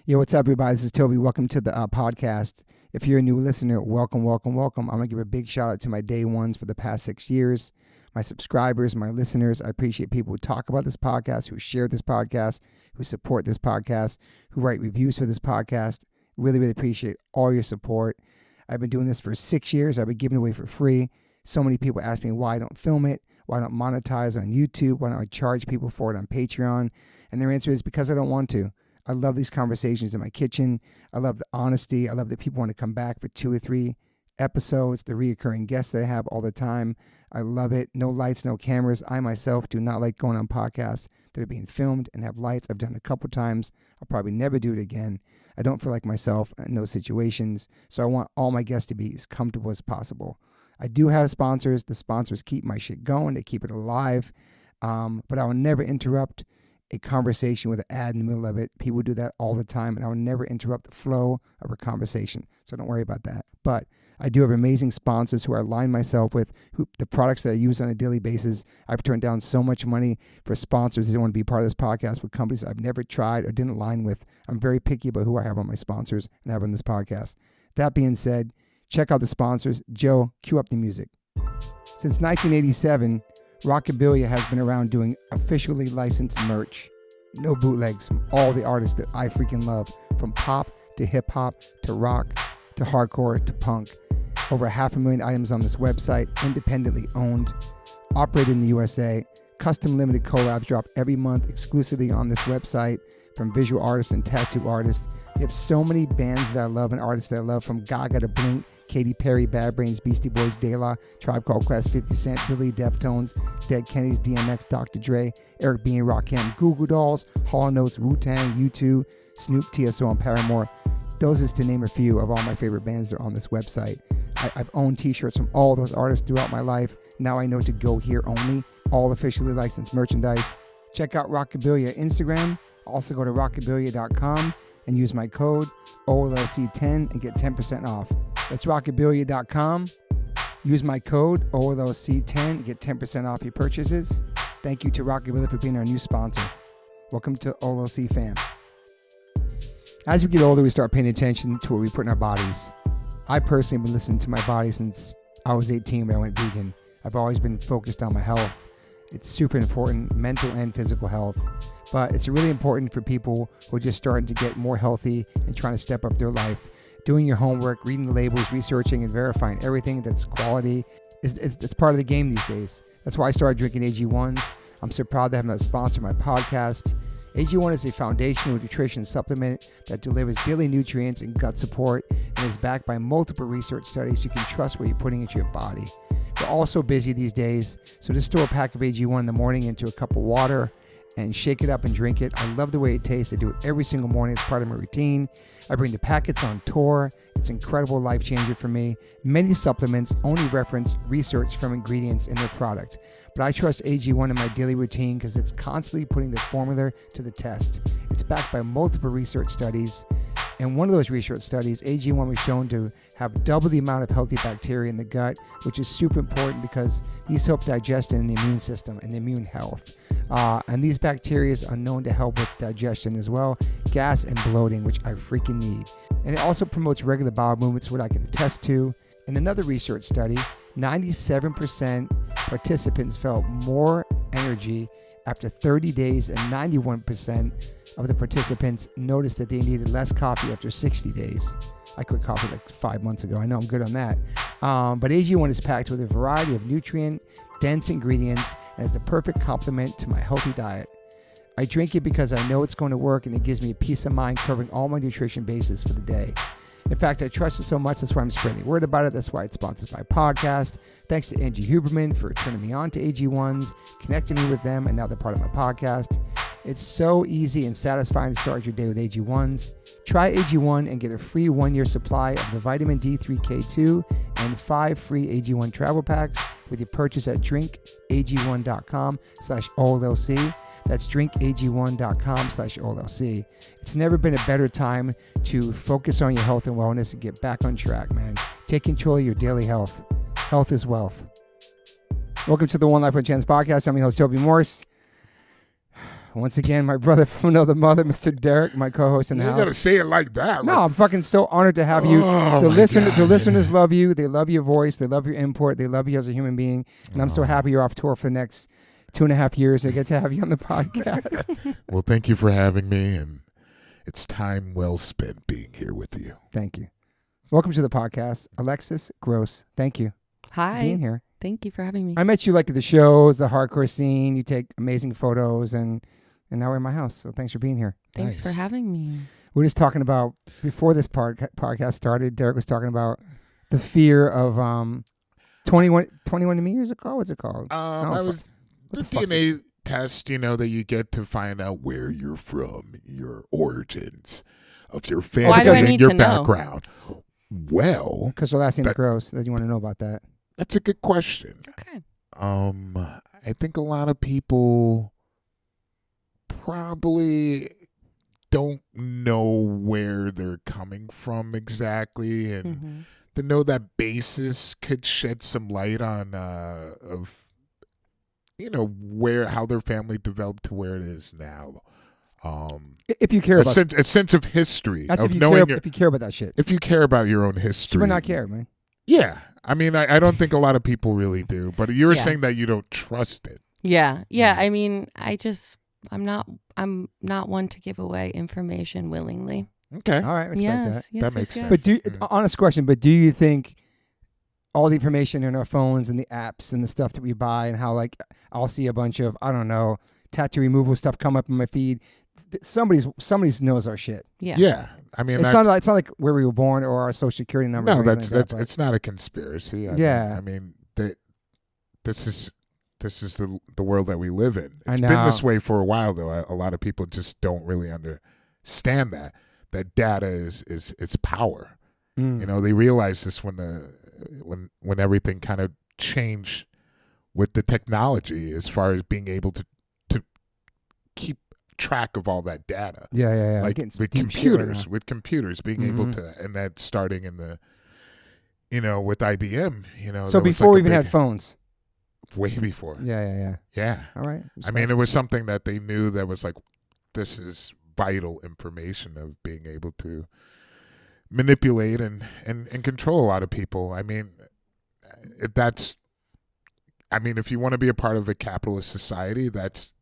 Yo, what's up, everybody? This is Toby. Welcome to the podcast. If you're a new listener, welcome. I'm going to give a big shout out to my day ones for the past 6 years, my subscribers, my listeners. I appreciate people who talk about this podcast, who share this podcast, who support this podcast, who write reviews for this podcast. Really appreciate all your support. I've been doing this for 6 years. I've been giving it away for free. So many people ask me why I don't film it, why I don't monetize on YouTube, why don't I charge people for it on Patreon? And their answer is because I don't want to. I love these conversations in my kitchen. I love the honesty. I love that people want to come back for 2 or 3 episodes, the reoccurring guests that I have all the time. I love it. No lights, no cameras. I myself do not like going on podcasts that are being filmed and have lights. I've done it a couple times. I'll probably never do it again. I don't feel like myself in those situations. So I want all my guests to be as comfortable as possible. I do have sponsors. The sponsors keep my shit going. They keep it alive. But I will never interrupt a conversation with an ad in the middle of it. People do that all the time, and I will never interrupt the flow of a conversation. So don't worry about that. But I do have amazing sponsors who I align myself with, who the products that I use on a daily basis. I've turned down so much money for sponsors that want to be part of this podcast with companies I've never tried or didn't align with. I'm very picky about who I have on my sponsors and have on this podcast. That being said, check out the sponsors. Joe, cue up the music. Since 1987, Rockabilia has been around doing officially licensed merch. No bootlegs from all the artists that I freaking love, from pop to hip hop to rock to hardcore to punk. Over 500,000 items on this website, independently owned, operated in the USA. Custom limited collabs drop every month exclusively on this website from visual artists and tattoo artists. We have so many bands that I love and artists that I love, from Gaga to Blink, Katy Perry, Bad Brains, Beastie Boys, De La, Tribe Called Quest, 50 Cent, Billy, Deftones, Dead Kennedys, DMX, Dr. Dre, Eric B. and Rakim, Goo Goo Dolls, Hall & Oates, Wu-Tang, U2, Snoop, TSO, and Paramore. Those is to name a few of all my favorite bands that are on this website. I've owned t-shirts from all those artists throughout my life. Now I know to go here only. All officially licensed merchandise. Check out Rockabilia Instagram. Also go to rockabilia.com and use my code OLLC10 and get 10% off. That's rockabilia.com. Use my code OLLC10 and get 10% off your purchases. Thank you to Rockabilia for being our new sponsor. Welcome to OLLC fam. As we get older, we start paying attention to what we put in our bodies. I personally have been listening to my body since I was 18 when I went vegan. I've always been focused on my health. It's super important, mental and physical health. But it's really important for people who are just starting to get more healthy and trying to step up their life. Doing your homework, reading the labels, researching and verifying everything that's quality. It's part of the game these days. That's why I started drinking AG1s. I'm so proud to have them as a sponsor of my podcast. AG1 is a foundational nutrition supplement that delivers daily nutrients and gut support and is backed by multiple research studies so you can trust what you're putting into your body. We're all so busy these days, so just store a pack of AG1 in the morning into a cup of water and shake it up and drink it. I love the way it tastes. I do it every single morning. It's part of my routine. I bring the packets on tour. It's an incredible life changer for me. Many supplements only reference research from ingredients in their product, but I trust AG1 in my daily routine because it's constantly putting the formula to the test. It's backed by multiple research studies. In one of those research studies, AG1 was shown to have double the amount of healthy bacteria in the gut, which is super important because these help digestion in the immune system and the immune health. And these bacteria are known to help with digestion as well, gas and bloating, which I freaking need. And it also promotes regular bowel movements, what I can attest to. In another research study, 97% participants felt more energy after 30 days, and 91% of the participants noticed that they needed less coffee after 60 days. I quit coffee like 5 months ago. I know I'm good on that. But AG1 is packed with a variety of nutrient-dense ingredients and is the perfect complement to my healthy diet. I drink it because I know it's going to work, and it gives me a peace of mind covering all my nutrition bases for the day. In fact, I trust it so much, that's why I'm spreading the word about it. That's why it sponsors my podcast. Thanks to Angie Huberman for turning me on to AG1s, connecting me with them, and now they're part of my podcast. It's so easy and satisfying to start your day with AG1s. Try AG1 and get a free 1-year supply of the vitamin D3K2 and 5 free AG1 travel packs with your purchase at drinkag1.com/OLLC. That's drinkag1.com/OLLC. It's never been a better time to focus on your health and wellness and get back on track, man. Take control of your daily health. Health is wealth. Welcome to the One Life One Chance podcast. I'm your host, Toby Morse. Once again, my brother from another mother, Mr. Derrick, my co-host in the You house. gotta say it like that. No, I'm fucking so honored to have you. The listeners love you. They love your voice. They love your input. They love you as a human being. And I'm so happy you're off tour for the next 2.5 years. I get to have you on the podcast. Well, thank you for having me, and it's time well spent being here with you. Thank you. Welcome to the podcast, Alexis Gross. Thank you Hi. for being here. Thank you for having me. I met you like at the shows, the hardcore scene. You take amazing photos, and now we're in my house. So thanks for being here. Thanks for having me. We're just talking about, before this podcast started, Derrick was talking about the fear of 21 to me years ago. What's it called? I was the DNA test, that you get to find out where you're from, your origins of your family, Why do I need your to know? background. Well, Because the last name is Gross. That you want to know about that? that's a good question. Okay. I think a lot of people probably don't know where they're coming from exactly, and to know that basis could shed some light on how their family developed to where it is now. If you care about a sense of history. that's of if you knowing care. If you care about that shit, if you care about your own history. you might not care, man. Yeah. I mean, I don't think a lot of people really do, but you were Yeah. saying that you don't trust it. Yeah. Yeah. I mean, I'm not one to give away information willingly. Okay. All right, respect that. Yes. That makes sense. But honest question. But do you think all the information in our phones and the apps and the stuff that we buy, and how like I'll see a bunch of tattoo removal stuff come up in my feed? Somebody knows our shit. Yeah. Yeah. I mean, It's not like where we were born or our social security number. no, or anything that's like that, it's not a conspiracy. Yeah. I mean, this is the world that we live in. I It's know. been this way for a while, though. A lot of people just don't really understand that data is power. Mm. They realize this when everything kind of changed with the technology, as far as being able to keep track of all that data. Yeah. Like Getting some with deep shit right computers, now. being able to, and that starting in the, with IBM, So that was before like we a even had big- phones. way before. Yeah. Yeah. All right. I mean, it was something that they knew that was like, this is vital information of being able to manipulate and control a lot of people. I mean, if you want to be a part of a capitalist society, that's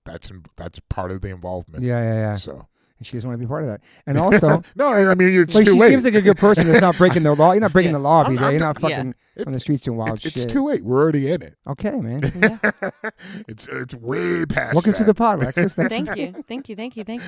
part of the involvement. Yeah. So And she doesn't want to be part of that. And also, no, I mean, it's like, too she late. seems like a good person that's not breaking the law. You're not breaking the law every day. I'm You're not- not fucking on the streets doing wild it's shit. too late. We're already in it. Okay, man. Yeah. It's way past. Welcome to the pod, Alexis. Thanks. Thank you.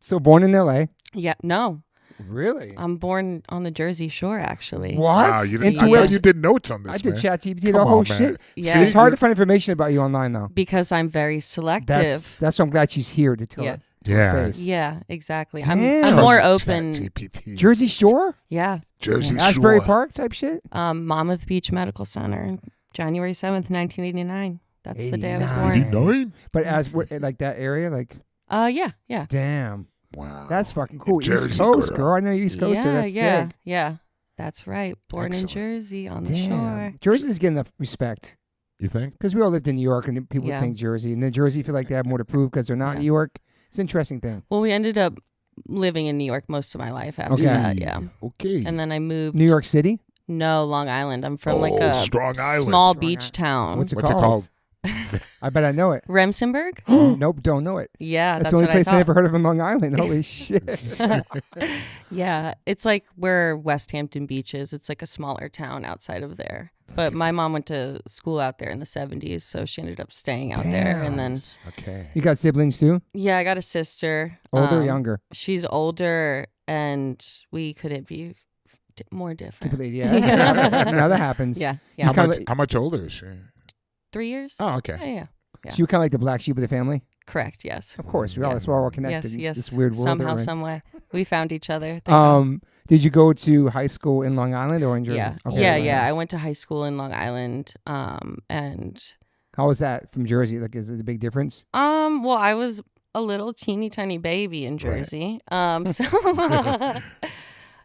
So born in LA. Yeah. No, Really? I'm born on the Jersey Shore, actually. What? Wow, you didn't. Into I where- thought you did notes on this. I did man. ChatGPT the Come whole on, shit. man. Yeah. See, It's hard to find information about you online, though. Because I'm very selective. That's why I'm glad she's here to tell Yeah. it. Yeah. Face. Yeah, exactly. Damn. I'm more Trust open. ChatGPT. Jersey Shore? Yeah. Jersey Asbury Shore. Park type shit? Monmouth Beach Medical Center, January 7th, 1989. That's the day I was 89. born. 89? But like that area, like, Yeah. damn. Wow. That's fucking cool. Jersey East Coast, girl. girl. I know you're East Coaster. That's sick. Yeah. That's right. Born Excellent. in Jersey on the Damn. shore. Jersey is getting enough respect. You think? Because we all lived in New York and people Yeah. think Jersey. And then Jersey feel like they have more to prove because they're not Yeah. New York. It's an interesting thing. Well, we ended up living in New York most of my life after Okay. that. Yeah. Okay. And then I moved. New York City? No, Long Island. I'm from like Oh, a Strong Island. small Strong beach Island. town. What's it What's it called? called? I bet I know it. Remsenburg? Nope, don't know it. Yeah, That's that's the only what place I I thought. ever heard of in Long Island. Holy shit. Yeah, it's like where West Hampton Beach is. It's like a smaller town outside of there. But my mom went to school out there in the 70s, so she ended up staying out there. And then, Okay. You got siblings too? yeah, I got a sister. Older or younger? She's older, and we couldn't be more different. Completely, yeah. Now that happens. Yeah, How yeah. kinda- much older is she? 3 years? Oh, okay. Yeah. So you were kind of like the black sheep of the family? Correct, yes. Of course. Yeah. That's why we're all connected. Yes, This weird world. Somehow, that we're in. some way. We found each other. Thank God. Did you go to high school in Long Island or in Jersey? Yeah, Okay. yeah. I went to high school in Long Island, and How was that from Jersey? Like, is it a big difference? well, I was a little teeny tiny baby in Jersey, so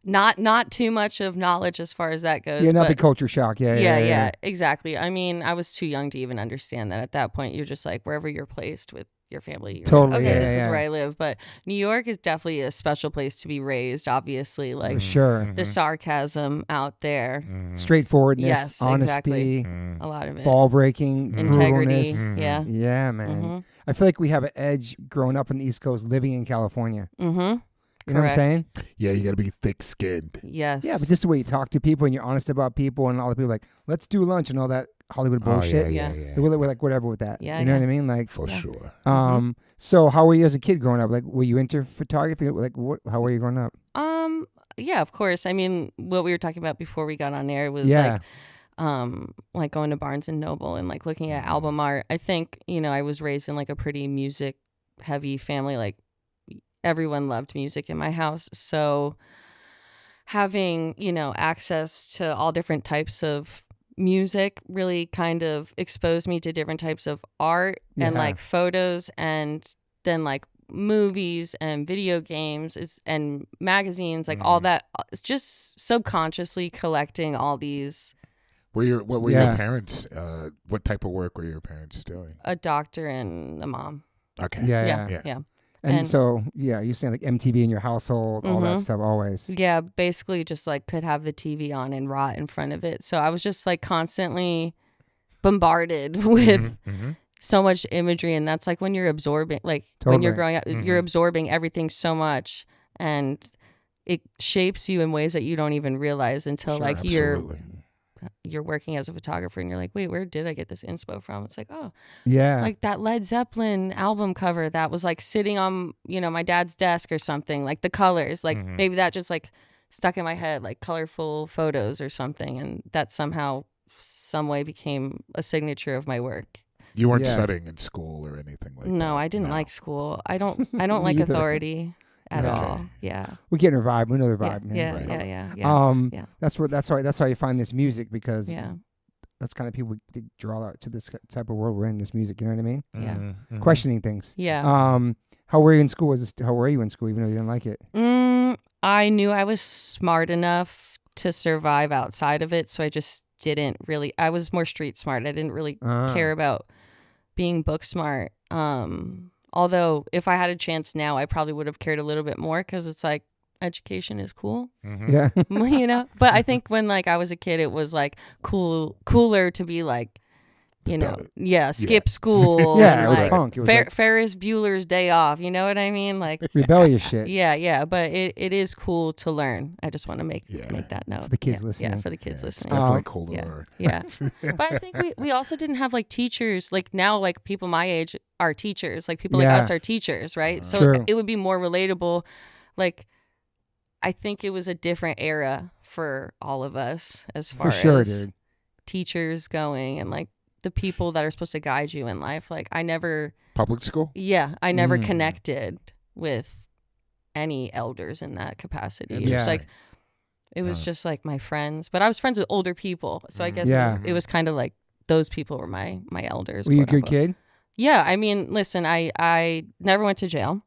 not too much of knowledge as far as that goes. Yeah, not but big culture shock. Yeah. exactly. I mean, I was too young to even understand that. At that point, you're just like wherever you're placed with your family. You're Totally, like, okay, yeah, this is yeah. where I live. But New York is definitely a special place to be raised. Obviously, like For sure. the sarcasm out there. Straightforwardness, Yes, honesty, exactly. A lot of it. ball breaking, Integrity. brutalness. Yeah. Yeah, man. I feel like we have an edge growing up on the East Coast, living in California. Mm-hmm. You know what I'm saying? Yeah, you got to be thick-skinned. Yes. Yeah, but just the way you talk to people and you're honest about people, and all the people like, let's do lunch and all that Hollywood bullshit. yeah. We're like whatever with that. Yeah, you know yeah. what I mean? Like For sure. So how were you as a kid growing up? Like, were you into photography? Like, how were you growing up? Yeah, of course. I mean, what we were talking about before we got on air was like going to Barnes and Noble and like looking at album art. I think, I was raised in like a pretty music heavy family. Like everyone loved music in my house. So having, access to all different types of music really kind of exposed me to different types of art and like photos, and then like movies and video games and magazines, like all that. It's just subconsciously collecting all these. What were your parents? What type of work were your parents doing? A doctor and a mom. Okay. Yeah. And so, you're saying like MTV in your household, all that stuff always. Yeah, basically just like could have the TV on and rot in front of it. So I was just like constantly bombarded with so much imagery. And that's like when you're absorbing, like when you're growing up, you're absorbing everything so much. And it shapes you in ways that you don't even realize until you're working as a photographer and you're like, wait, where did I get this inspo from? It's like, oh, yeah, like that Led Zeppelin album cover that was like sitting on, my dad's desk or something, like the colors, like maybe that just like stuck in my head, like colorful photos or something. And that somehow, some way became a signature of my work. You weren't studying in school or anything like that? No, I didn't like school. I don't like authority. At all, yeah. We're getting a vibe. We know the vibe, man. Yeah. That's why you find this music, because that's kind of people that draw out to this type of world we're in. This music, you know what I mean? Yeah. Questioning things. Yeah. How were you in school? How were you in school, even though you didn't like it? I knew I was smart enough to survive outside of it, so I just didn't really. I was more street smart. I didn't really care about being book smart. Although if I had a chance now, I probably would have cared a little bit more, because it's like education is cool. Yeah. But I think when like I was a kid, it was like cooler to be like, skip school. Yeah, it was like punk. It was Ferris Bueller's Day Off. You know what I mean? Like rebellious shit. Yeah. But it is cool to learn. I just want to make that note. For the kids listening. Yeah, for the kids listening. It's definitely cool to learn. Yeah. But I think we also didn't have like teachers. Like now, like people my age are teachers. Like people like us are teachers, right? So it would be more relatable. Like I think it was a different era for all of us as far as teachers going, and like the people that are supposed to guide you in life. Like I never public school. Yeah, I never connected with any elders in that capacity. It was like it was just like my friends, but I was friends with older people, so I guess it was kind of like those people were my elders. Were you a good kid? Yeah, I mean, listen, I never went to jail,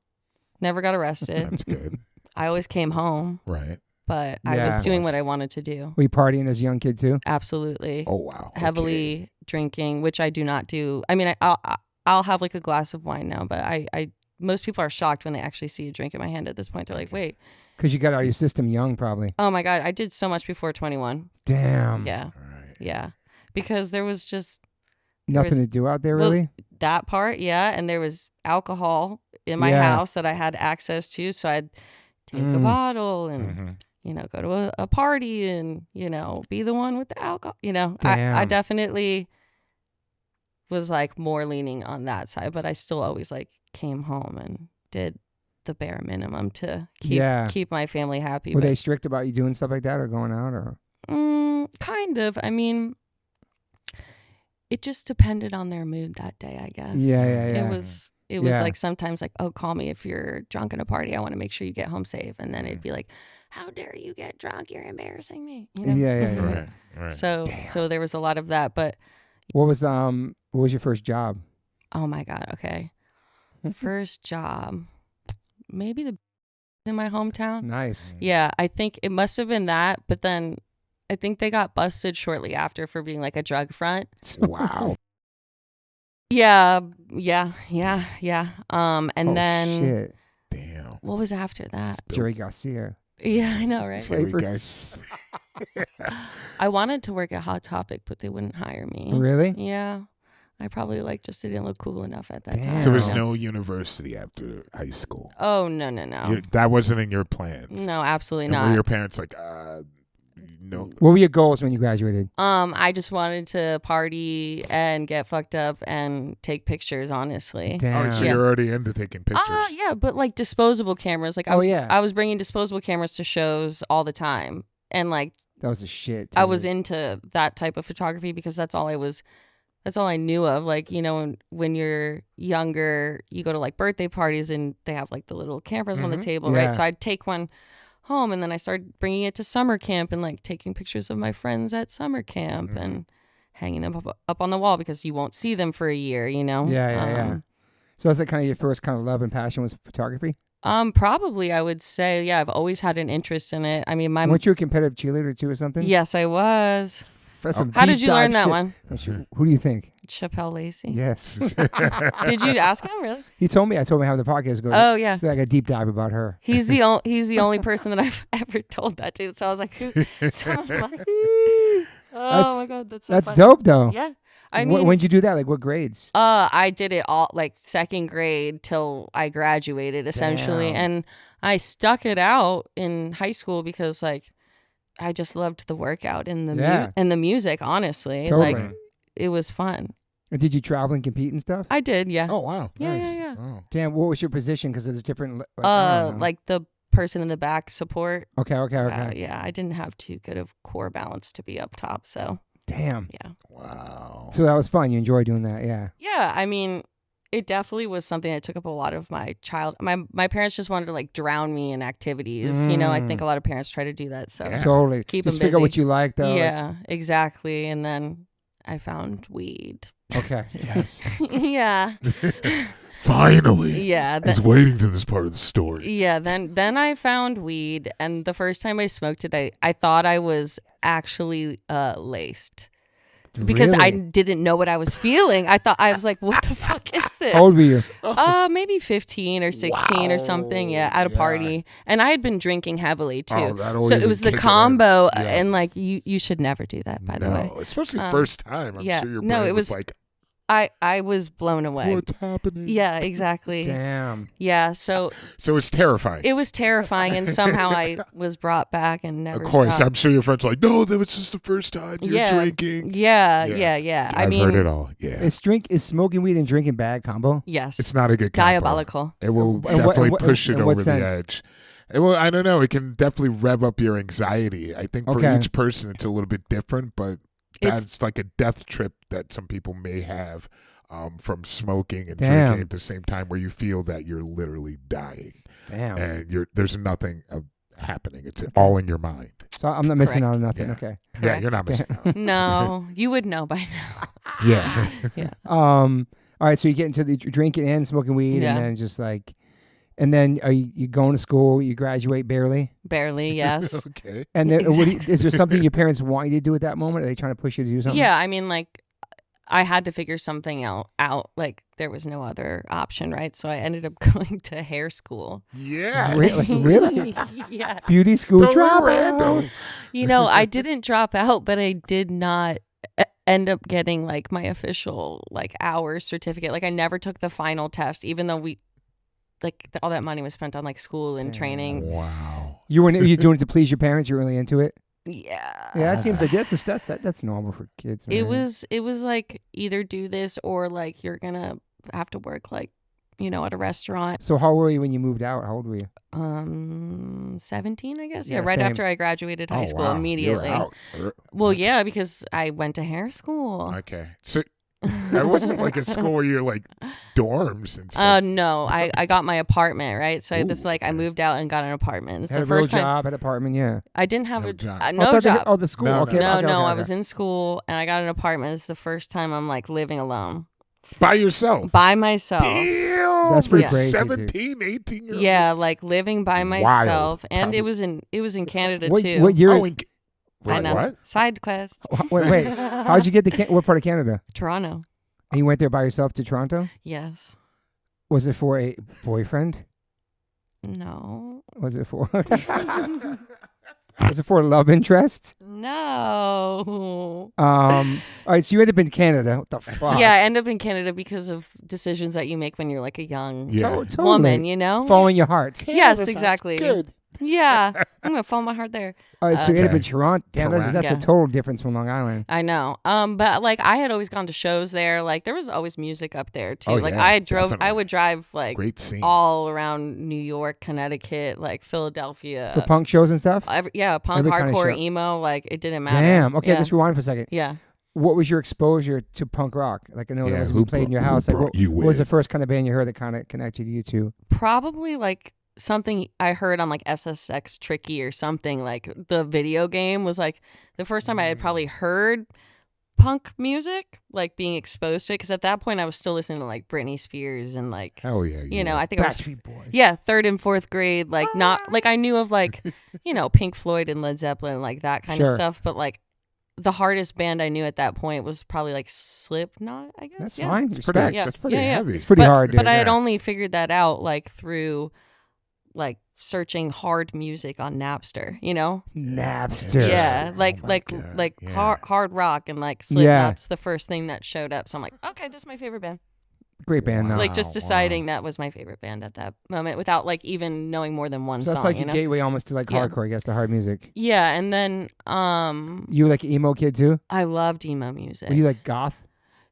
never got arrested. That's good. I always came home. Right. But I was doing what I wanted to do. Were you partying as a young kid too? Absolutely. Oh wow. Heavily drinking, which I do not do. I mean, I'll have like a glass of wine now, but I most people are shocked when they actually see a drink in my hand at this point. They're like, wait. Because you got out of your system young, probably. Oh my God, I did so much before 21. Damn. Yeah. Right. Yeah. Because there was just nothing to do out there, really? Well, that part, yeah. And there was alcohol in my house that I had access to, so I'd take a bottle and go to a party and be the one with the alcohol. I definitely was like more leaning on that side, but I still always like came home and did the bare minimum to keep my family happy. Were they strict about you doing stuff like that or going out or? Kind of. I mean, it just depended on their mood that day, I guess. Yeah. It was like sometimes like, oh, call me if you're drunk in a party. I want to make sure you get home safe. And then it'd be like, how dare you get drunk? You're embarrassing me. Yeah. Right. So there was a lot of that. But what was your first job? Oh my God. Okay. First job, maybe in my hometown. Nice. Yeah, I think it must have been that. But then I think they got busted shortly after for being like a drug front. Wow. Yeah. And then shit. Damn. what was after that? Jerry Garcia. Yeah, I know, right? Guys. I wanted to work at Hot Topic, but they wouldn't hire me. Really? Yeah. I probably just didn't look cool enough at that Damn. time. So there was no university after high school. Oh, no. That wasn't in your plans. No, absolutely And not. were your parents like, no? What were your goals when you graduated? I just wanted to party and get fucked up and take pictures, honestly. Damn. Oh, so you're already into taking pictures. Yeah, but like disposable cameras. Like I was bringing disposable cameras to shows all the time. And like that was the shit. I was into that type of photography because that's all I knew of. Like, you know, when you're younger, you go to like birthday parties and they have like the little cameras on the table, right? So I'd take one home and then I started bringing it to summer camp and like taking pictures of my friends at summer camp and hanging them up on the wall because you won't see them for a year, you know? Yeah. So that's like kind of your first kind of love and passion was photography? Probably I would say, yeah, I've always had an interest in it. I mean, weren't you a competitive cheerleader too or something? Yes, I was. How did you learn that one? Who do you think? Chappelle Lacey. Yes. Did you ask him really? He told me. I told him how the podcast goes. Oh yeah. Like a deep dive about her. He's the only person that I've ever told that to. So I was like, oh my god, that's so funny. Dope though. Yeah. I mean, when'd you do that? Like what grades? I did it all like second grade till I graduated essentially, and I stuck it out in high school because like I just loved the workout and the music. Honestly, totally. Like it was fun. And did you travel and compete and stuff? I did, yeah. Oh wow, yeah, nice. yeah. Oh. Damn, what was your position? Because it's different. Like the person in the back support. Okay. Yeah, I didn't have too good of core balance to be up top, so. Damn. Yeah. Wow. So that was fun. You enjoyed doing that, yeah. Yeah, I mean, it definitely was something that took up a lot of my my parents just wanted to like drown me in activities. You know, I think a lot of parents try to do that. So totally. Keep just them figure out busy. what you like though. Yeah, exactly. And then I found weed. Okay. Yes. Yeah. Finally. Yeah. I was waiting to this part of the story. Yeah. Then I found weed, and the first time I smoked it, I thought I was actually laced. Because Really? I didn't know what I was feeling. I was like, what the fuck is this? How old were you? Maybe 15 or 16 or something. Yeah, at a party. And I had been drinking heavily too. Oh, so it was the combo. And like, you should never do that, by the way. Especially first time. I'm sure your brain was like, I was blown away. what's happening? Yeah, exactly. Damn. Yeah, so it's terrifying. it was terrifying, and somehow I was brought back and never Of course, stopped. I'm sure your friends are like, no, that was just the first time you're drinking. Yeah. I've heard it all. Yeah. Is smoking weed and drinking bad combo? Yes. It's not a good combo. Diabolical. It will And what- definitely and what- push it in over what the sense? edge. Well, I don't know. It can definitely rev up your anxiety. I think for each person, it's a little bit different, but that's like a death trip that some people may have from smoking and drinking at the same time, where you feel that you're literally dying. Damn. And there's nothing happening. It's all in your mind. So I'm not missing Correct. out on nothing. Yeah. Okay. Yeah, you're not missing out. No, you would know by now. Yeah. Yeah. All right. So you get into the drinking and smoking weed, Yeah. and then just like, and then are you going to school? You graduate barely, Barely, yes. Okay. and then Exactly. is there something your parents want you to do at that moment? Are they trying to push you to do something? Yeah, I mean, like, I had to figure something out. Like, there was no other option, right? So I ended up going to hair school. Yeah. Really? Yeah. Beauty school Totally dropout. random. You know, I didn't drop out, but I did not end up getting like my official like hours certificate. Like, I never took the final test, even though all that money was spent on like school and training. Wow. You doing it to please your parents? You're really into it. Yeah. Yeah, that seems like that's normal for kids. Man. It was like either do this or like you're gonna have to work like, you know, at a restaurant. So how old were you when you moved out? How old were you? 17, I guess. Yeah, Yeah, right same. after I graduated high school Wow. immediately. You're out. Well, yeah, because I went to hair school. Okay. So it wasn't like a school where you're like dorms and stuff. No, I got my apartment, right? So this Ooh, like I okay. moved out and got an apartment. It's Had the a real first time job, had an apartment. Yeah. I didn't have No a job. I no thought job. the school. No, Okay. no. No, I okay. was in school and I got an apartment. It's the first time I'm like living alone By yourself. by myself. Damn. That's pretty Yeah. crazy, dude. 17, 18 year old. Yeah, like living by Wild. myself, and Probably. it was in Canada What, too. what year? Oh, I wait, know. what? Side quest. Wait. How'd you get to what part of Canada? Toronto. And you went there by yourself to Toronto? Yes. Was it for a boyfriend? No. Was it for... Was it for a love interest? No. All right, so you ended up in Canada. What the fuck? Yeah, I ended up in Canada because of decisions that you make when you're like a young Totally. woman, you know? Following your heart. Yes, exactly. Good. Yeah. I'm going to follow my heart there. All right, so you ended up in Toronto. Damn, that's a total difference from Long Island. I know. But like I had always gone to shows there. Like there was always music up there too. Oh, like yeah, I would drive like great scene. all around New York, Connecticut, like Philadelphia. For punk shows and stuff? Punk, Every kind of hardcore, show. emo, like it didn't matter. Damn. Okay, yeah. let's rewind for a second. Yeah. What was your exposure to punk rock? Like I know that was when you played in your house. Like, what was the first kind of band you heard that kind of connected you to? Probably like something I heard on like SSX Tricky or something. Like the video game was like the first time I had probably heard punk music, like being exposed to it. Because at that point I was still listening to like Britney Spears and like, hell yeah, you know, I think I was Backstreet Boys. Yeah, 3rd and 4th grade. Like not like I knew of like, you know, Pink Floyd and Led Zeppelin, like that kind of stuff. But like the hardest band I knew at that point was probably like Slipknot, I guess. That's fine. That's pretty heavy. It's pretty hard, dude. But I had only figured that out like through like searching hard music on Napster, you know? Napster. Yeah, hard rock and like Slipknot's the first thing that showed up. So I'm like, okay, this is my favorite band. Great band, though. Like just deciding that was my favorite band at that moment without like even knowing more than one so song. that's like you a know? gateway almost to like hardcore, I guess, to hard music. Yeah, and then You were like an emo kid too? I loved emo music. Were you like goth?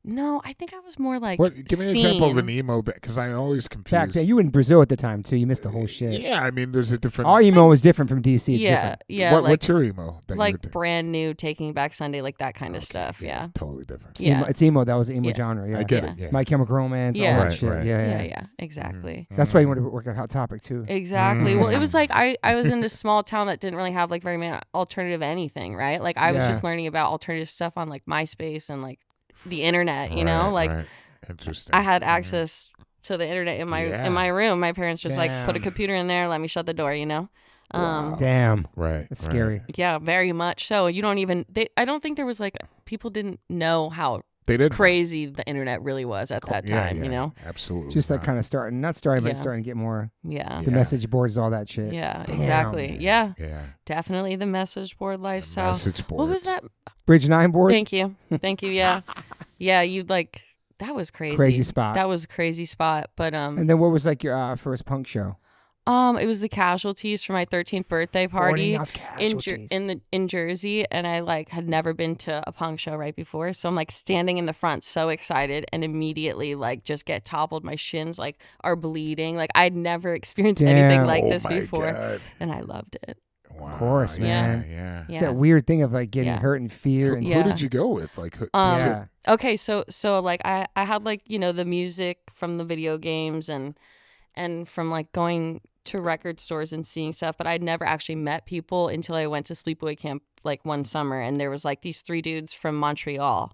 No, I think I was more like Give me an example of an emo band, because I always confuse. Back then, you were in Brazil at the time too. You missed the whole shit. Yeah, I mean, there's a different. Our emo was different from DC. It's Yeah, different. yeah. What's your emo? That like brand new, Taking Back Sunday, like that kind of stuff. Yeah. Totally different. It's emo. That was the emo genre. Yeah, I get it. Yeah. My Chemical Romance, all that shit. Right. Yeah. Exactly. That's why you wanted to work at Hot Topic too. Exactly. Well, it was like I was in this small town that didn't really have like very many alternative anything, right? Like I was just learning about alternative stuff on like MySpace and like the internet, you know? Like Interesting. I had access to the internet in my room. My parents just like put a computer in there, let me shut the door, you know? Damn. Right. That's scary. Yeah, very much so. You don't even I don't think there was like people didn't know how crazy the internet really was at that time, you know? Absolutely. Just like kind of starting but starting to get more. Yeah. The message boards, all that shit. Yeah, Damn. exactly. Yeah. Yeah. Definitely the message board lifestyle. Message board. What was that? Bridge 9 board? Thank you. Yeah. Yeah, you like that was crazy. Crazy spot. That was a crazy spot. But And then what was like your first punk show? It was the Casualties for my 13th birthday party in Jersey, and I like had never been to a punk show right before, so I'm like standing in the front, so excited, and immediately like just get toppled. My shins like are bleeding. Like I'd never experienced anything like this before, and I loved it. Wow. Of course, man. Yeah. It's that weird thing of like getting hurt and fear. And who did you go with? Like, okay, so like I had like, you know, the music from the video games and from like going to record stores and seeing stuff, but I'd never actually met people until I went to sleepaway camp like one summer, and there was like these 3 dudes from Montreal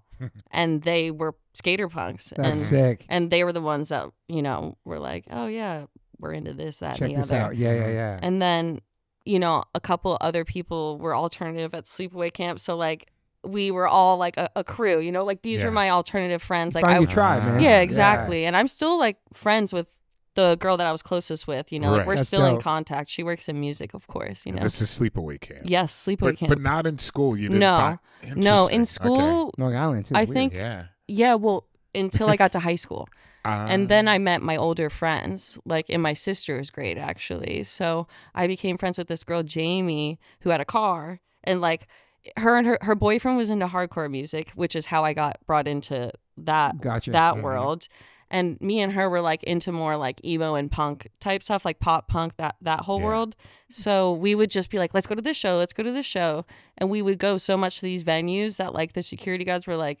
and they were skater punks. That's sick. And they were the ones that, you know, were like, oh yeah, we're into this, that, Check and the this other. out. Yeah. And then, you know, a couple other people were alternative at sleepaway camp, so like we were all like a crew, you know, like these were my alternative friends. Like find your tribe, man. Yeah, exactly. And I'm still like friends with the girl that I was closest with, you know, like we're still in contact. She works in music, of course, you know. This is sleepaway camp. Yes, sleepaway camp. But not in school. You didn't. No, in school. Long Island too. I think. Yeah. Well, until I got to high school, and then I met my older friends, like in my sister's grade, actually. So I became friends with this girl, Jamie, who had a car, and like her and her boyfriend was into hardcore music, which is how I got brought into that world. And me and her were like into more like emo and punk type stuff, like pop punk, that whole world. So we would just be like, let's go to this show. And we would go so much to these venues that like the security guards were like,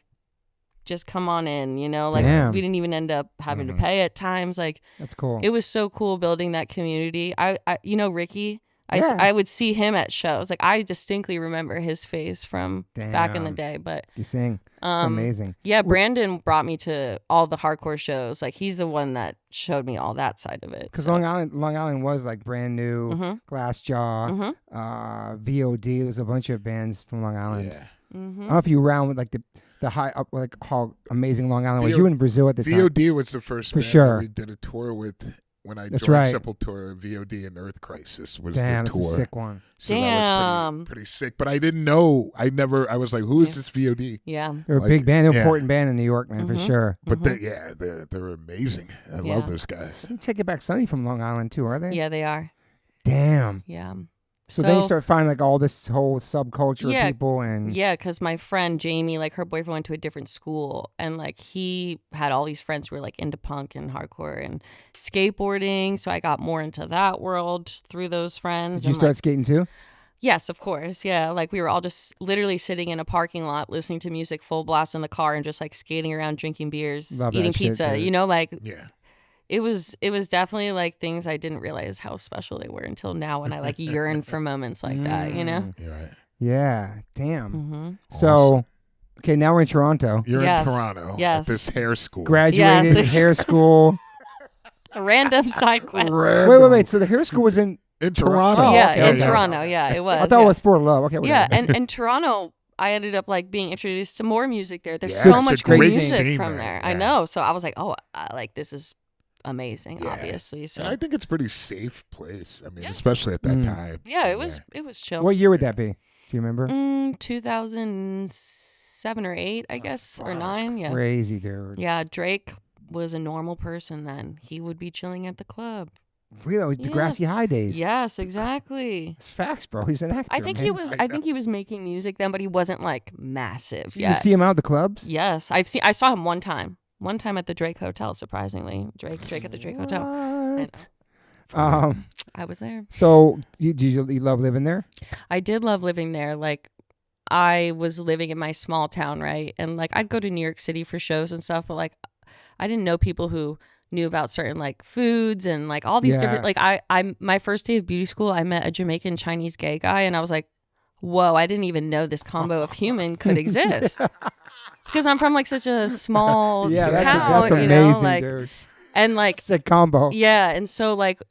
just come on in, you know, like we didn't even end up having to pay at times. Like that's cool. It was so cool building that community. I you know, Ricky, I would see him at shows. Like I distinctly remember his face from back in the day. But you sing. It's amazing. Yeah, Brandon brought me to all the hardcore shows. Like he's the one that showed me all that side of it. Because Long Island was like brand new, Glassjaw, VOD. There's a bunch of bands from Long Island. I don't know if you were around with like the high up, like how amazing Long Island was. You were in Brazil at the time. VOD was the first band that we did a tour with. When I joined Sepultura, VOD and Earth Crisis was the tour. That's a sick one. So that was pretty sick. But I didn't know. I was like, who is this VOD? Yeah. They're a big band. They're an important band in New York, man, for sure. But they're amazing. I love those guys. I think Take It Back Sunny from Long Island too, are they? Yeah, they are. Damn. Yeah. So then you start finding like all this whole subculture of people and because my friend Jamie, like her boyfriend went to a different school and like he had all these friends who were like into punk and hardcore and skateboarding. So I got more into that world through those friends. Did you start skating too? Yes, of course. Yeah. Like we were all just literally sitting in a parking lot, listening to music full blast in the car and just like skating around, drinking beers, eating pizza, you know, like It was definitely like things I didn't realize how special they were until now when I like yearn for moments like that, you know? You're right. Yeah. Damn. So, okay, now we're in Toronto. You're in Toronto at this hair school. Graduated hair school. A random side quest. Wait. So the hair school was in Toronto. In Toronto. Yeah, it was. I thought it was for love. Okay. Whatever. Yeah, and in Toronto, I ended up like being introduced to more music there. There's so much great music from there. I know. So I was like, oh, like this is amazing, obviously. So and I think it's a pretty safe place. I mean, especially at that time. Yeah, it was chill. What year would that be? Do you remember? 2007 or 8, I guess, or 9. Yeah. Crazy, dude. Yeah, Drake was a normal person then. He would be chilling at the club. Really? It was Degrassi High days. Yes, exactly. It's facts, bro. He's an actor. I think he was. I think he was making music then, but he wasn't like massive yet. You see him out at the clubs? Yes, I saw him one time. One time at the Drake Hotel, surprisingly. Drake at the Drake Hotel. I was there. So, you love living there? I did love living there. Like, I was living in my small town, right? And, like, I'd go to New York City for shows and stuff, but, like, I didn't know people who knew about certain, like, foods and, like, all these different... Like, my first day of beauty school, I met a Jamaican Chinese gay guy, and I was like, whoa, I didn't even know this combo of human could exist. Because I'm from like such a small town, that's amazing, you know, like, dude. And like sick combo. Yeah, and so like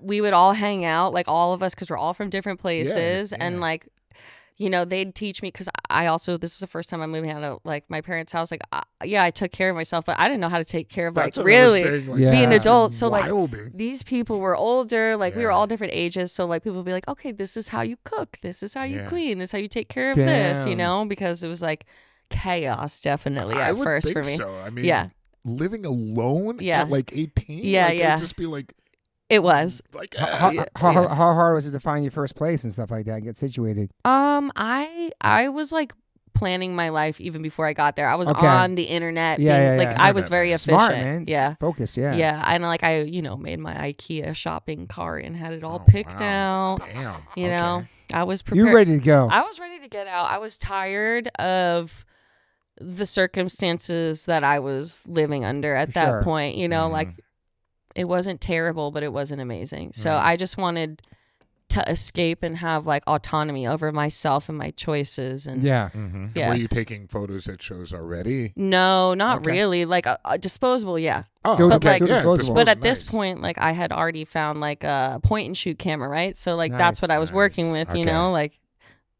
we would all hang out, like all of us, because we're all from different places, and like, you know, they'd teach me because this is the first time I'm moving out of like my parents' house. Like, I took care of myself, but I didn't know how to take care of like really being an adult. So like these people were older, like we were all different ages. So like people would be like, okay, this is how you cook, this is how you clean, this is how you take care of this, you know, because it was like chaos definitely at first for me. So I mean, living alone at like 18, it'd just be like, it was like how hard was it to find your first place and stuff like that, get situated? I was like planning my life even before I got there. I was on the internet. I was very efficient. Smart, man. Yeah. Focus, Yeah. And like I, made my IKEA shopping cart and had it all picked out. Damn. You know, I was prepared. You were ready to go. I was ready to get out. I was tired of the circumstances that I was living under at that point, you know, like it wasn't terrible, but it wasn't amazing. So I just wanted to escape and have like autonomy over myself and my choices. And Were you taking photos at shows already? No, not really. Like disposable, Still but like, disposable. but at this point, like I had already found like a point and shoot camera, right? So like that's what I was working with, you know, like.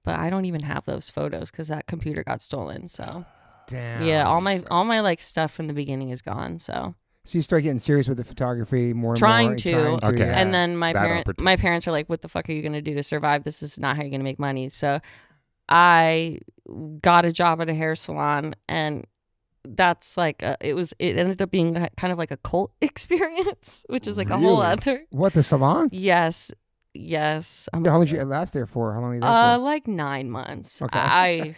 But I don't even have those photos because that computer got stolen. So. Damn. Yeah, all my like stuff from the beginning is gone. So you start getting serious with the photography more and trying more. To. And then my parents are like, "What the fuck are you gonna do to survive? This is not how you're gonna make money." So I got a job at a hair salon, and that's like it ended up being kind of like a cult experience, which is like a whole other. What, the salon? Yes. How long did you last there for? How long were you there for? Like 9 months. Okay.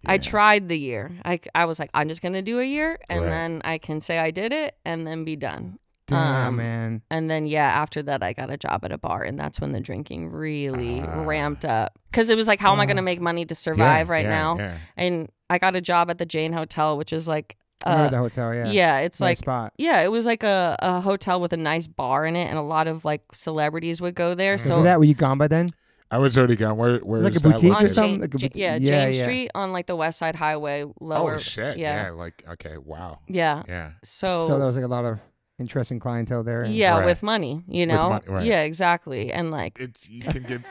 I tried the year. I was like, I'm just going to do a year, and then I can say I did it and then be done. Damn, man. And then, after that, I got a job at a bar, and that's when the drinking really ramped up. Because it was like, how am I going to make money to survive now? Yeah. And I got a job at the Jane Hotel, which is like... I remember the hotel, yeah. Yeah, it's nice like... spot. Yeah, it was like a hotel with a nice bar in it, and a lot of like celebrities would go there. So were you gone by then? I was already gone. Where like a boutique or something? Jane Street on like the West Side Highway, lower. Oh shit! Yeah, like okay, wow. Yeah. So there was like a lot of interesting clientele there. With money, you know. Yeah, exactly. And like you can get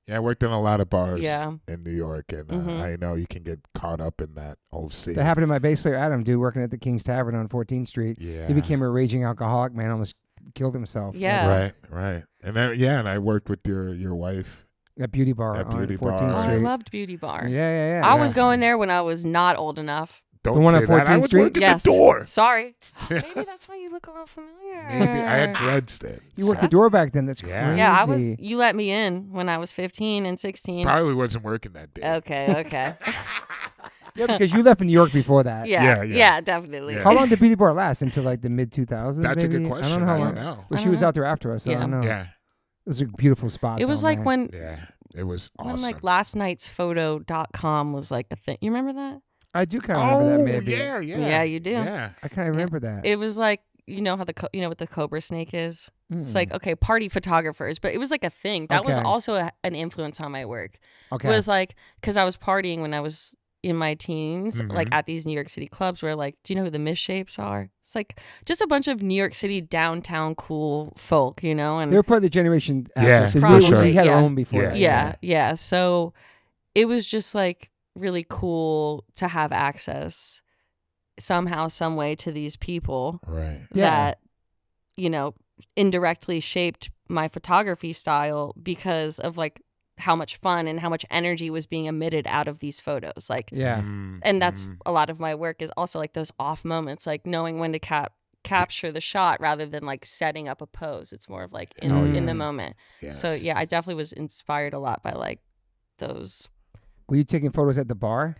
Yeah, I worked in a lot of bars in New York, and I know you can get caught up in that whole scene. That happened to my bass player, Adam, dude, working at the King's Tavern on 14th Street. Yeah. He became a raging alcoholic, man, almost killed himself. Yeah. Right. And then, and I worked with your wife. At Beauty Bar on 14th Street. I loved Beauty Bar. Yeah. I was going there when I was not old enough. Don't the one say on 14th that. I was Street? working the door. Sorry. Maybe that's why you look a little familiar. Maybe I had dreads then. You worked the door back then. That's crazy. Yeah, you let me in when I was 15 and 16. Probably wasn't working that day. Okay. Yeah, because you left in New York before that. Yeah, definitely. Yeah. How long did Beauty Bar last? Until like the mid 2000s? That's maybe? a good question. I don't know how long. know. Well, she was out there after us. So I don't know. Yeah. It was a beautiful spot. It was like when. Yeah, it was awesome. When like lastnightsphoto.com was like a thing. You remember that? I do kind of remember that. Maybe. Yeah. Yeah, you do. Yeah. I kind of remember that. It was like, you know how what the Cobra Snake is? It's like, okay, party photographers, but it was like a thing. That was also an influence on my work. Okay. It was like, because I was partying when I was in my teens, like at these New York City clubs where like, do you know who the Misshapes are? It's like just a bunch of New York City downtown cool folk, you know? And they were part of the generation after. Yeah, so for sure. We had our own before that. Yeah. So it was just like really cool to have access somehow, some way to these people that, you know, indirectly shaped my photography style because of like how much fun and how much energy was being emitted out of these photos. Like, and that's a lot of my work is also like those off moments, like knowing when to capture the shot rather than like setting up a pose. It's more of like in the moment. Yes. So yeah, I definitely was inspired a lot by like those. Were you taking photos at the bar?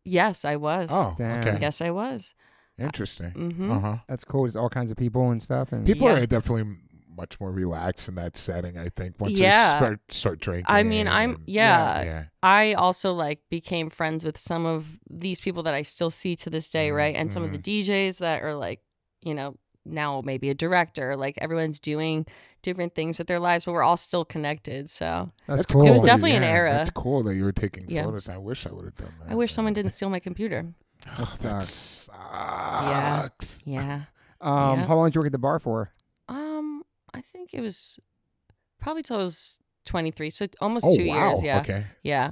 Yes, I was. Oh, damn. okay. Yes, I was. Interesting. That's cool. There's all kinds of people and stuff. And people are definitely much more relaxed in that setting, I think, once you start drinking. I mean, I also like became friends with some of these people that I still see to this day, right? And some of the DJs that are like, you know, now maybe a director. Like everyone's doing different things with their lives, but we're all still connected. So that's cool. It was definitely an era. That's cool that you were taking photos. I wish I would have done that. I wish someone didn't steal my computer. That sucks. Yeah. How long did you work at the bar for? I think it was probably till I was 23, so almost 2 years. Yeah. Okay. Yeah.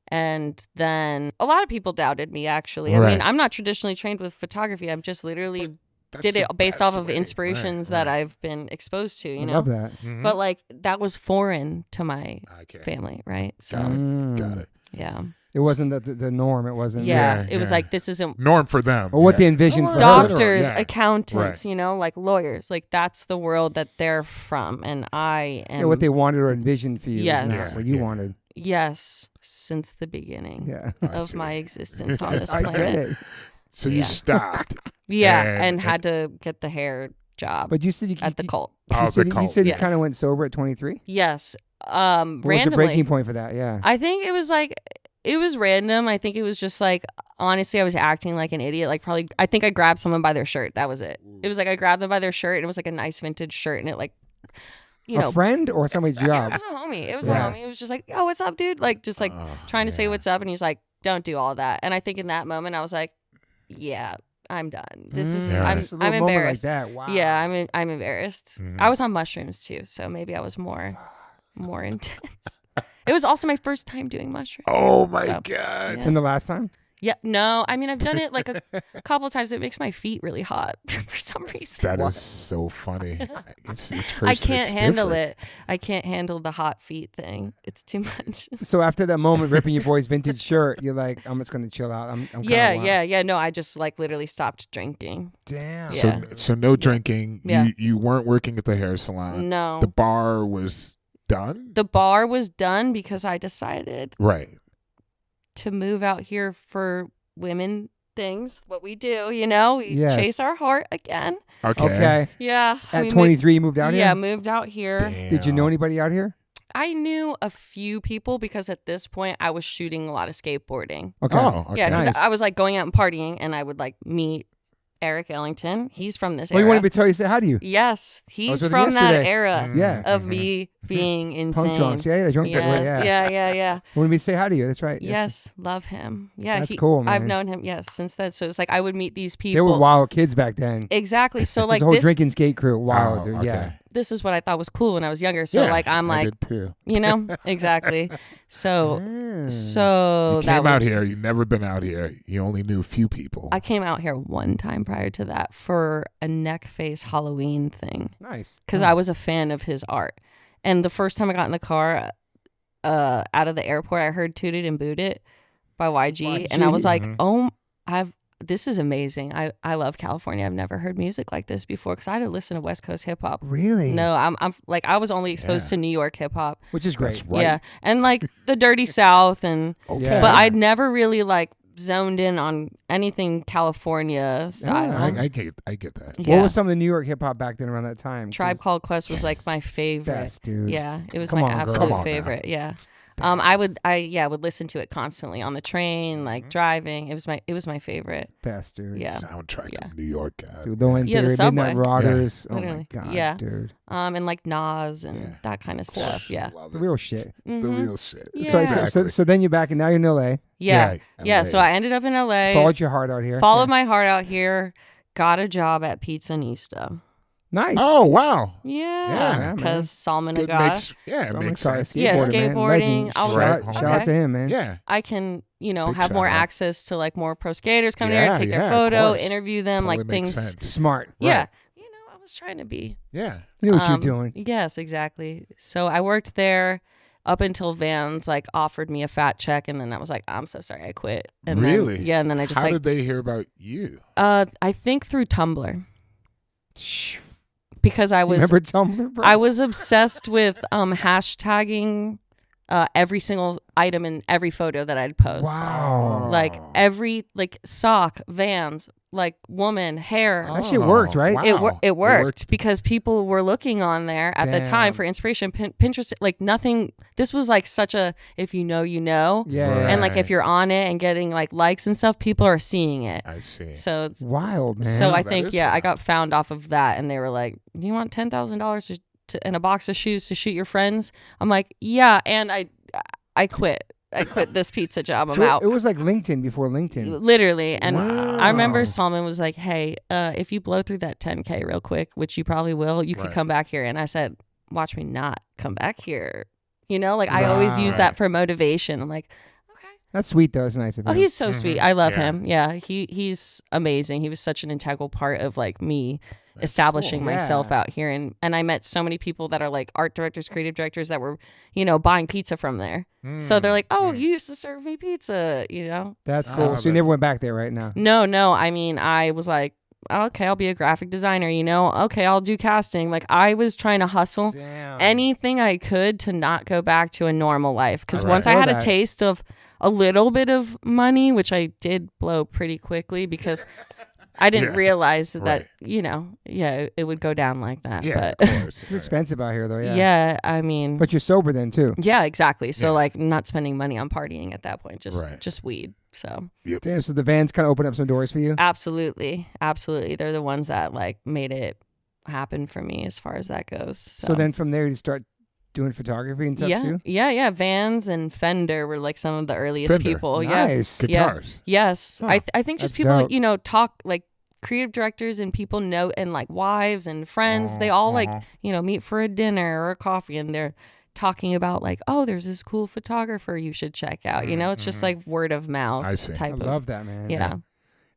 And then a lot of people doubted me, actually. I mean, I'm not traditionally trained with photography. I'm just literally did it based off of inspirations that I've been exposed to, you know? I love that. But like that was foreign to my family, right? So Got it. Yeah. It wasn't the norm. It wasn't. It was like, this isn't norm for them. Or what they envisioned for doctors, accountants, you know, like lawyers. Like that's the world that they're from. And I am. Yeah, what they wanted or envisioned for you. Yes. Not what you wanted. Yes. Since the beginning of my existence on this I planet. get it. So you stopped. and had to get the hair job. But you said you at the cult. Oh, the cult. You said you kind of went sober at 23? Yes. What was the breaking point for that? Yeah. I think it was like, it was random. I think it was just like, honestly, I was acting like an idiot. Like probably, I think I grabbed someone by their shirt. That was it. It was like, I grabbed them by their shirt and it was like a nice vintage shirt. And it like, you know. A friend or somebody's job? It was a homie. It was a homie. It was just like, yo, what's up, dude? Like, just like trying to say what's up. And he's like, don't do all that. And I think in that moment, I was like, yeah, I'm done. This is, I'm embarrassed. Like that. Wow. Yeah, I'm embarrassed. I was on mushrooms too. So maybe I was more intense. It was also my first time doing mushrooms. Oh my God. Yeah. And the last time? Yeah, no. I mean, I've done it like a couple of times. It makes my feet really hot for some reason. That is so funny. I can't handle it. I can't handle the hot feet thing. It's too much. So after that moment, ripping your boy's vintage shirt, you're like, I'm just going to chill out. I'm yeah. No, I just like literally stopped drinking. Damn. Yeah. So no drinking. Yeah. You weren't working at the hair salon. No. The bar was done? The bar was done because I decided to move out here for women things, what we do, you know, we chase our heart again. Okay. Yeah. At 23, you moved out here? Yeah, moved out here. Damn. Did you know anybody out here? I knew a few people because at this point I was shooting a lot of skateboarding. Okay. Oh, okay. Yeah, because Nice. I was like going out and partying and I would like meet Eric Ellington. He's from this era. You wanted me to tell you, say hi to you. Yes, he's with him from that yesterday. era Yeah. of me being insane. Punk trunks. Yeah, drunk that way. Yeah. Yeah. You wanted me to say hi to you. That's right. Yes, love him. Yeah, That's cool, man. I've known him, since then. So it's like I would meet these people. They were wild kids back then. Exactly. So There's like a whole this drinking skate crew. Wild, dude. okay. Yeah. this is what I thought was cool when I was younger. So like I'm like, did too. you know, exactly. So you came out here. You've never been out here. You only knew a few people. I came out here one time prior to that for a neck face Halloween thing. Nice. Because I was a fan of his art. And the first time I got in the car out of the airport, I heard Toot It and Boot It by YG. And I was like, this is amazing. I love California. I've never heard music like this before because I didn't listen to West Coast hip hop. Really? No, I'm like I was only exposed to New York hip hop, which is great. Right. Yeah, and like the Dirty South and okay. But I'd never really like zoned in on anything California style. I get that. Yeah. What was some of the New York hip hop back then around that time? Tribe Called Quest was like my favorite. Best, dude. Yeah, it was Come my on, girl. absolute Come on favorite. now. Yeah. I would listen to it constantly on the train, like driving. It was my favorite. Best, dude. Yeah. Soundtrack of New York. Dude, the one Yeah, the theory, subway. Midnight Marauders. Yeah. Oh my god, Yeah. dude. And like Nas and that kind of stuff. Yeah. The real shit. The real shit. Yeah. So then you're back and now you're in LA. Yeah. LA. So I ended up in LA. Followed your heart out here. Followed my heart out here. Got a job at Pizzanista. Nice. Oh wow. Yeah. man. Because Salman It Aga. makes sense. Yeah, man. skateboarding. Legend. I was Right. like, Shout out to him, man. Yeah. I can, Big have more shout out. access to like more pro skaters coming Yeah, there, take yeah, their of photo, course. interview them, Totally like makes things. sense. Smart. Yeah. Right. I was trying to be. Yeah. You knew what you're doing. Yes, exactly. So I worked there up until Vans like offered me a fat check, and then I was like, I'm so sorry, I quit. And Really? Then, yeah, and then I just How did they hear about you? I think through Tumblr. Because I was Remember Tumblr, bro? I was obsessed with hashtagging every single item in every photo that I'd post. Wow. Like every sock, Vans, like woman, hair. That shit worked, right? Wow. It worked because people were looking on there at the time Damn. for inspiration. Pinterest, like nothing. This was like such a if you know, you know. Yeah. Right. And like if you're on it and getting like likes and stuff, people are seeing it. I see. So it's Wild, man. so I That think is I wild. got found off of that, and they were like, "Do you want $10,000 and a box of shoes to shoot your friends?" I'm like, "Yeah," and I quit. I quit this pizza job. I'm So out. it was like LinkedIn before LinkedIn. Literally. And Wow. I remember Salman was like, "Hey, if you blow through that 10K real quick, which you probably will, you can Right. come back here." And I said, "Watch me not come back here." I always use that for motivation. I'm like, okay. That's sweet, though. It's nice of Oh, him. he's so sweet. I love Yeah. him. Yeah, he's amazing. He was such an integral part of like me establishing cool. myself Yeah. out here, and I met so many people that are like art directors, creative directors that were buying pizza from there. So they're like, "Oh, you used to serve me pizza," That's Oh, cool. So you that's- never went back there right now. No. I mean, I was like, okay, I'll be a graphic designer. Okay, I'll do casting. Like I was trying to hustle Damn. anything I could to not go back to a normal life. Because Right. once I Feel had a that. taste of a little bit of money, which I did blow pretty quickly because I didn't Yeah. realize that, Right. it would go down like that. Yeah, But of course. It's expensive out here, though. Yeah. yeah, I mean, But you're sober then, too. yeah, exactly. So Yeah. like not spending money on partying at that point, Right. just weed. So Damn. So the Vans kind of opened up some doors for you. absolutely. They're the ones that like made it happen for me as far as that goes. So then from there, you start doing photography and stuff, too? Yeah. Vans and Fender were like some of the earliest Fender. people. Yeah. Nice. Guitars. Yes. Huh. I think just That's people, dope. talk like creative directors and people know, and like wives and friends, they all like, meet for a dinner or a coffee, and they're talking about like, oh, there's this cool photographer you should check out. It's just like word of mouth I see. I type of. love that, man. Yeah.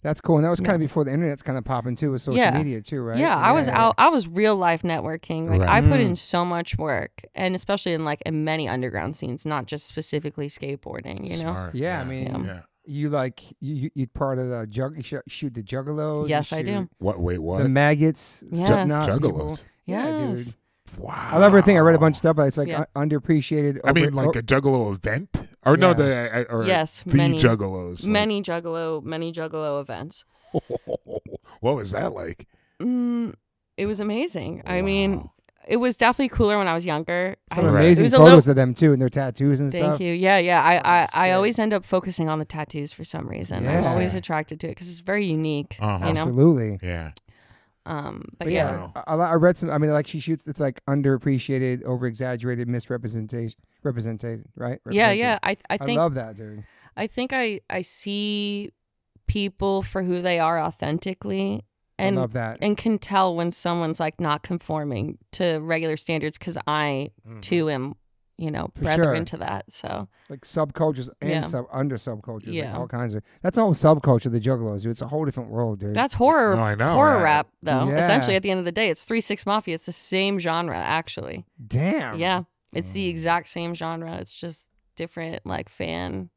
That's cool. And that was kind Yeah. of before the internet's kind of popping, too, with social Yeah. media, too, right? Yeah, I was out. I was real life networking. Like Right. I put Mm. in so much work, and especially in many underground scenes, not just specifically skateboarding. Smart. Yeah, I mean, Yeah. you part of the shoot the Juggalos. you Yes, I do. shoot What? Wait, what? The maggots. Yes. Slipknot people. Juggalos. Yeah, Yes. dude. Wow. I love everything. I read a bunch of stuff, but it's like Yeah. underappreciated. I mean, like a Juggalo event, or no, Yeah. or Yes, the many- Juggalos. Like, many Juggalo events. what was that like? It was amazing. I Wow. mean, it was definitely cooler when I was younger. some Right. amazing It was a photos little- of them too, and their tattoos and Thank stuff. you. Yeah. I Sick. always end up focusing on the tattoos for some reason. I'm Yeah. always attracted to it because it's very unique. Uh-huh. Absolutely. Yeah. But yeah. Wow. I read some. I mean, like she shoots. It's like underappreciated, over-exaggerated, represented, right? Yeah. I I think love that, dude. I think I see people for who they are authentically, and I love that. And can tell when someone's like not conforming to regular standards, because I too am, brethren to that. So like subcultures and under subcultures, like all kinds of. That's all subculture. The Juggalos, dude. It's a whole different world, dude. That's horror. No, I know, horror rap, though. Yeah. Essentially, at the end of the day, it's 3 6 Mafia. It's the same genre, actually. Damn. Yeah, it's the exact same genre. It's just different, like fan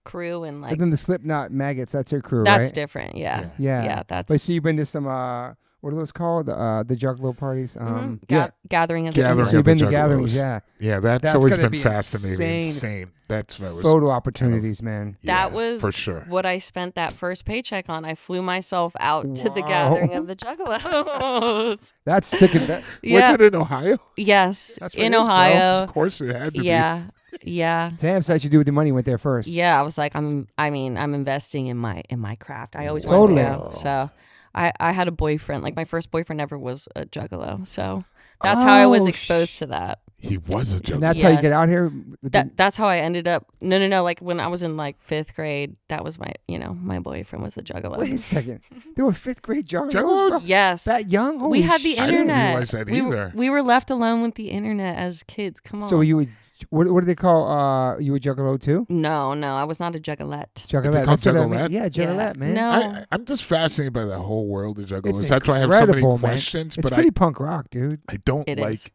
crew and like. But then the Slipknot Maggots, that's your crew, that's right? different. Yeah. Yeah. That's. But so you've been to some what are those called? The Juggalo parties. Gathering of the Gathering Juggalos. So you've been to Juggalos. gatherings, yeah. Yeah, that's always been fascinating. Insane. That's what was photo opportunities, man. That was for sure what I spent that first paycheck on. I flew myself out to the Gathering of the Juggalos. That's sick of that. Was it in Ohio? Yes, That's in where it is, bro. Ohio. Of course it had to be. Yeah. Damn, so what you do with the money you went there first. Yeah, I was like, I'm investing in my craft. I always Totally. wanted to go. So I had a boyfriend. Like my first boyfriend ever was a Juggalo. So that's how I was exposed to that. He was a Juggalo. And that's how you get out here? That's how I ended up. No. Like when I was in like 5th grade, that was my, my boyfriend was a Juggalo. Wait a second. There were 5th grade Juggalos? Juggalos? Yes. That young? Holy we had the shit. internet. I didn't realize that either. We were left alone with the internet as kids. Come on. So you would, what do they call, you a Juggalo too? No, I was not a Juggalette. Juggalette. called That's what I Juggalette? mean. Yeah, Juggalette, man. No. I'm just fascinated by the whole world of Juggalos. It's That's why I have so many incredible, man. questions. It's But pretty punk rock, dude. I don't It like is.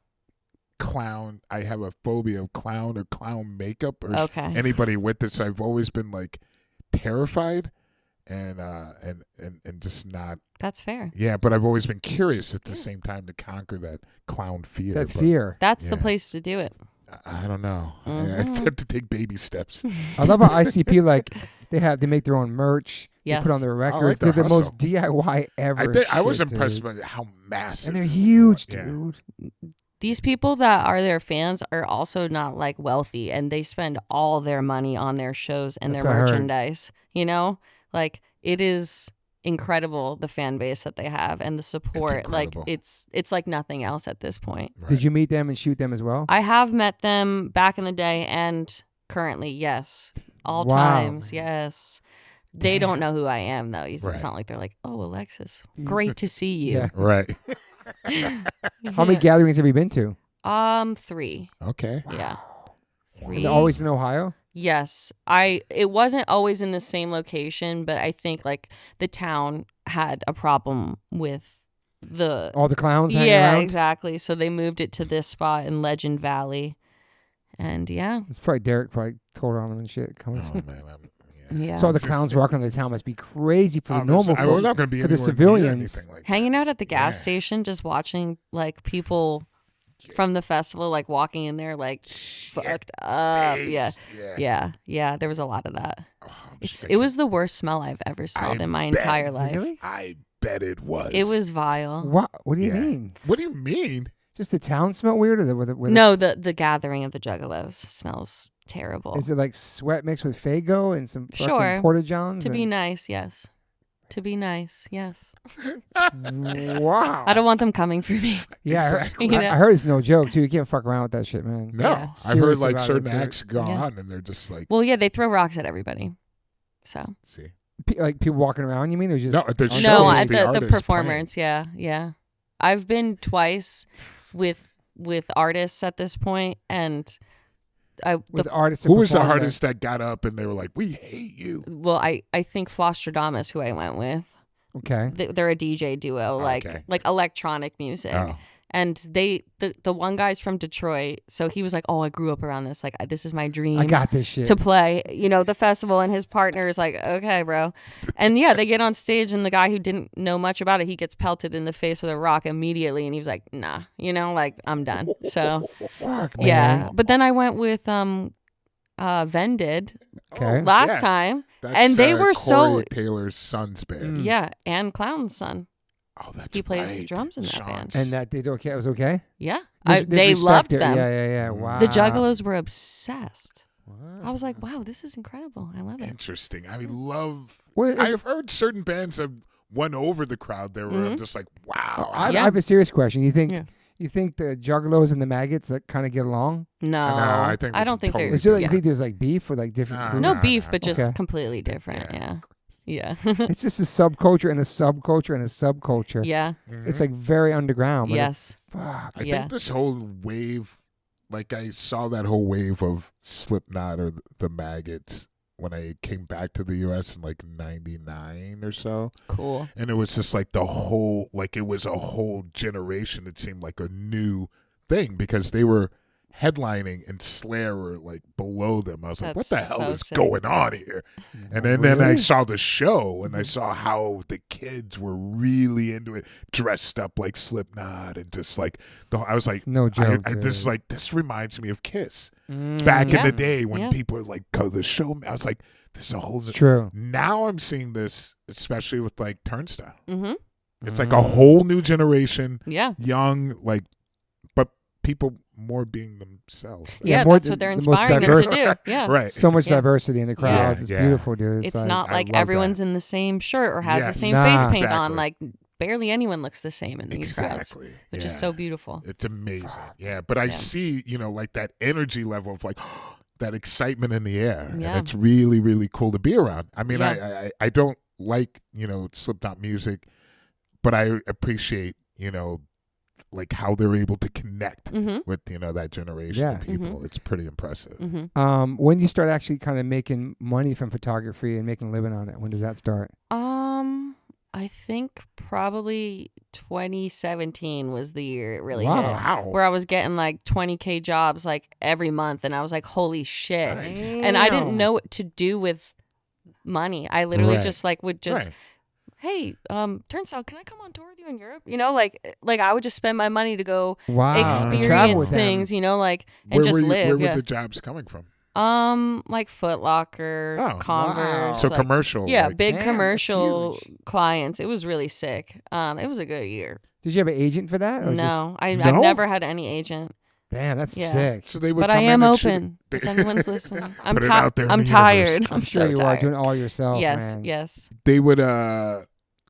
clown. I have a phobia of clown or clown makeup or Okay. anybody with this. I've always been like terrified and just not. That's fair. Yeah, but I've always been curious at the same time to conquer that clown fear. That but fear. That's the Yeah. place to do it. I don't know. I Mhm. have to take baby steps. I love how ICP, like, they make their own merch. Yes. They put on their records. like their They're the most hustle. DIY ever. I was shit, impressed dude. by how massive. And they're huge, Yeah. dude. These people that are their fans are also not like wealthy, and they spend all their money on their shows and That's their what I heard. merchandise. Like it is incredible, the fan base that they have and the support. Like incredible. it's like nothing else at this point. Right. Did you meet them and shoot them as well? I have met them back in the day and currently, yes. All Wow, times, man. yes. They don't know who I am though. It's Right. not like they're like, "Oh, Alexis, great to see you." Yeah. Right. How many gatherings have you been to? 3. Okay. Yeah. 3. And always in Ohio? Yes. It wasn't always in the same location, but I think like the town had a problem with the All the clowns hanging Yeah, around? exactly. So they moved it to this spot in Legend Valley. And yeah. It's probably Derrick told on them and shit. Oh man. Yeah. So all the clowns walking on the town must be crazy for the I'm normal not folk. going to be for the anywhere near civilians. anything like Hanging out at the gas Yeah. station, just watching like people from the festival like walking in there like fucked up. Based. Yeah. There was a lot of that. Oh, I'm It thinking, was the worst smell I've ever smelled in my bet. entire life. Really? I bet it was. It was vile. What do you Yeah. mean? What do you mean? Just the town smell weird? Or No, the gathering of the Juggalos smells terrible. Is it like sweat mixed with Faygo and some fucking Sure. Porta-Johns? To be nice, yes. To be nice, yes. Wow. I don't want them coming for me. Yeah, Exactly. You know? I heard it's no joke, too. You can't fuck around with that shit, man. No, Yeah. I've heard Serious like about certain it, dude. acts go Yeah. on and they're just like, Well, yeah, they throw rocks at everybody. So see, Like people walking around, you mean? Or just No, they're on no, shows, stage? at the the artists performers, yeah. I've been twice with artists at this point, and With artists that who was the perform there. artist that got up and they were like, "We hate you"? I think Flostradamus, who I went with. Okay. They're a DJ duo, Okay. like electronic music. Oh, And the one guy's from Detroit, so he was like, "Oh, I grew up around this. Like, this is my dream I got this shit. to play, the festival." And his partner is like, "Okay, bro." And yeah, they get on stage, and the guy who didn't know much about it, he gets pelted in the face with a rock immediately, and he was like, "Nah, like I'm done." So Fuck, man. yeah, but then I went with Vended Okay. last yeah. time, That's, and they were so Corey Taylor's son's band. yeah, and Clown's son. Oh, that's He plays the right. drums in that Sean's- band. And that did okay. It was okay. Yeah, There's they respect loved there. them. Yeah. Wow. The Juggalos were obsessed. Wow. I was like, wow, this is incredible. I love it. Interesting. I mean, love. Well, is- I've heard certain bands have won over the crowd there where I'm Mhm. just like, wow. I Yeah. have a serious question. You think Yeah. the Juggalos and the Maggots that kind of get along? No, I think I don't think totally they're. Is there like yeah. you think there's like beef with like different Nah, groups? No Nah, beef, nah. but just Okay. completely different. Yeah. Yeah. Yeah. It's just a subculture and a subculture and a subculture. Yeah. It's like very underground. But Yes. Fuck. I think this whole wave, like I saw that whole wave of Slipknot or the Maggots when I came back to the U.S. in like 99 or so. Cool. And it was just like it was a whole generation. It seemed like a new thing because they were headlining and Slayer were like below them. I was like, what the hell is going on here? And then I saw the show and I saw how the kids were really into it, dressed up like Slipknot and just like I was like, no joke. This reminds me of Kiss back in the day when people were like, go to the show. I was like, this is a whole true. Now I'm seeing this, especially with like Turnstile. Mm-hmm. It's like a whole new generation. Yeah. Young, like, but people more being themselves. Yeah, that's what they're inspiring them to do. Yeah. Right. So much diversity in the crowd. It's beautiful, dude. It's not like everyone's in the same shirt or has the same face paint on. Like, barely anyone looks the same in these crowds, which is so beautiful. It's amazing. Yeah. But I see, like that energy level of like that excitement in the air. And it's really, really cool to be around. I mean, I don't like, Slipknot music, but I appreciate, like how they're able to connect with that generation of people. It's pretty impressive. When do you start actually kind of making money from photography and making a living on it? When does that start? I think probably 2017 was the year it really hit. Wow. Where I was getting like 20K jobs like every month, and I was like, holy shit. Damn. And I didn't know what to do with money. I literally just like would just hey, Turnstile, can I come on tour with you in Europe? Like I would just spend my money to go experience things, and just live. Where were the jobs coming from? Like Foot Locker, Converse. So commercial. Yeah, big commercial clients. It was really sick. It was a good year. Did you have an agent for that? Or no, I've never had any agent. Damn, that's sick. So they would but I am open. If anyone's listening, I'm tired. I'm sure you are doing it all yourself. Yes, man. yes. They would.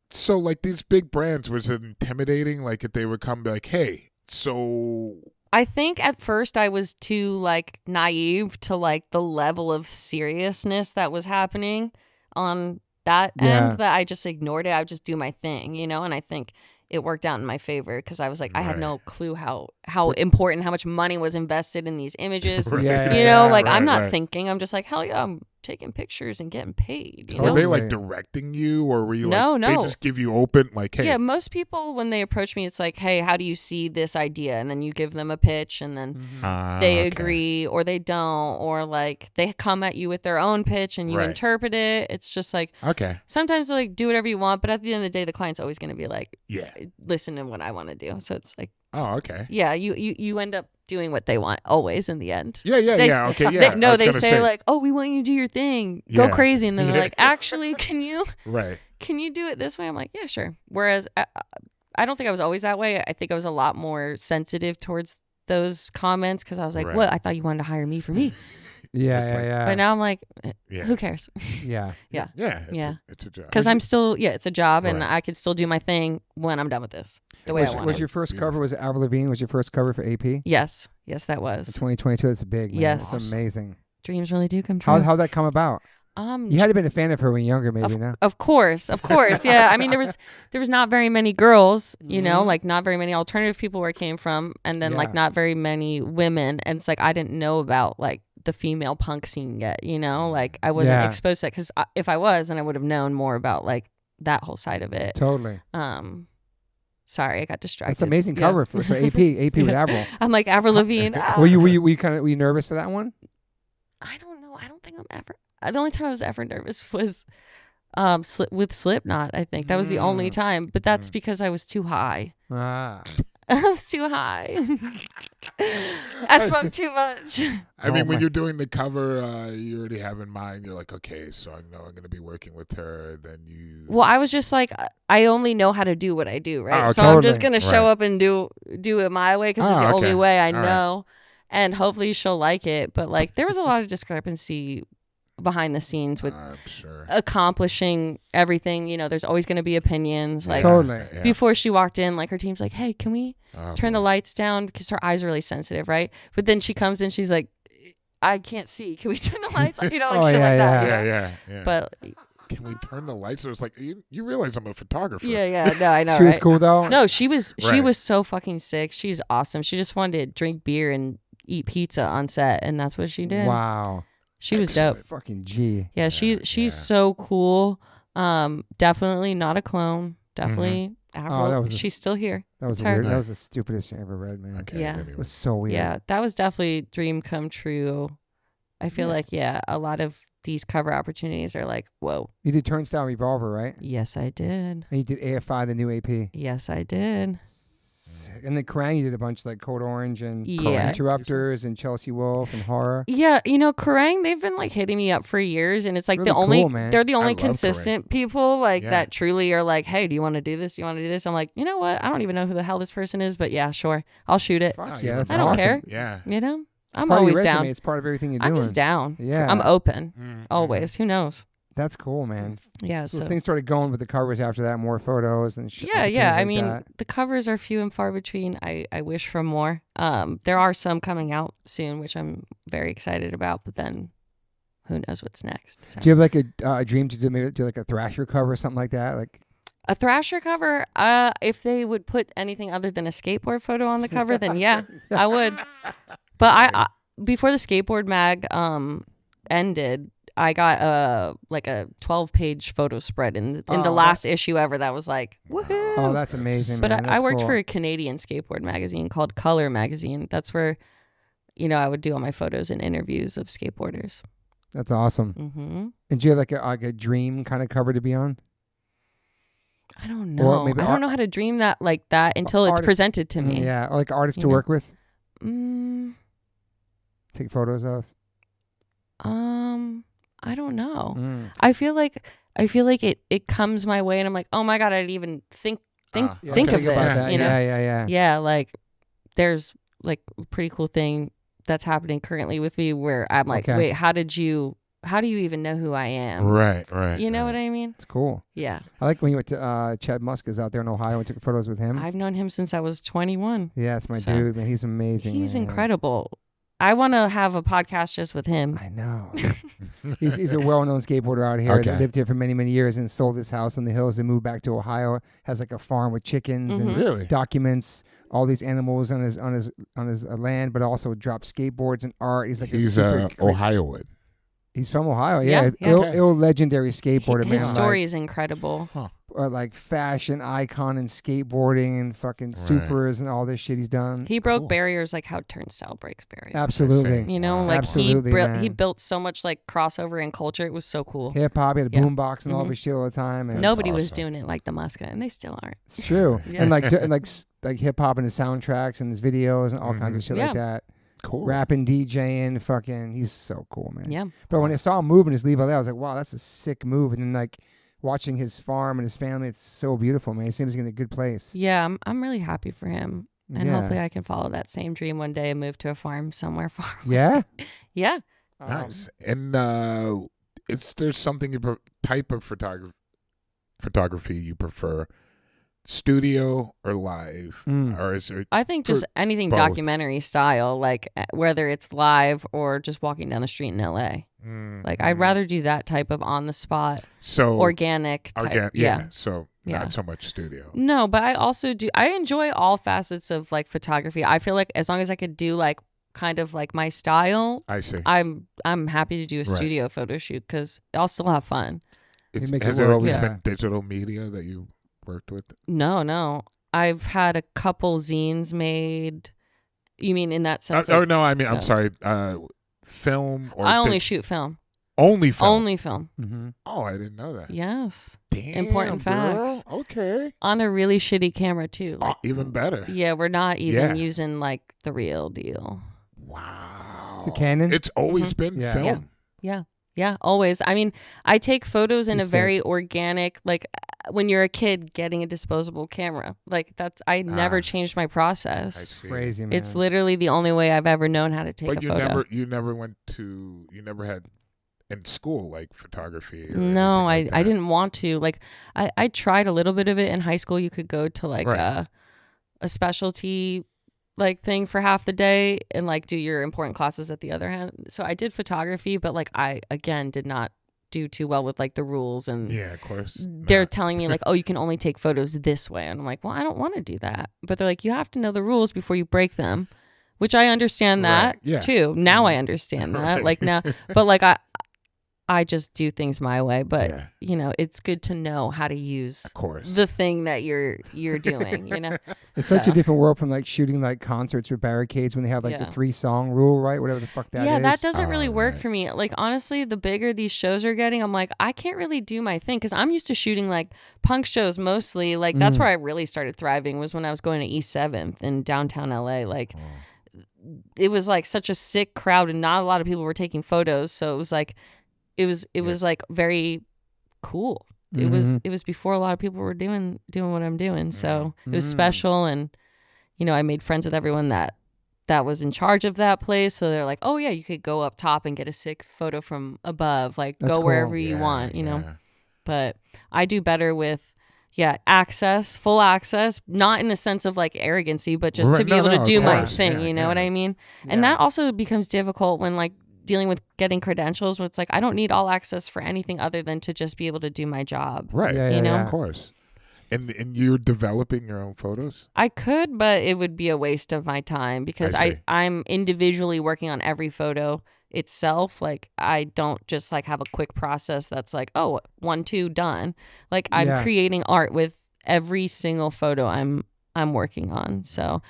So like these big brands, was it intimidating? Like if they would come, be like, hey, so. I think at first I was too like naive to like the level of seriousness that was happening on that end that I just ignored it. I would just do my thing, and I think it worked out in my favor because I was like, I had no clue how important, how much money was invested in these images. I'm not thinking. I'm just like, hell yeah, I'm taking pictures and getting paid. Were they like directing you, or were you no. They just give you open, like, hey? Yeah, most people when they approach me, it's like, hey, how do you see this idea? And then you give them a pitch, and then they agree or they don't, or like they come at you with their own pitch and you interpret it. It's just like, sometimes they're like, do whatever you want, but at the end of the day, the client's always going to be like, listen to what I want to do. So it's like, yeah, you end up doing what they want always in the end. They say like, oh, we want you to do your thing, go crazy, and then they're like, actually, can you do it this way? I'm like, yeah, sure. Whereas I don't think I was always that way. I think I was a lot more sensitive towards those comments because I was like, what? I thought you wanted to hire me for me. Yeah. But now I'm like, who cares? Yeah. It's a job. Because I'm still, it's a job, and I could still do my thing when I'm done with this. The way I want. Was your first cover? Was it Avril Lavigne? Was your first cover for AP? Yes, that was. 2022. That's big. Man. Yes, it's amazing. Dreams really do come true. How'd that come about? You had to have been a fan of her when you were younger, maybe, no? Of course. Yeah. I mean, there was not very many girls, like not very many alternative people where it came from, and then like not very many women, and it's like I didn't know about like the female punk scene yet, like I wasn't exposed to that, because if I was, then I would have known more about like that whole side of it. Totally. Sorry, I got distracted. That's an amazing cover for AP with Avril. I'm like Avril Lavigne. Were you nervous for that one? I don't know. I don't think I'm ever. The only time I was ever nervous was with Slipknot. I think that was the only time, but that's because I was too high. I was too high. I smoked too much. I mean, when you're doing the cover, you already have in mind, you're like, okay, so I know I'm going to be working with her. Then you. Well, I was just like, I only know how to do what I do, right? So totally. I'm just going to show up and do it my way because it's the only way I know. And hopefully she'll like it. But like, there was a lot of discrepancy behind the scenes with accomplishing everything. There's always going to be opinions. Like before she walked in, like her team's like, hey, can we turn the lights down? Because her eyes are really sensitive, right? But then she comes in, she's like, I can't see. Can we turn the lights on? Like shit like that. Yeah. But can we turn the lights? So it's like, you realize I'm a photographer. Yeah. No, I know. She was cool though. No, she was so fucking sick. She's awesome. She just wanted to drink beer and eat pizza on set, and that's what she did. Wow. She was dope. Fucking G. Yeah, she's so cool. Definitely not a clone. Definitely. She's still here. That was weird. That was the stupidest thing I ever read, man. Okay, yeah. anyway. It was so weird. Yeah, that was definitely dream come true. I feel like, a lot of these cover opportunities are like, whoa. You did Turnstile Revolver, right? Yes, I did. And you did AFI, the new AP. Yes, I did. And then Kerrang, you did a bunch like Code Orange and Interrupters and Chelsea Wolf and Horror. Yeah, Kerrang, they've been like hitting me up for years, and it's like really they're the only consistent people that truly are like, hey, do you want to do this? Do you want to do this? I'm like, you know what? I don't even know who the hell this person is, but yeah, sure, I'll shoot it. Fuck yeah, that's I don't awesome. care. Yeah, I'm always down. It's part of everything you're doing. I'm just down. Yeah, I'm open always. Who knows? That's cool, man. Yeah. So things started going with the covers after that, more photos and shit. Yeah. I mean, the covers are few and far between. I wish for more. There are some coming out soon, which I'm very excited about. But then, who knows what's next? So. Do you have like a dream to do like a Thrasher cover or something like that? Like a Thrasher cover? If they would put anything other than a skateboard photo on the cover, then yeah, I would. But I before the skateboard mag ended, I got a 12-page photo spread in the last issue ever. That was like, woohoo! Oh, that's amazing. But man. I worked for a Canadian skateboard magazine called Color Magazine. That's where, I would do all my photos and interviews of skateboarders. That's awesome. Mm-hmm. And do you have like a dream kind of cover to be on? I don't know. I don't know how to dream that like that until it's presented to me. Yeah, or like artists to work with. Take photos of. I don't know. I feel like it comes my way, and I'm like, oh my god, I didn't even think of this. That. Yeah. Yeah, like there's like a pretty cool thing that's happening currently with me where I'm like, wait, how do you even know who I am? Right. You know what I mean? It's cool. Yeah. I like when you went to Chad Muska's out there in Ohio and took photos with him. I've known him since I was 21. Yeah, that's my dude, man. He's amazing. He's incredible. I want to have a podcast just with him. I know. he's a well-known skateboarder out here. Okay. Lived here for many, many years and sold his house in the hills and moved back to Ohio. Has like a farm with chickens and documents all these animals on his land, but also drops skateboards and art. He's like he's Ohioan. He's from Ohio. Yeah. Ill legendary skateboarder. His story is incredible. Huh. Like fashion icon and skateboarding and fucking supers and all this shit he's done. He broke barriers like how Turnstile breaks barriers. Absolutely. He built so much like crossover in culture. It was so cool. Hip hop, he had a boombox and all this shit all the time. And nobody was doing it like the Muska, and they still aren't. It's true. And like hip hop and his soundtracks and his videos and all kinds of shit like that. Cool. Rapping, DJing, fucking, he's so cool, man. Yeah. But when I saw him moving his leave LA, I was like, wow, that's a sick move. And then like watching his farm and his family, it's so beautiful, man. He seems like in a good place. Yeah, I'm really happy for him. And hopefully I can follow that same dream one day and move to a farm somewhere far away. Yeah? Yeah. Nice. And there's something type of photography you prefer? Studio or live? Or is it I think just anything both? Documentary style, like whether it's live or just walking down the street in LA. Like I'd rather do that type of on the spot, organic type. So not so much studio. No, but I also I enjoy all facets of like photography. I feel like as long as I could do like kind of like my style, I see. I'm happy to do a studio photo shoot because I'll still have fun. Has there always been digital media that you worked with? No. I've had a couple zines made. You mean in that sense? No, I mean, I'm sorry. Film or... I only shoot film. Only film? Only film. Mm-hmm. Oh, I didn't know that. Yes. Damn, important facts. Okay. On a really shitty camera, too. Like, even better. Yeah, we're not even using, like, the real deal. Wow. It's a Canon? It's always been film. Yeah, always. I mean, I take photos in a very organic, like when you're a kid getting a disposable camera. Like I never changed my process. I see. Crazy, man. It's literally the only way I've ever known how to take a photo. You never had in school like photography? No, I didn't want to. Like I tried a little bit of it in high school. You could go to like a specialty like thing for half the day and like do your important classes at the other hand. So I did photography, but like I again did not do too well with like the rules, and yeah, of course they're telling me like, oh, you can only take photos this way, and I'm like, well, I don't want to do that, but they're like, you have to know the rules before you break them, which I understand that too. Now I understand that like now, but like I just do things my way, but you know, it's good to know how to use the thing that you're doing, you know. It's such a different world from like shooting like concerts or barricades when they have like the 3-song rule, right? Whatever the fuck that is. Yeah, that doesn't really work for me. Like honestly, the bigger these shows are getting, I'm like, I can't really do my thing because I'm used to shooting like punk shows mostly. Like that's where I really started thriving was when I was going to East 7th in downtown LA. Like it was like such a sick crowd and not a lot of people were taking photos. So it was like, it was like very cool. It was before a lot of people were doing what I'm doing. So it was special, and you know, I made friends with everyone that was in charge of that place. So they're like, oh yeah, you could go up top and get a sick photo from above. Like that's go cool. Wherever you want, you know. But I do better with full access, not in the sense of like arrogancy, but just to be able to do my thing. You know what I mean? And that also becomes difficult when like dealing with getting credentials where it's like I don't need all access for anything other than to just be able to do my job. Right. You know? Of course. And you're developing your own photos? I could, but it would be a waste of my time because I'm individually working on every photo itself. Like I don't just like have a quick process that's like, oh, 1, 2, done. Like I'm creating art with every single photo I'm working on. So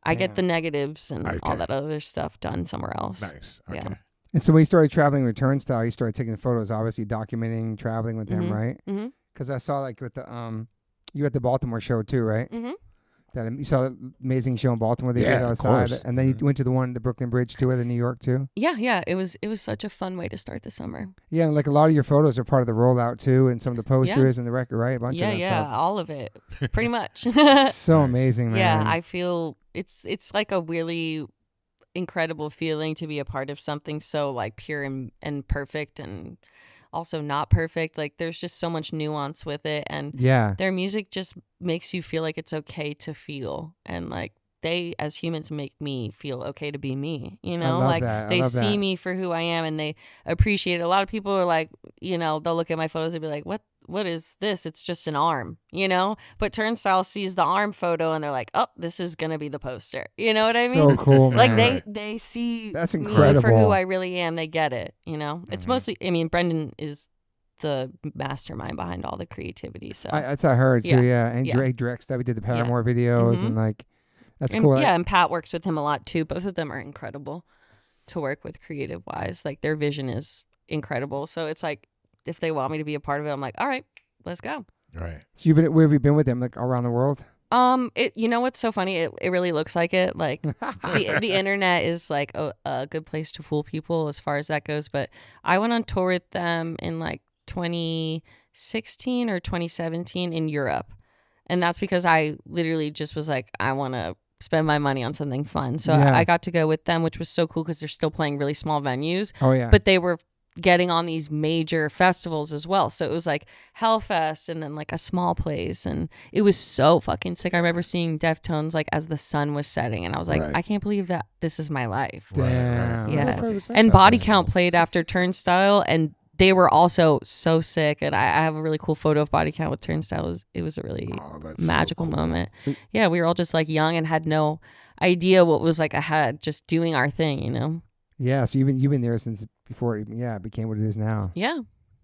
I get the negatives and all that other stuff done somewhere else. Nice. Okay. Yeah. And so when you started traveling with Turnstile, you started taking photos, obviously documenting traveling with them, right? Because I saw like with the you at the Baltimore show too, right? That you saw the amazing show in Baltimore they did outside, and then you went to the one at the Brooklyn Bridge too, at the New York too. Yeah. It was such a fun way to start the summer. Yeah, and like a lot of your photos are part of the rollout too, and some of the posters and the record, right? A bunch of that stuff. All of it, pretty much. So amazing, man. Yeah, I feel it's like a really incredible feeling to be a part of something so like pure and perfect, and also not perfect. Like there's just so much nuance with it, and their music just makes you feel like it's okay to feel, and like they as humans make me feel okay to be me, you know. Like they see me for who I am and they appreciate it. A lot of people are like, you know, they'll look at my photos and be like, what is this? It's just an arm, you know? But Turnstile sees the arm photo and they're like, oh, this is going to be the poster. You know what I mean? So cool, man. Like they see that's me incredible. for who I really am. They get it, you know? It's mostly, I mean, Brendan is the mastermind behind all the creativity. So that's I heard too, and Drake directs that. We did the Paramore videos and like, that's cool. Yeah, and Pat works with him a lot too. Both of them are incredible to work with creative wise. Like their vision is incredible. So it's like, if they want me to be a part of it, I'm like, all right, let's go. Right. So where have you been with them? Like around the world? You know what's so funny? It really looks like it. Like the internet is like a good place to fool people as far as that goes. But I went on tour with them in like 2016 or 2017 in Europe, and that's because I literally just was like, I want to spend my money on something fun. So I got to go with them, which was so cool because they're still playing really small venues. Oh yeah. But they were getting on these major festivals as well. So it was like Hellfest and then like a small place, and it was so fucking sick. I remember seeing Deftones like as the sun was setting, and I was like, I can't believe that this is my life. Damn. Yeah. And Body Count played after Turnstile, and they were also so sick. And I have a really cool photo of Body Count with Turnstile. It was a really magical moment. Yeah, we were all just like young and had no idea what was like ahead, just doing our thing, you know? Yeah, so you've been there since before it became what it is now. Yeah.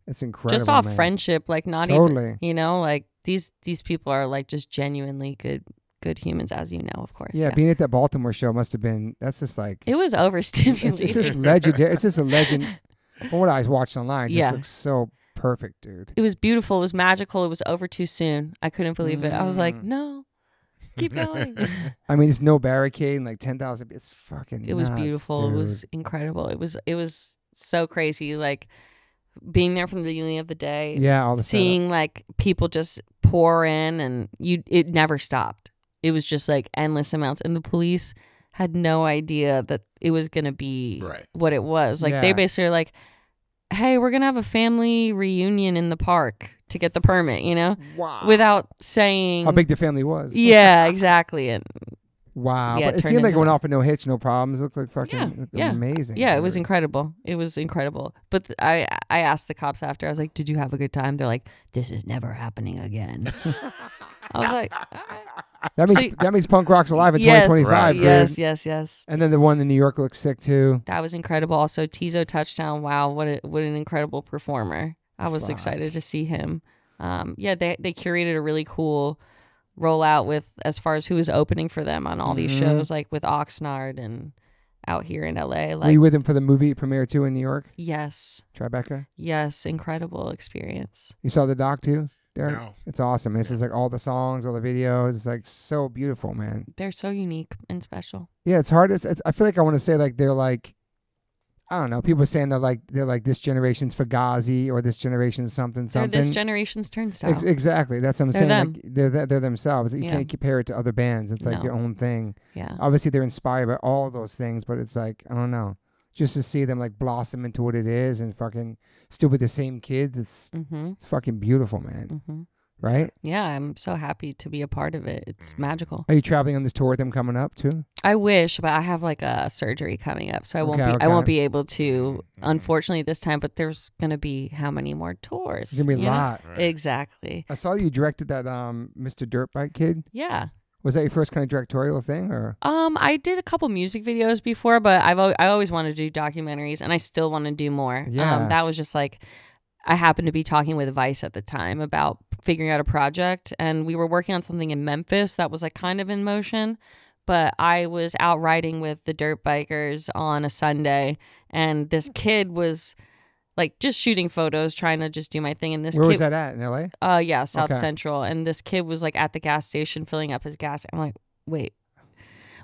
It's incredible. Just off friendship, like not even, you know, like these people are like just genuinely good humans, as you know, of course. Yeah, being at that Baltimore show must have been, that's just like, it was overstimulating. It's just legendary. It's just a legend. From what I watched online, it just looks so perfect, dude. It was beautiful. It was magical. It was over too soon. I couldn't believe it. I was like, no. Keep going. I mean, it's no barricade and like 10,000. It's fucking. It was nuts, beautiful. Dude. It was incredible. It was so crazy. Like being there from the beginning of the day. Yeah, all the seeing like people just pour in, and it never stopped. It was just like endless amounts, and the police had no idea that it was gonna be what it was. Like they basically were like, "Hey, we're gonna have a family reunion in the park." To get the permit, you know, without saying how big the family was. Yeah, exactly. And Wow. Yeah, But it seemed like it went off with no hitch, no problems. It looked like fucking amazing. Yeah, it was incredible. It was incredible. But I asked the cops after. I was like, "Did you have a good time?" They're like, "This is never happening again." I was like, all right. That means punk rock's alive in 2025. Right. Yes. And then the one in New York looks sick too. That was incredible. Also, Tizo Touchdown. Wow, what an incredible performer. I was excited to see him. They curated a really cool rollout with as far as who was opening for them on all these shows, like with Oxnard and out here in LA. Like, were you with him for the movie premiere too in New York? Yes. Tribeca? Yes, incredible experience. You saw the doc too, Derek? No. It's awesome. This is like all the songs, all the videos. It's like so beautiful, man. They're so unique and special. Yeah, it's hard. I feel like I want to say like they're like, I don't know. People are saying they're like this generation's Fugazi or this generation's something. They're this generation's Turnstile. Exactly. That's what I'm saying. Them. Like, they're themselves. You can't compare it to other bands. It's like their own thing. Yeah. Obviously, they're inspired by all those things, but it's like, I don't know. Just to see them like blossom into what it is and fucking still with the same kids. It's fucking beautiful, man. Mm-hmm. Right? Yeah, I'm so happy to be a part of it. It's magical. Are you traveling on this tour with them coming up too? I wish, but I have like a surgery coming up, so I won't be able to, unfortunately, this time. But there's gonna be how many more tours? There's gonna be a lot. Right. Exactly. I saw you directed that Mr. Dirtbike Kid. Yeah. Was that your first kind of directorial thing, or? I did a couple music videos before, but I always wanted to do documentaries, and I still want to do more. Yeah. That was just like, I happened to be talking with Vice at the time about figuring out a project, and we were working on something in Memphis that was like kind of in motion, but I was out riding with the dirt bikers on a Sunday, and this kid was like just shooting photos, trying to just do my thing. And this Where kid, was that at, in LA? Yeah, South Central. And this kid was like at the gas station filling up his gas. I'm like, wait,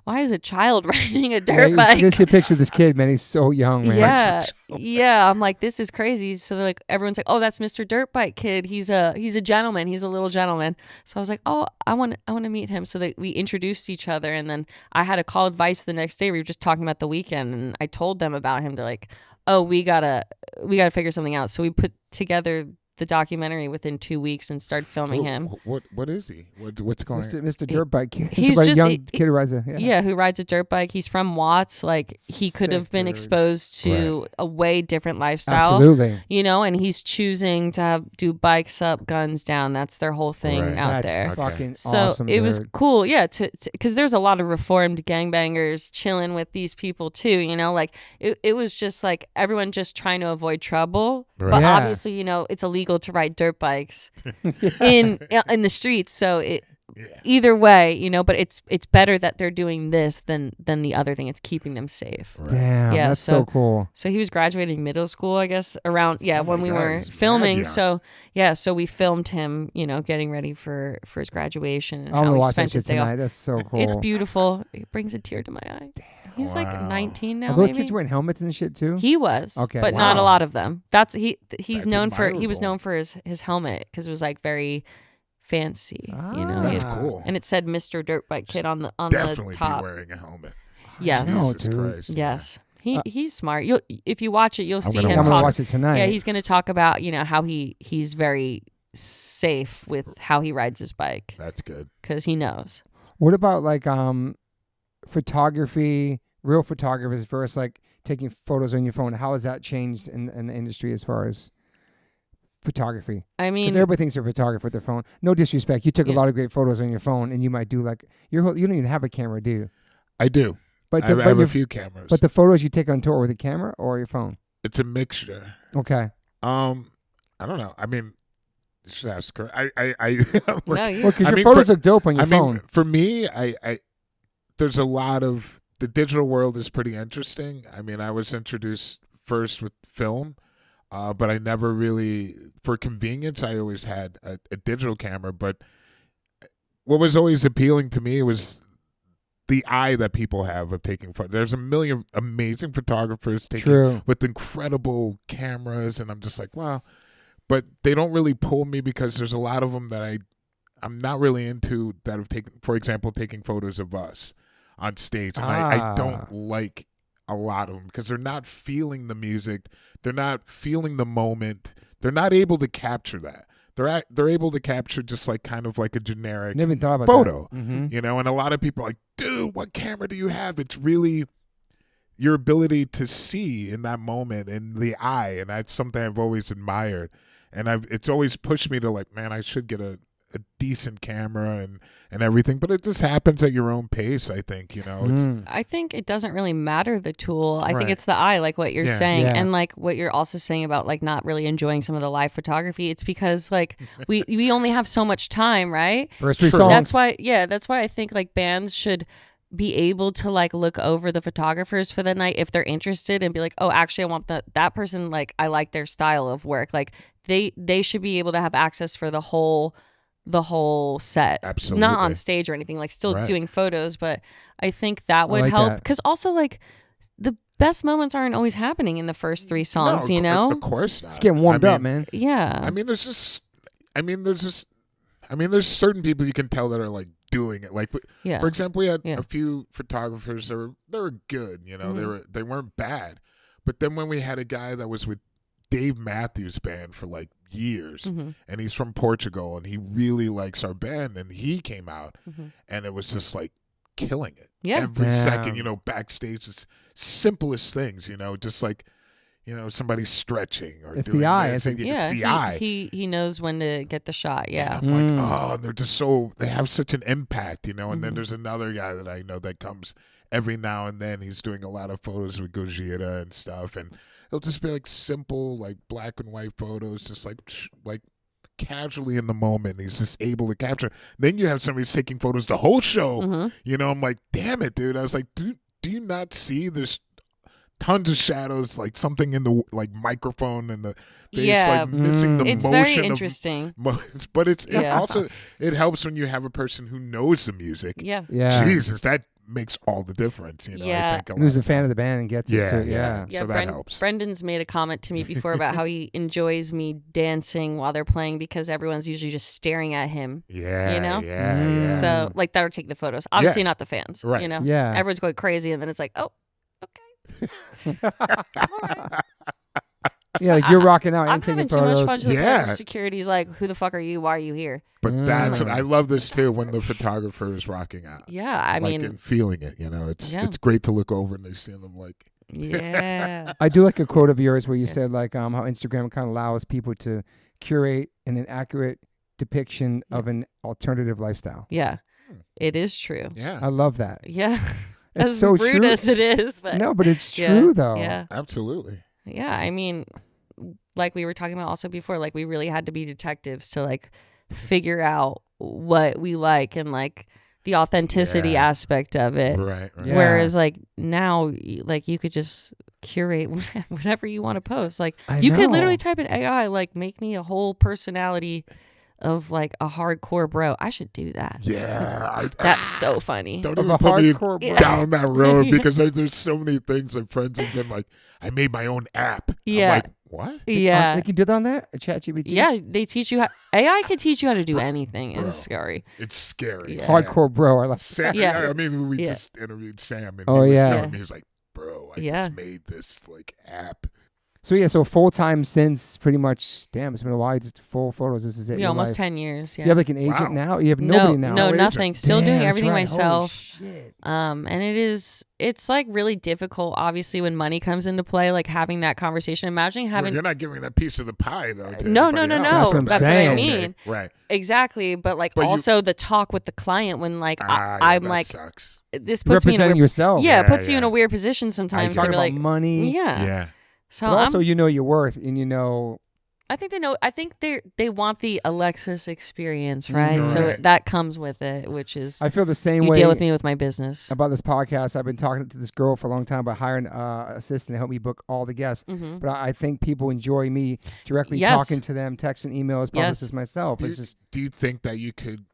why is a child riding a dirt bike? You see a picture of this kid, man. He's so young, man. Yeah. I'm like, this is crazy. So they're like, everyone's like, oh, that's Mr. Dirtbike Kid. He's a gentleman. He's a little gentleman. So I was like, oh, I want to meet him. So that we introduced each other, and then I had a call with Vice the next day. We were just talking about the weekend, and I told them about him. They're like, oh, we gotta figure something out. So we put together the documentary within 2 weeks and started filming him. What is he? What's going on? Mr. Dirtbike Kid. He's just a just young kid who rides who rides a dirt bike. He's from Watts. Like, he could have been exposed to a way different lifestyle. Absolutely. You know, and he's choosing to do bikes up, guns down. That's their whole thing out there. That's fucking so awesome. It was cool, because there's a lot of reformed gangbangers chilling with these people too. You know, like it was just like everyone just trying to avoid trouble. Right. But obviously, you know, it's illegal to ride dirt bikes in the streets. So either way, you know, but it's better that they're doing this than the other thing. It's keeping them safe. Right. Damn, that's so cool. So he was graduating middle school, I guess, around when we were filming. So we filmed him, you know, getting ready for his graduation. And I'm gonna watch spent that shit tonight. That's so cool. It's beautiful. It brings a tear to my eye. He's like 19 now. Are those kids wearing helmets and shit too? He was, but not a lot of them. He's known for his helmet because it was like very fancy, you know. That's cool. And it said Mr. Dirtbike Kid on the top. Definitely be wearing a helmet. Yes. Jesus Christ. Yes. He's smart. If you watch it, you'll see him. I'm gonna watch it tonight. Yeah, he's gonna talk about, you know, how he's very safe with how he rides his bike. That's good. Because he knows. What about like photography, real photographers versus like taking photos on your phone? How has that changed in the industry as far as photography? I mean, because everybody thinks they're a photographer with their phone. No disrespect, you took a lot of great photos on your phone, and you might do like you don't even have a camera, do you? I do. But I have a few cameras. But the photos you take on tour with a camera or your phone? It's a mixture. Okay. I don't know. I mean, you should ask her. Because your photos look dope on your phone. For me, I there's a lot of the digital world is pretty interesting. I mean, I was introduced first with film, but I never really, for convenience, I always had a digital camera. But what was always appealing to me was the eye that people have of taking photos. There's a million amazing photographers with incredible cameras, and I'm just like, wow. But they don't really pull me because there's a lot of them that I'm not really into that have taken, for example, taking photos of us on stage. And I don't like a lot of them because they're not feeling the music. They're not feeling the moment. They're not able to capture that. they're able to capture just like kind of like a generic Never even thought about photo, that. you know. And a lot of people are like, dude, what camera do you have? It's really your ability to see in that moment in the eye, and that's something I've always admired. And it's always pushed me to like, man, I should get a decent camera and everything, but it just happens at your own pace, I think, you know. I think it doesn't really matter the tool. I think it's the eye, like what you're saying, and like what you're also saying about like not really enjoying some of the live photography. It's because like we only have so much time, right? First 3 songs. That's why I think like bands should be able to like look over the photographers for the night if they're interested and be like, oh, actually I want that person, like I like their style of work. Like they should be able to have access for the whole set. Absolutely. Not on stage or anything, like still doing photos, but I think that would help, because also like the best moments aren't always happening in the first 3 songs, you know? Of course not. It's getting warmed up, man. Yeah. I mean, there's certain people you can tell that are like doing it. Like, for example, we had a few photographers that were good, you know, they weren't bad. But then when we had a guy that was with Dave Matthews Band for like years, and he's from Portugal, and he really likes our band, and he came out, and it was just like killing it. Every second, you know, backstage, it's simplest things, you know, just like, you know, somebody's stretching or it's doing the eye. this. It's the eye. He knows when to get the shot. Yeah. And I'm like, oh, they're just they have such an impact, you know. And then there's another guy that I know that comes every now and then. He's doing a lot of photos with Gojira and stuff, and it'll just be like simple, like black and white photos, just like casually in the moment. He's just able to capture. Then you have somebody taking photos the whole show. You know, I'm like, damn it, dude. I was like, do you not see this? Tons of shadows, like something in the like microphone and the face, like missing the it's motion. It's very interesting. But it also helps when you have a person who knows the music. Yeah. Jesus, that makes all the difference. You know, I think who's a fan of the band and gets it too. Yeah. So that helps. Brendan's made a comment to me before about how he enjoys me dancing while they're playing because everyone's usually just staring at him. Yeah. You know? Yeah. So like that'll take the photos. Obviously not the fans. Right. You know? Yeah. Everyone's going crazy and then it's like, oh, okay. Yeah, like you're rocking out. I'm taking having too photos. much fun to the point where security's like, who the fuck are you? Why are you here? But that's what I love this too, when the photographer is rocking out. Yeah, I mean, and feeling it, you know, it's great to look over and they see them like. Yeah. I do like a quote of yours where you said like how Instagram kind of allows people to curate an accurate depiction of an alternative lifestyle. Yeah, it is true. Yeah, I love that. Yeah. It's as so rude true. as it is, but no, but it's true though. Yeah, absolutely. Yeah, I mean, like we were talking about also before, like we really had to be detectives to like figure out what we like and like the authenticity aspect of it. Right. Yeah. Whereas like now, like you could just curate whatever you want to post. Like you could literally type in AI, like make me a whole personality of like a hardcore bro. I should do that. Yeah. That's so funny. Don't even put me down that road because there's so many things my friends have been like, I made my own app. Yeah. I'm like, what? Yeah. They can do that on there? ChatGPT? Yeah, they teach you how. AI can teach you how to do anything. It's scary. It's scary. Yeah. Hardcore bro. I like Sam. Yeah. I mean, we just interviewed Sam and he was telling me, he was like, bro, I Yeah. just made this like app. So full time since pretty much, damn, it's been a while. Just full photos. This is it. Yeah, almost life. 10 years. Yeah. You have like an agent now? You have nobody now? No, No nothing. agent. Still doing Damn, everything that's right. myself. Holy shit. And it's like really difficult, obviously, when money comes into play, like having that conversation. Imagine having. You're not giving that piece of the pie, though. No. That's what That's what I mean. Okay. Right. Exactly. But like also the talk with the client when like I'm like, sucks. this puts me in a representing weird, yourself. yeah, it puts you in a weird position sometimes. Talking To be about like, money. yeah. Yeah. So But also, you know your worth, and you know. I think they know. I think they want the Alexis experience, right? Right. So that comes with it, which is I feel the same you way. deal with me with my business. About this podcast, I've been talking to this girl for a long time about hiring an assistant to help me book all the guests. Mm-hmm. But I think people enjoy me directly Yes. talking to them, texting emails, publicists myself. Do you think that you could?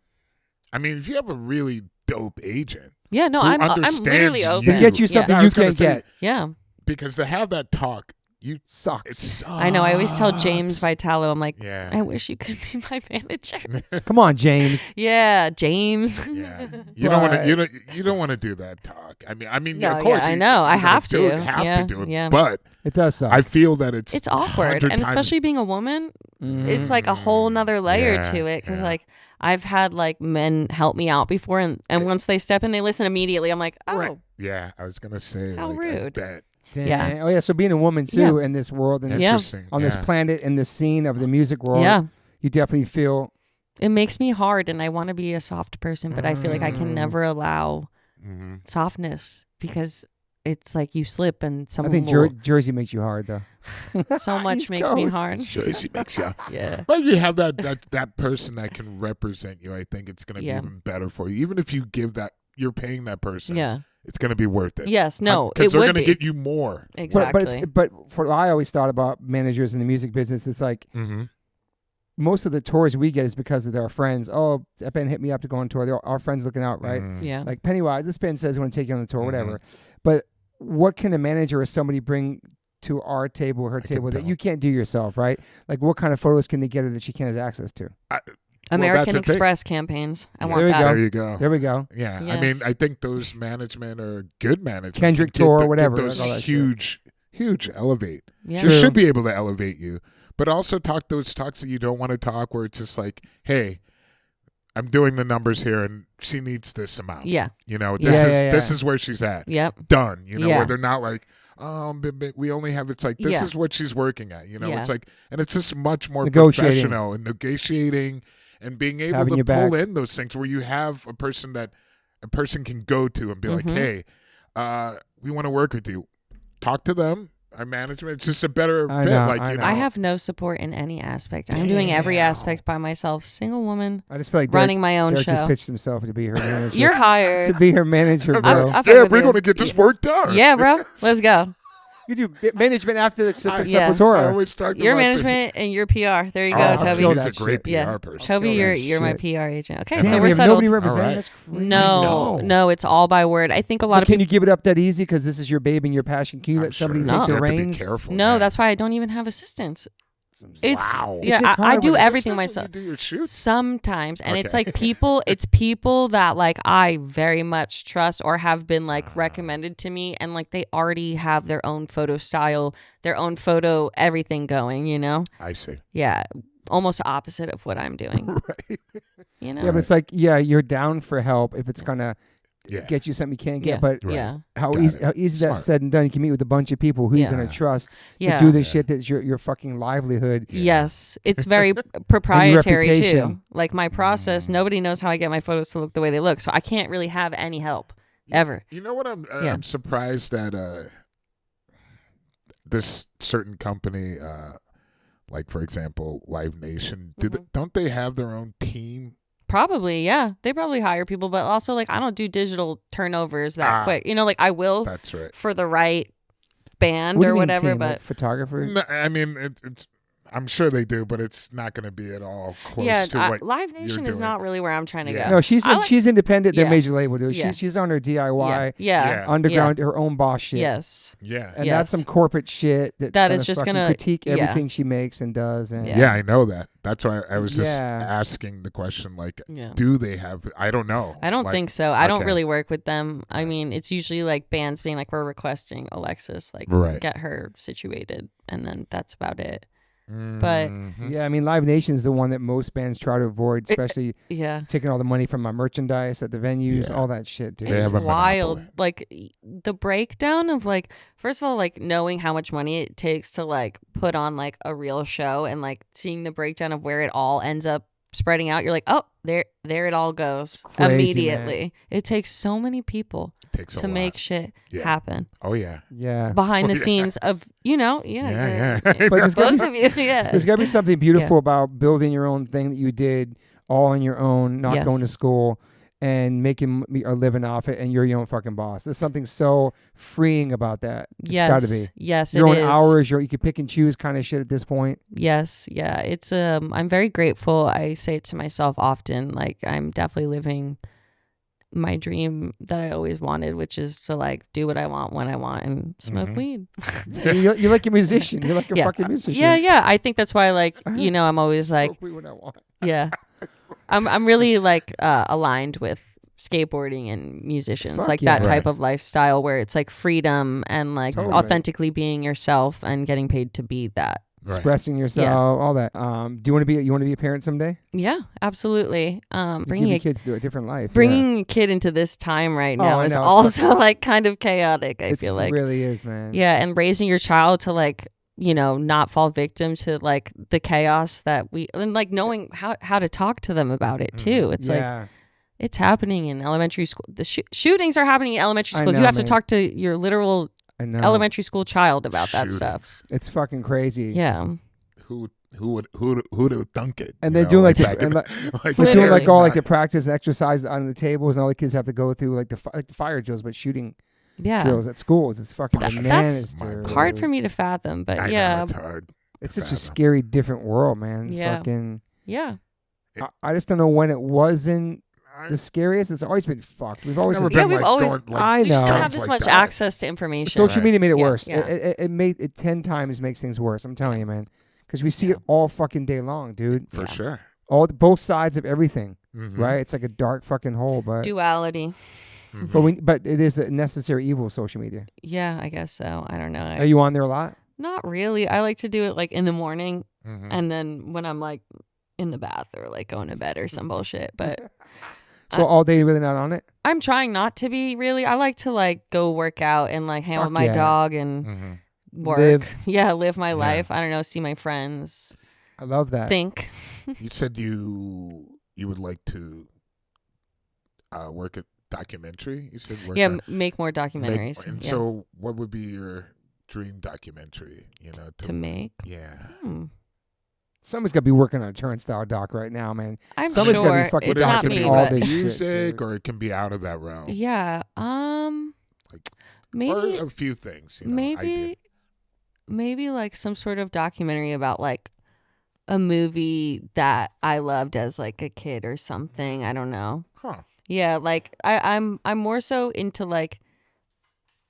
I mean, if you have a really dope agent, Yeah, no, who I'm understands literally you. open. to get you something I you was gonna can't say, get. Yeah. because to have that talk You sucks. It sucks. I know. I always tell James Vitalo, I'm like, I wish you could be my manager. Come on, James. Yeah, James. Yeah, you don't want to. You don't want to do that talk. I mean, no, of course. I know. I have to. Have to do it. But it does suck. I feel that it's awkward, and especially being a woman, it's like a whole nother layer to it. Because like I've had like men help me out before, and once they step in, they listen immediately. I'm like, oh, right. Yeah. I was gonna say, how rude. Damn. Yeah. Oh yeah. So being a woman too in this world and on this planet in this scene of the music world, you definitely feel it makes me hard, and I want to be a soft person, but I feel like I can never allow softness because it's like you slip and someone. I think Jersey makes you hard though. So much makes me hard. Jersey makes you. Yeah. But you have that person that can represent you. I think it's gonna be even better for you, even if you give that. You're paying that person. Yeah. It's going to be worth it. Yes, no, because they're going to get you more. Exactly. But for what I always thought about managers in the music business, it's like most of the tours we get is because of our friends. Oh, that band hit me up to go on tour. They're our friends looking out, right? Yeah. Like Pennywise, this band says they want to take you on the tour, whatever. But what can a manager or somebody bring to our table or her table that you can't do yourself, right? Like what kind of photos can they get her that she can't have access to? American Express campaigns. I want that. There you go. There we go. Yeah. Yes. I mean, I think those management are good management. Kendrick Tour, whatever. Those huge elevate. Yeah. They should be able to elevate you. But also talk those talks that you don't want to talk where it's just like, hey, I'm doing the numbers here and she needs this amount. Yeah. You know, this is where she's at. Yep. Done. You know, where they're not like, we only have, it's like, this is what she's working at. You know, it's like, and it's just much more professional and negotiating. And being able to pull in those things where you have a person can go to and be like, hey, we want to work with you. Talk to them. Our management. It's just a better fit. I have no support in any aspect. I'm doing every aspect by myself. Single woman. I just feel like running my own Derrick show. just pitched himself to be her manager. You're hired to be her manager, bro. Yeah, we're going to get this work done. Yeah, bro. Let's go. You do management after the Sepultura. Your management and your PR. There you go, Toby. He's a great PR person. Toby, you're my PR agent. Okay, damn, so we're settled. Nobody representing. That's crazy. No, it's all by word. I think a lot of people. Can you give it up that easy because this is your baby and your passion? Can you let somebody take the reins? Careful, no, that's why I don't even have assistants. Wow. Yeah, I do everything myself. You do your shoots? Sometimes, and it's like people. It's people that like I very much trust or have been like recommended to me, and like they already have their own photo style, their own photo everything going. You know. I see. Yeah, almost opposite of what I'm doing. Right. You know. Yeah, but it's like you're down for help if it's gonna. Get you something you can't get, but how easy that's said and done. You can meet with a bunch of people who you're gonna trust to do this shit that's your fucking livelihood. Yes, it's very proprietary too. Like my process, nobody knows how I get my photos to look the way they look, so I can't really have any help ever. You know what? I'm surprised that this certain company, like for example, Live Nation, don't they have their own team? Probably, yeah. They probably hire people, but also like I don't do digital turnovers that quick. You know, like I will for the right band or whatever, but like photographer. No, I mean, it's. I'm sure they do, but it's not going to be at all close to what Live Nation is not really where I'm trying to go. No, she's independent. They're major label, dude. She's on her DIY, underground, her own boss shit. Yes. Yeah. And that's some corporate shit that is just going to critique everything she makes and does. And yeah, I know that. That's why I was just asking the question, like, do they have? I don't know. I don't think so. I don't really work with them. I mean, it's usually like bands being like, we're requesting Alexis, like, get her situated, and then that's about it. But yeah, I mean, Live Nation is the one that most bands try to avoid, especially taking all the money from my merchandise at the venues, all that shit, dude. It's wild. Like the breakdown of like, first of all, like knowing how much money it takes to like put on like a real show and like seeing the breakdown of where it all ends up spreading out. You're like, oh, there it all goes immediately. Man. It takes so many people to make shit happen. Oh yeah. Behind the scenes of But there's both of you. There's gotta be something beautiful about building your own thing that you did all on your own, not going to school, and making a living off it, and you're your own fucking boss. There's something so freeing about that. It's got to be. Yes, your own hours. You can pick and choose kind of shit at this point. Yes, yeah. It's I'm very grateful. I say it to myself often. Like I'm definitely living my dream that I always wanted, which is to like do what I want when I want and smoke weed. You're like a musician. You're like a fucking musician. Yeah. I think that's why, like, you know, I'm always like, smoke weed when I want. Yeah, I'm really like aligned with skateboarding and musicians, Fuck like yeah. that type of lifestyle where it's like freedom and like authentically being yourself and getting paid to be that. Expressing yourself, all that. Do you want to be a parent someday? Yeah, absolutely. Bringing your kids to a different life. Bringing a kid into this time right now is also like kind of chaotic. I feel like it really is, man. Yeah, and raising your child to like, you know, not fall victim to like the chaos that and like knowing how to talk to them about it too. It's like it's happening in elementary school. The shootings are happening in elementary schools. You have to talk to your literal elementary school child about that stuff. It's fucking crazy. Yeah. Who would thunk it? And they're doing like they're doing like all like the practice exercises on the tables, and all the kids have to go through like the fire drills, but shooting drills at schools. It's fucking bananas. That's hard for me to fathom, but I know it's hard. It's such a scary, different world, man. It's fucking I just don't know when it wasn't the scariest. It's always been fucked. We've always I know. You just don't have this much access to information. Social media made it worse. It 10 times makes things worse. I'm telling you, man, because we see it all fucking day long, dude. For sure. Both sides of everything, right? It's like a dark fucking hole, but duality. But it is a necessary evil. Social media. Yeah, I guess so. I don't know. Are you on there a lot? Not really. I like to do it like in the morning, and then when I'm like in the bath or like going to bed or some bullshit. But so all day, really not on it? I'm trying not to be really. I like to like go work out and like hang out with my dog and work. Live my life. I don't know, see my friends. I love that. Think. You said you would like to work at documentary. You said make more documentaries. So what would be your dream documentary? You know, to make. Yeah. Somebody's got to be working on a Turnstile doc right now, man. Somebody's got to be fucking documenting all this music, shit, or it can be out of that realm. Yeah. Maybe or a few things. You know, maybe like some sort of documentary about like a movie that I loved as like a kid or something. I don't know. Huh. Yeah, like I'm more so into like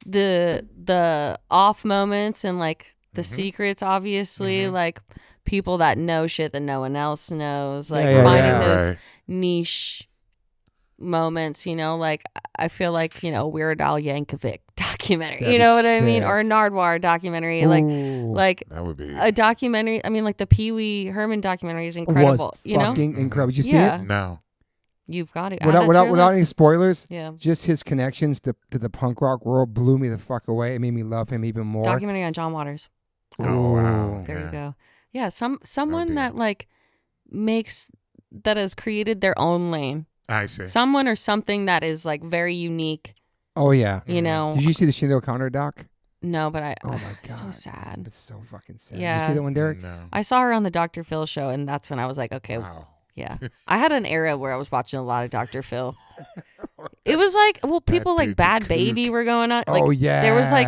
the off moments and like the secrets, obviously, like people that know shit that no one else knows, like finding those niche moments, you know, like I feel like, you know, Weird Al Yankovic documentary, you know what I mean, or a Nardwuar documentary. Like that would be a documentary. I mean, like the Pee Wee Herman documentary is incredible. You know, fucking incredible. Did you see it? No. You've got it. Without any spoilers, yeah. Just his connections to the punk rock world blew me the fuck away. It made me love him even more. Documentary on John Waters. Oh wow! There you go. Yeah, someone that like that has created their own lane. I see. Someone or something that is like very unique. Oh yeah. You know. Did you see the Sinead O'Connor doc? No, but oh my god, so sad. It's so fucking sad. Yeah. Did you see that one, Derrick? No. I saw her on the Dr. Phil show, and that's when I was like, okay. Wow. Yeah. I had an era where I was watching a lot of Dr. Phil. It was like, well, people like Bad Baby were going on. Like, oh yeah. There was like,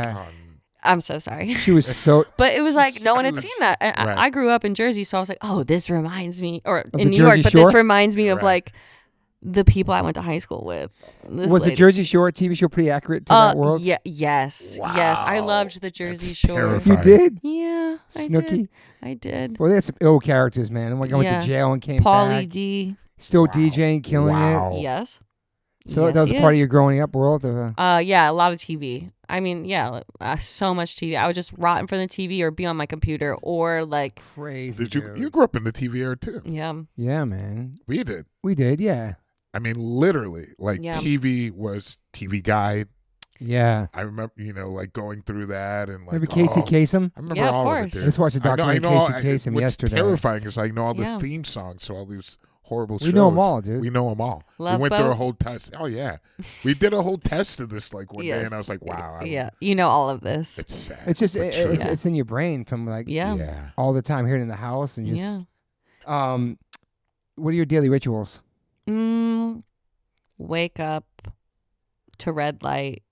I'm so sorry. She was so. But it was like no one had seen that. And I grew up in Jersey, so I was like, oh, this reminds me, or in New York, but this reminds me of like the people I went to high school with. Was the Jersey Shore TV show pretty accurate to that world? Yeah. Yes. Wow. Yes. I loved the Jersey Shore. Terrifying. You did? Yeah. Snooki? I did. Well, they had some ill characters, man. Like I went to jail and came Pauly back. D. Still DJing, killing it. Yes. So that was a part of your growing up world? Yeah, a lot of TV. I mean, yeah, so much TV. I would just rot in front of the TV or be on my computer or like... Crazy, you grew up in the TV era too. Yeah. Yeah, man. We did. We did, yeah. I mean, literally, like TV was TV Guide. Yeah. I remember, like going through that and like. Remember Casey Kasem? I remember all of it, dude. Let's watch the documentary Casey Kasem yesterday. What's terrifying is I know all the theme songs to all these horrible shows. We know them all, dude. We know them all. Love we went Boat. through a whole test. Oh, yeah. We did a whole test of this like one day and I was like, wow. You know all of this. It's sad. It's just, it's in your brain from like all the time here in the house and just. What are your daily rituals? Wake up to red light.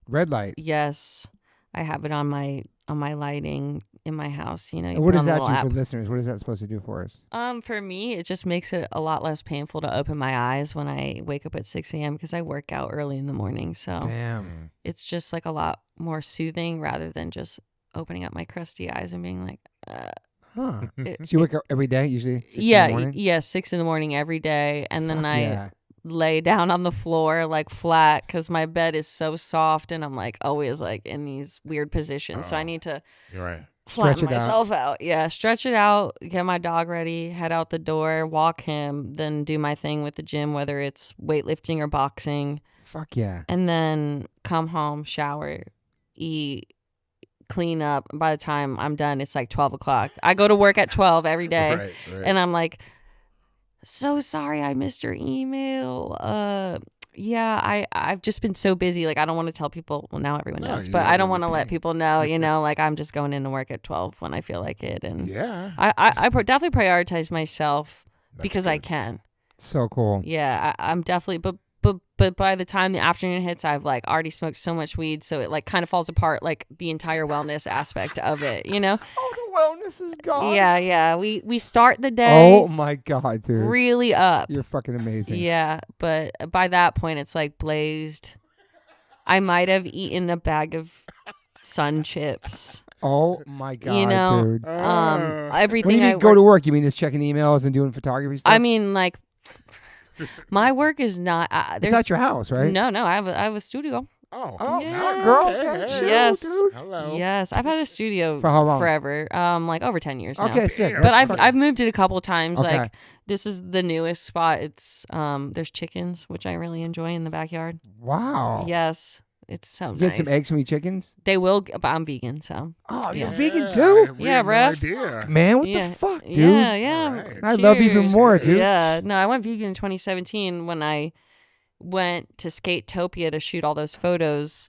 Red light. Yes, I have it on my lighting in my house. You know, and what does that do for listeners? What is that supposed to do for us? For me, it just makes it a lot less painful to open my eyes when I wake up at 6 a.m. because I work out early in the morning. So damn, it's just like a lot more soothing rather than just opening up my crusty eyes and being like, Huh. So you wake up every day, usually 6 in the morning? Yeah, 6 in the morning every day. And then I lay down on the floor like flat because my bed is so soft and I'm like always like in these weird positions. So I need to flatten myself out. Yeah, stretch it out, get my dog ready, head out the door, walk him, then do my thing with the gym, whether it's weightlifting or boxing. Fuck yeah. And then come home, shower, eat, clean up. By the time I'm done, it's like 12 o'clock. I go to work at 12 every day. Right. And I'm like, so sorry I missed your email. I've just been so busy. Like, I don't want to tell people. Well, now everyone knows, but I don't want to let people know, you know, like I'm just going into work at 12 when I feel like it. And I definitely prioritize myself because I can. So cool. Yeah, I'm definitely, but by the time the afternoon hits, I've like already smoked so much weed, so it like kind of falls apart, like the entire wellness aspect of it, you know? Oh, the wellness is gone. Yeah. We start the day. Oh my God, dude. Really up. You're fucking amazing. Yeah, but by that point, it's like blazed. I might have eaten a bag of Sun Chips. Oh my God, you know, dude. Everything. When you go to work, you mean just checking emails and doing photography stuff? I mean, like, my work is not. It's at your house, right? No, I have a studio. Oh, yeah. Girl, yes, dude. Hello. Yes. I've had a studio for how long? Forever. Like over 10 years now. Okay, sick. But I've moved it a couple times. Okay. Like this is the newest spot. It's there's chickens, which I really enjoy in the backyard. Wow. Yes. It's so nice. Get some eggs from your chickens? They will, but I'm vegan, so. Oh, you're vegan too? Yeah, bro. Man, what the fuck, dude? Yeah. Right. I love you even more, dude. Yeah. No, I went vegan in 2017 when I went to Skatopia to shoot all those photos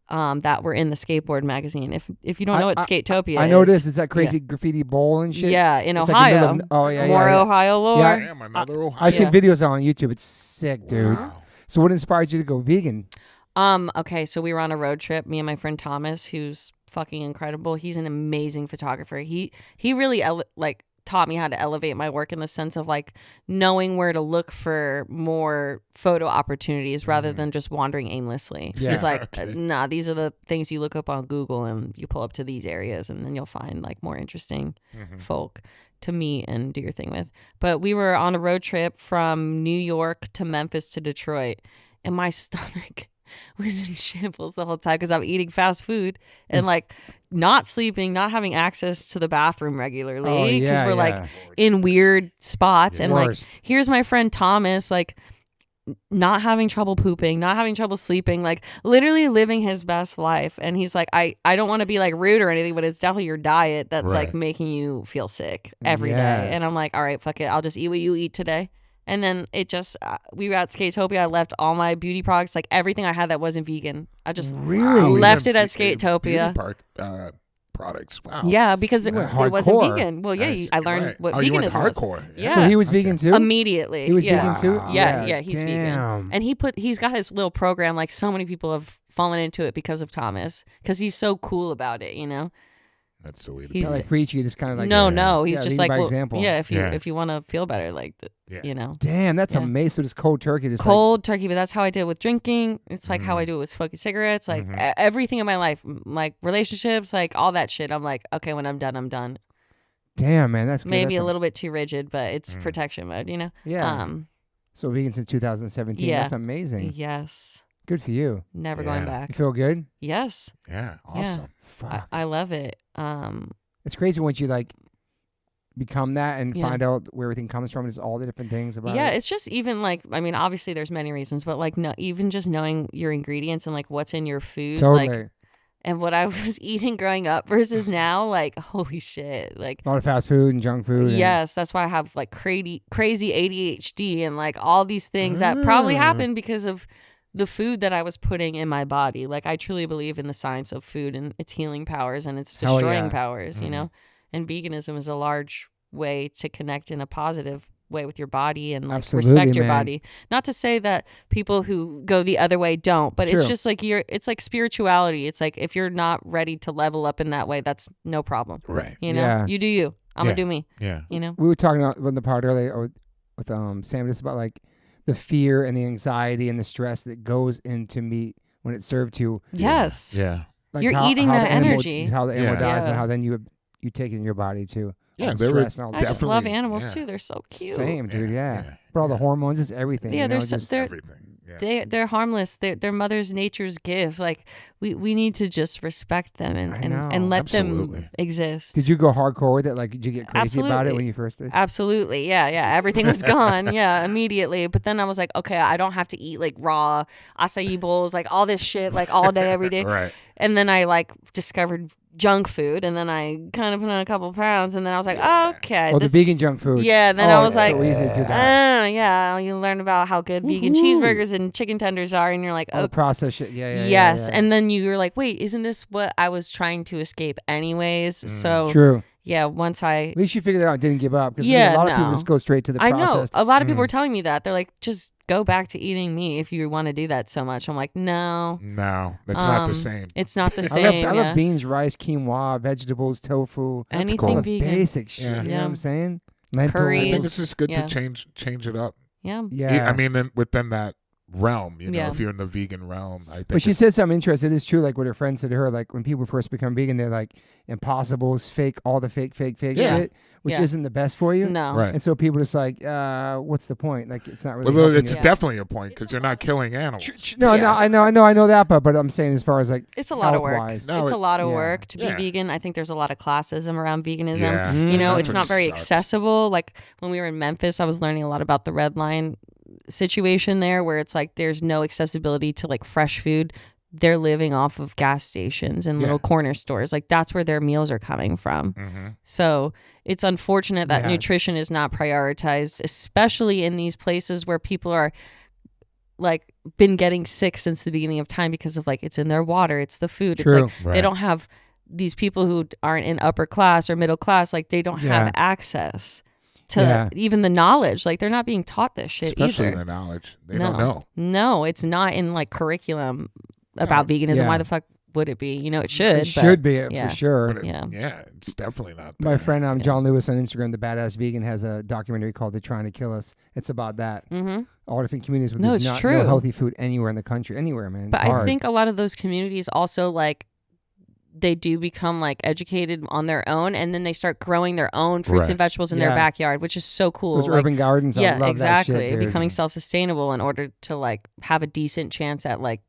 that were in the skateboard magazine. If you don't know what Skatopia is. I know this. It's that crazy graffiti bowl and shit. Yeah, in it's Ohio. Like more Ohio lore. Yeah. Damn, another Ohio. I see videos on YouTube. It's sick, dude. Wow. So what inspired you to go vegan? Okay, so we were on a road trip, me and my friend Thomas, who's fucking incredible. He's an amazing photographer. He really taught me how to elevate my work in the sense of like knowing where to look for more photo opportunities rather than just wandering aimlessly. Yeah. He's like, nah, these are the things you look up on Google and you pull up to these areas and then you'll find like more interesting folk to meet and do your thing with. But we were on a road trip from New York to Memphis to Detroit, and my stomach was in shambles the whole time because I'm eating fast food and like not sleeping, not having access to the bathroom regularly because we're like in weird spots. And like, here's my friend Thomas, like not having trouble pooping, not having trouble sleeping, like literally living his best life. And he's like, I don't want to be like rude or anything, but it's definitely your diet that's like making you feel sick every day. And I'm like, all right, fuck it. I'll just eat what you eat today. And then it just, we were at Skatopia. I left all my beauty products, like everything I had that wasn't vegan. I just left it at Skatopia. Beauty products. Wow. Yeah, because it wasn't vegan. Well, yeah, I learned what veganism was. Hardcore. Yeah. So he was vegan too? Immediately. He was vegan too? Yeah, he's vegan. And he's got his little program. Like so many people have fallen into it because of Thomas, because he's so cool about it, you know? That's the way to be. He's like preachy, just kind of like he's just like, by well, example. Yeah, if you want to feel better, like you know. Damn, that's amazing. So this cold turkey, just turkey, but that's how I did it with drinking. It's like how I do it with smoking cigarettes, like everything in my life, like relationships, like all that shit. I'm like, okay, when I'm done, I'm done. Damn, man, that's good. Maybe a little bit too rigid, but it's protection mode, you know. Yeah. So vegan since 2017. Yeah. That's amazing. Yes. Good for you. Never going back. You feel good? Yes. Yeah. Awesome. Yeah. Fuck. I love it. It's crazy once you like become that and find out where everything comes from. It's all the different things about it. Yeah, it's just even like, I mean, obviously there's many reasons, but like even just knowing your ingredients and like what's in your food. Totally. Like, and what I was eating growing up versus now, like, holy shit. Like a lot of fast food and junk food. Yes, that's why I have like crazy ADHD and like all these things that probably happened because of the food that I was putting in my body. Like I truly believe in the science of food and its healing powers and its destroying powers, you know? And veganism is a large way to connect in a positive way with your body and like Absolutely, respect your man. body. Not to say that people who go the other way don't, but True. it's just like it's like spirituality. It's like if you're not ready to level up in that way, that's no problem. Right. You know, Yeah. you do you. I'm gonna do me. Yeah. You know, We were talking about in the pod earlier with Sam just about like the fear and the anxiety and the stress that goes into meat when it's served to you. yes. Yeah. Like You're eating how that the animal- energy. how the animal Yeah. dies, and Yeah. how then you take it in your body too. Yeah, All the they were stress and all I that. just love Definitely, animals yeah. too. They're so cute. Same, dude. Yeah. Yeah. But all the hormones, just everything. Yeah, you know, there's just, they're Everything. Yeah. they're harmless. They're mother's nature's gifts. Like we need to just respect them I know. and let Absolutely. them exist. Did you go hardcore with it? Like, did you get crazy about it Absolutely. when you first did? Absolutely. Yeah. Everything was gone. Yeah, immediately. But then I was like, okay, I don't have to eat like raw acai bowls, like all this shit, like all day, every day. Right. And then I like discovered junk food, and then I kind of put on a couple pounds, and then I was like, okay. Oh, the vegan junk food. Yeah, then Oh, I was it's like, so easy to do that. yeah, you learn about how good vegan Woohoo. cheeseburgers and chicken tenders are, and you're like, All the processed shit. Yeah. yes. Yeah. And then you're like, wait, isn't this what I was trying to escape anyways? So True. yeah, once I At least you figured it out and didn't give up. Because Yeah, a lot of people no. just go straight to the I know processed. a lot of people were telling me that. They're like, just go back to eating meat if you want to do that so much. I'm like, no, No, that's not the same. it's not the I same. love yeah. beans, rice, quinoa, vegetables, tofu. Anything cool. All the vegan. basic shit. Yeah. You know Yeah. what I'm saying? Lentils. I think Curries. it's just good Yeah. to change it up. Yeah. Yeah. I mean, within that realm, you know, Yeah. if you're in the vegan realm, I think. But she said something interesting. It is true, like what her friend said to her, like when people first become vegan, they're like impossibles, fake, all the fake Yeah. shit, which Yeah. isn't the best for you. No. Right. And so people just like, what's the point? Like it's not really. Well, helping it's you. Yeah. definitely a point because you're not killing animals. No, Yeah. I know that, but I'm saying as far as like It's a lot of work. health-wise. No, It's a lot of yeah. work to be Yeah. vegan. I think there's a lot of classism around veganism. Yeah. You know, That's it's what not very sucks. accessible. Like when we were in Memphis, I was learning a lot about the red line situation there, where it's like there's no accessibility to like fresh food. They're living off of gas stations and little corner stores. Like that's where their meals are coming from. Mm-hmm. So it's unfortunate that Yeah. nutrition is not prioritized, especially in these places where people are like been getting sick since the beginning of time because of like it's in their water, it's the food. True. It's like they don't have these people who aren't in upper class or middle class, like they don't Yeah. have access to even the knowledge. Like they're not being taught this shit Especially either. the knowledge. They No. don't know. No, it's not in like curriculum about veganism. Yeah. Why the fuck would it be? You know, it should. It should be yeah. for sure. But Yeah. it's definitely not. My there. friend John Lewis on Instagram, the Badass Vegan, has a documentary called "They're Trying to Kill Us." It's about that. Mm-hmm. All different communities where No, there's it's not true. no healthy food anywhere in the country, anywhere, man. But It's I hard. think a lot of those communities also like they do become like educated on their own, and then they start growing their own fruits Right. and vegetables in their Yeah. backyard, which is so cool. those Like, urban gardens. I yeah, love exactly. That shit, dude. Becoming self-sustainable in order to like have a decent chance at like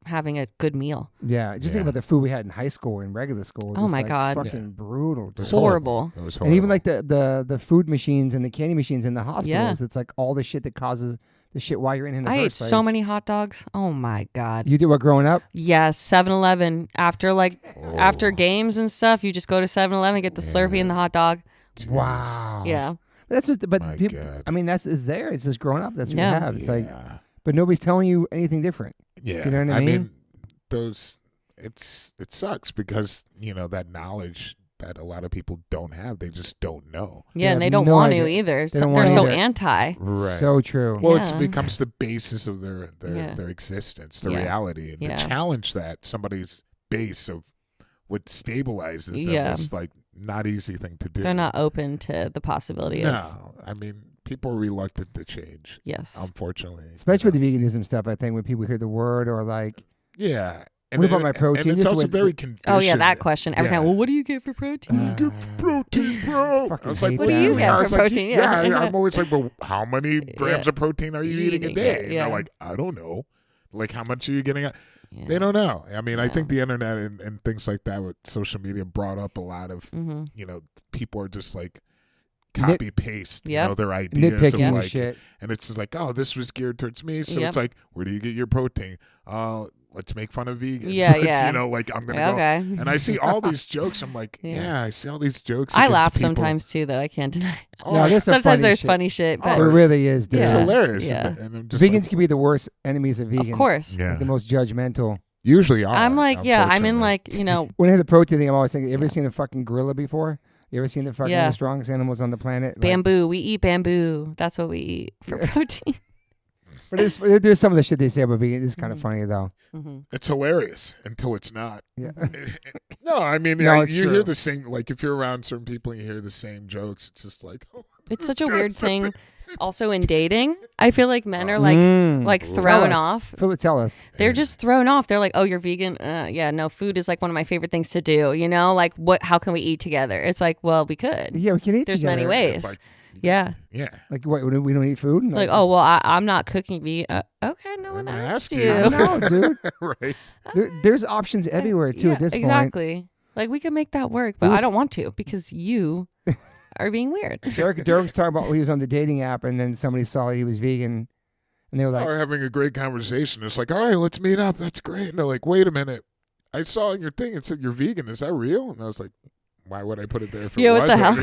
having a good meal. Yeah, just think Yeah. about the food we had in high school and regular school. Oh Just, my like, God. fucking brutal. It dude. was Horrible. It was And even horrible. like the food machines and the candy machines in the hospitals, it's like all the shit that causes the shit while you're in the I first ate place. so many hot dogs. Oh my God. You did what growing up? Yes, 7-Eleven. After like Oh. after games and stuff, you just go to 7-Eleven, get the Slurpee and the hot dog. Wow. Yeah. That's just. But My people. God. I mean, it's there. It's just growing up. That's what Yeah. you have. It's like, Yeah. but nobody's telling you anything different. Yeah. You know what I mean? It sucks because, you know, that knowledge that a lot of people don't have, they just don't know. Yeah, and have they don't no want to idea. either. They So don't they're want so either. anti. Right. So true. Well, Yeah. it becomes the basis of their Yeah. their existence, their Yeah. reality, and Yeah. to challenge that somebody's base of what stabilizes them Yeah. is like not easy thing to do. They're not open to the possibility of No, I mean people are reluctant to change. yes. Unfortunately, Especially with the veganism stuff, I think when people hear the word or like, yeah. What about my protein? And it's Just also with- very conditioned. Oh yeah, that question every Yeah. time. Well, what do you get for protein? Get protein, bro. Fucking I was like, hate What do you that, get man. for I was like, protein? Yeah, Yeah. I'm always like, well, how many grams Yeah. of protein are you eating a Eating, day? And yeah. they're like, I don't know. Like, how much are you getting? Yeah. They don't know. I mean, I Yeah. think the internet and things like that with social media brought up a lot of, Mm-hmm. you know, people are just like copy paste, you Yep. know, their ideas nitpicking of and like, shit. and it's just like, oh, this was geared towards me. So Yep. it's like, where do you get your protein? Let's make fun of vegans. Yeah, Let's, yeah. You know, like I'm gonna go. Okay. And I see all these jokes. I'm like, Yeah. yeah, I see all these jokes. I against laugh people. sometimes too, though. I can't deny. Oh, No, there's some Sometimes funny there's shit. funny shit, but There really is, dude. It's Yeah. hilarious. Yeah. And I'm just Vegans like, can be the worst enemies of vegans. of course. yeah, Like the most judgmental. usually are. I'm like, yeah, I'm in unfortunately. like, you know, When I hear the protein thing, I'm always thinking, ever seen a fucking gorilla before? You ever seen the fucking strongest animals on the planet? Bamboo. We eat bamboo. That's what we eat for protein. But there's some of the shit they say about vegan. It's kind of funny though. It's hilarious until it's not. Yeah. No, I mean, No, you hear the same. Like if you're around certain people and you hear the same jokes, it's just like. Oh, it's such a weird thing. Also in dating, I feel like men are like thrown off. Tell us. They're just thrown off. They're like, oh, you're vegan? Yeah, no, food is like one of my favorite things to do. You know, like how can we eat together? It's like, well, we could. Yeah, we can eat There's together. many ways. Like, yeah. Like what? We don't eat food? Like oh, well, I'm not cooking vegan. Okay, no one asked you. No, dude. Right. There's options everywhere too at this point. Exactly. Like we can make that work, but I don't want to because you are being weird. Derrick was talking about when he was on the dating app and then somebody saw he was vegan and they were like, we're having a great conversation. It's like, all right, let's meet up. That's great. And they're like, wait a minute. I saw your thing. It said you're vegan. Is that real? And I was like, why would I put it there if it what the hell?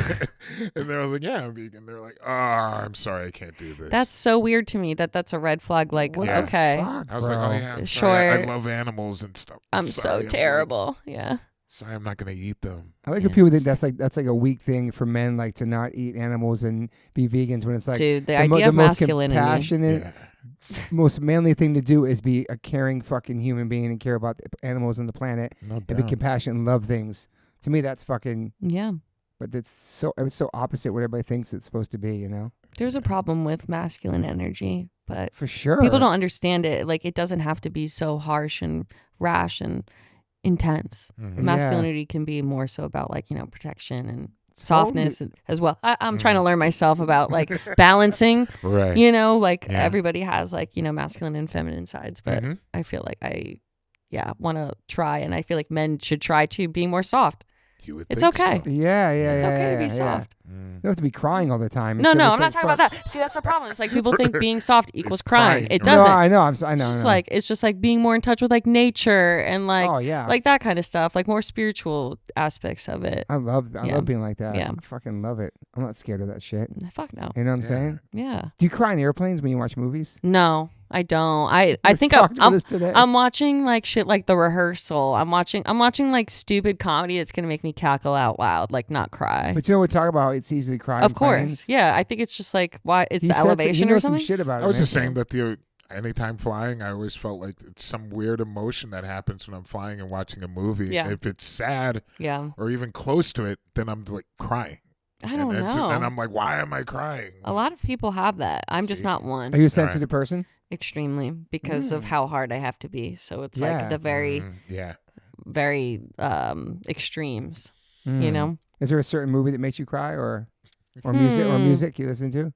And they was like, yeah, I'm vegan. They're like, I'm sorry, I can't do this. That's so weird to me that's a red flag. Like, okay. Fuck, I was like, oh yeah, I'm sure. sorry. I love animals and stuff. I'm so terrible. Yeah. Sorry, I'm not gonna eat them. I like when people think that's like a weak thing for men, like to not eat animals and be vegans. When it's like, dude, the idea of masculinity, most compassionate, most manly thing to do is be a caring fucking human being and care about the animals and the planet, and be compassionate and love things. To me, that's fucking But it's so opposite what everybody thinks it's supposed to be. You know, there's a problem with masculine energy, but for sure, people don't understand it. Like, it doesn't have to be so harsh and rash and intense. Masculinity can be more so about like, protection and softness as well. I'm trying to learn myself about like balancing, right? Everybody has like, masculine and feminine sides, but I feel like I want to try, and I feel like men should try to be more soft. It's okay. So. Yeah. It's okay to be soft. You don't have to be crying all the time. No, I'm not talking about that. See, that's the problem. It's like people think being soft equals crying. It doesn't. No, I know. It's just like being more in touch with like nature and like like that kind of stuff, like more spiritual aspects of it. I love being like that. Yeah. I fucking love it. I'm not scared of that shit. Fuck no. You know what I'm saying? Yeah. Do you cry in airplanes when you watch movies? No, I don't. I think I'm watching like shit like The Rehearsal. I'm watching like stupid comedy that's gonna make me cackle out loud, like not cry. But we're talking about it's easy to cry. Of course, planes. Yeah. I think it's just like why it's the elevation or something. Some shit about it. I was just saying that anytime flying, I always felt like it's some weird emotion that happens when I'm flying and watching a movie. Yeah. If it's sad, or even close to it, then I'm like crying. I don't know. And I'm like, why am I crying? A lot of people have that. I'm just not one. Are you a sensitive person? Extremely, because of how hard I have to be. So it's like the very, very extremes. You know. Is there a certain movie that makes you cry, or music you listen to?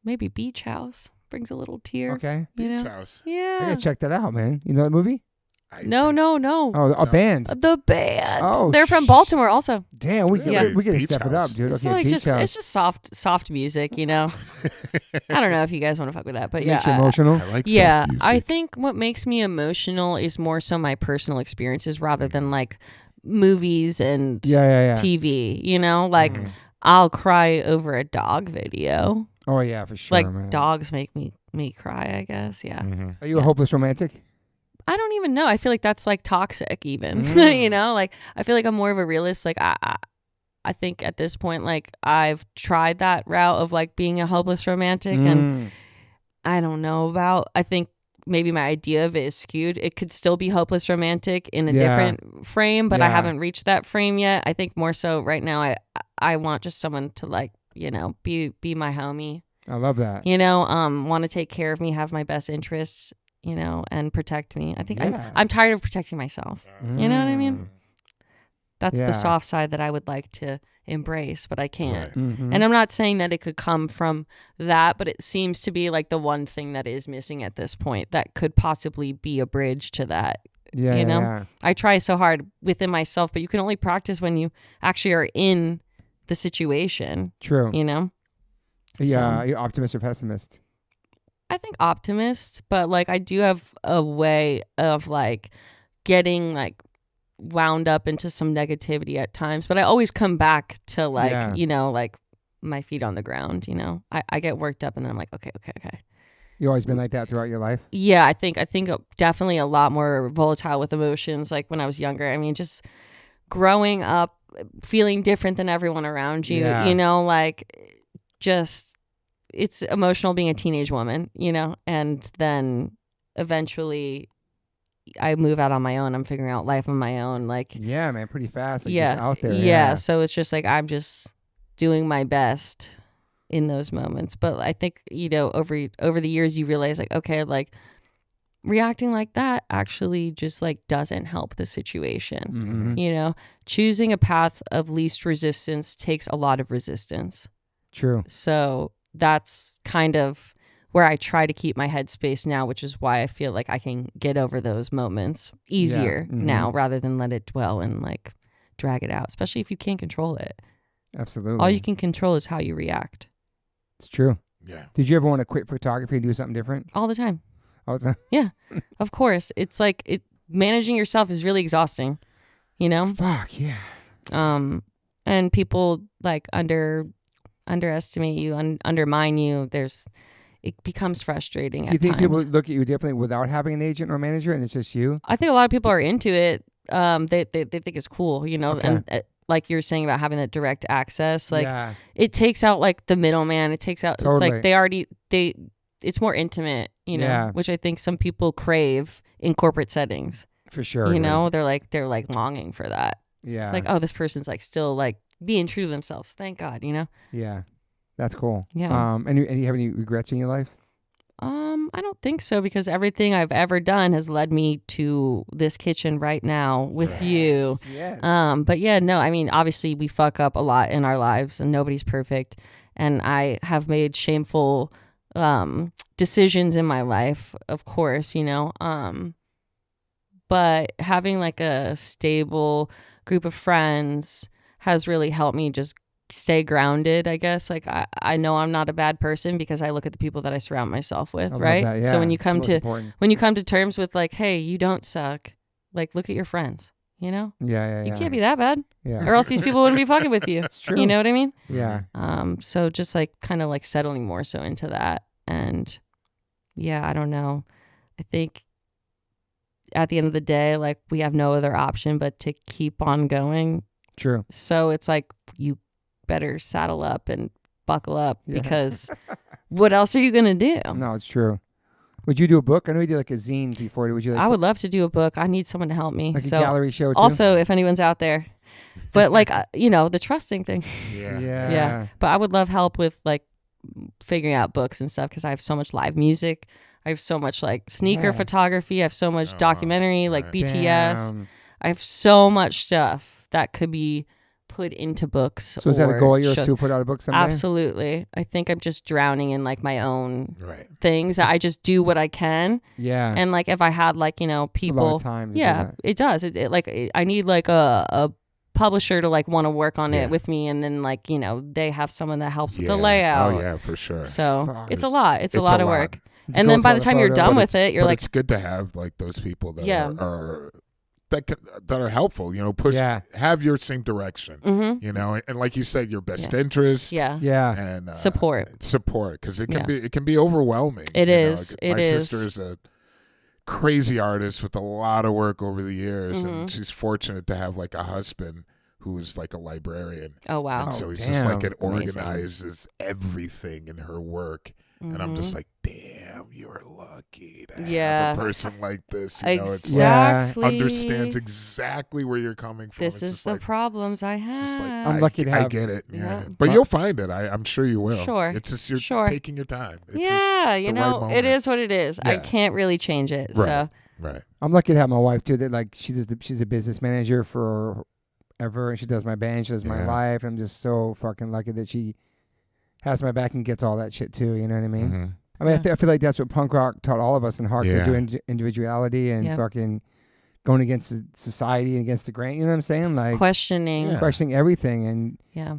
Maybe Beach House brings a little tear. Okay. Beach House. Yeah. I gotta check that out, man. You know that movie? No. Oh, a band. The band. Oh, they're from Baltimore, also. Damn, we gotta step it up, dude. Okay, it's just soft music, you know. I don't know if you guys want to fuck with that, but makes you emotional. I like soft music. I think what makes me emotional is more so my personal experiences rather than like movies and TV. You know, like I'll cry over a dog video. Oh yeah, for sure. Like man. Dogs make me cry, I guess. Yeah. Are you a hopeless romantic? I don't even know. I feel like that's like toxic even, you know, like I feel like I'm more of a realist. Like I think at this point, like I've tried that route of like being a hopeless romantic and I don't know I think maybe my idea of it is skewed. It could still be hopeless romantic in a different frame, but I haven't reached that frame yet. I think more so right now, I want just someone to like, you know, be my homie. I love that. You know, want to take care of me, have my best interests, you know, and protect me. I think I'm tired of protecting myself. You know what I mean? That's the soft side that I would like to embrace, but I can't. Right. And I'm not saying that it could come from that, but it seems to be like the one thing that is missing at this point that could possibly be a bridge to that. You know? I try so hard within myself, but you can only practice when you actually are in the situation. True. You know? Yeah. Are you optimist or pessimist? I think optimist, but like I do have a way of like getting like wound up into some negativity at times, but I always come back to like, you know, like my feet on the ground, you know. I get worked up and then I'm like, okay. You always been like that throughout your life? Yeah, I think definitely a lot more volatile with emotions like when I was younger. I mean, just growing up feeling different than everyone around you, Yeah. you know, like just it's emotional being a teenage woman, you know, and then eventually I move out on my own. I'm figuring out life on my own. Like, yeah, man, pretty fast. Like, yeah, just out there. yeah. So it's just like I'm just doing my best in those moments. But I think, you know, over the years, you realize like, okay, like reacting like that actually just like doesn't help the situation. Mm-hmm. You know, choosing a path of least resistance takes a lot of resistance. True. So that's kind of where I try to keep my headspace now, which is why I feel like I can get over those moments easier now rather than let it dwell and like drag it out, especially if you can't control it. Absolutely. All you can control is how you react. It's true. Yeah. Did you ever want to quit photography and do something different? All the time. All the time? Yeah, of course. It's like managing yourself is really exhausting, you know? Fuck, yeah. And people like underestimate you, undermine you. It becomes frustrating. Do you think times. people look at you differently without having an agent or manager, and it's just you? I think a lot of people are into it. They think it's cool, you know, Okay. and like you were saying about having that direct access, like yeah. it takes out like the middleman. It takes out. Totally. It's like it's more intimate, you know, Yeah. which I think some people crave in corporate settings. For sure. You know, they're like longing for that. Yeah. Like, oh, this person's like still like being true to themselves. Thank God, you know. Yeah. That's cool. Yeah. And you have any regrets in your life? I don't think so, because everything I've ever done has led me to this kitchen right now with you. Yes. But yeah, no, I mean, obviously we fuck up a lot in our lives and nobody's perfect. And I have made shameful decisions in my life, of course, you know. But having like a stable group of friends has really helped me just stay grounded, I guess. Like I know I'm not a bad person because I look at the people that I surround myself with, right? That, yeah. So when you come to terms with like, hey, you don't suck, like look at your friends, you know? Yeah. You can't be that bad. Yeah. Or else these people wouldn't be fucking with you. It's true. You know what I mean? Yeah. So just like kind of like settling more so into that. And yeah, I don't know. I think at the end of the day, like we have no other option but to keep on going. True. So it's like you better saddle up and buckle up Yeah. because what else are you gonna do? No, it's true. Would you do a book? I know you did like a zine before. Would you? Like, I would love to do a book. I need someone to help me. like So a gallery show too. also, if anyone's out there, but like you know, the trusting thing. Yeah. Yeah. But I would love help with like figuring out books and stuff because I have so much live music. I have so much like sneaker photography. I have so much documentary, like BTS. Damn. I have so much stuff that could be put into books. So is that a goal of yours shows. to put out a book someday? Absolutely. I think I'm just drowning in like my own Right. things. I just do what I can. Yeah. And like if I had like, you know, people. It's a lot of time to do yeah, that. it does. I need like a publisher to like want to work on it with me, and then like, you know, they have someone that helps with the layout. Oh yeah, for sure. So Fuck. it's a lot. It's a lot of work. It's And goes then by for the time you're done with it, you're but like, it's good to have like those people that Yeah. are that are helpful. You know, have your same direction. mm-hmm. You know, and like you said, your best interest. Yeah. Yeah. And Support, because it can be overwhelming. It you is. know? It My is. sister is a crazy artist with a lot of work over the years, and she's fortunate to have like a husband who is like a librarian. Oh wow. And so Oh, he's just like damn. it organizes everything in her work. And I'm just like, damn, you're lucky to have a person like this. You know, it's Exactly. understands exactly where you're coming from. This it's is just the like, problems I it's just like, have. I'm lucky to I have- get it. Yeah. Yeah. But you'll find it. I'm sure you will. Sure. It's just you're Sure. taking your time. It's Yeah, you the know, right it moment. is what it is. I Yeah. can't really change it. Right. So Right. I'm lucky to have my wife too. That like she's a business manager for ever, and she does my band, she does my Yeah. life. I'm just so fucking lucky that she has my back and gets all that shit too. You know what I mean? Mhm. I mean, Yeah. I feel like that's what punk rock taught all of us in hardcore, Yeah. doing individuality and Yeah. fucking going against society and against the grain. You know what I'm saying? Like questioning. Yeah. questioning everything. And Yeah.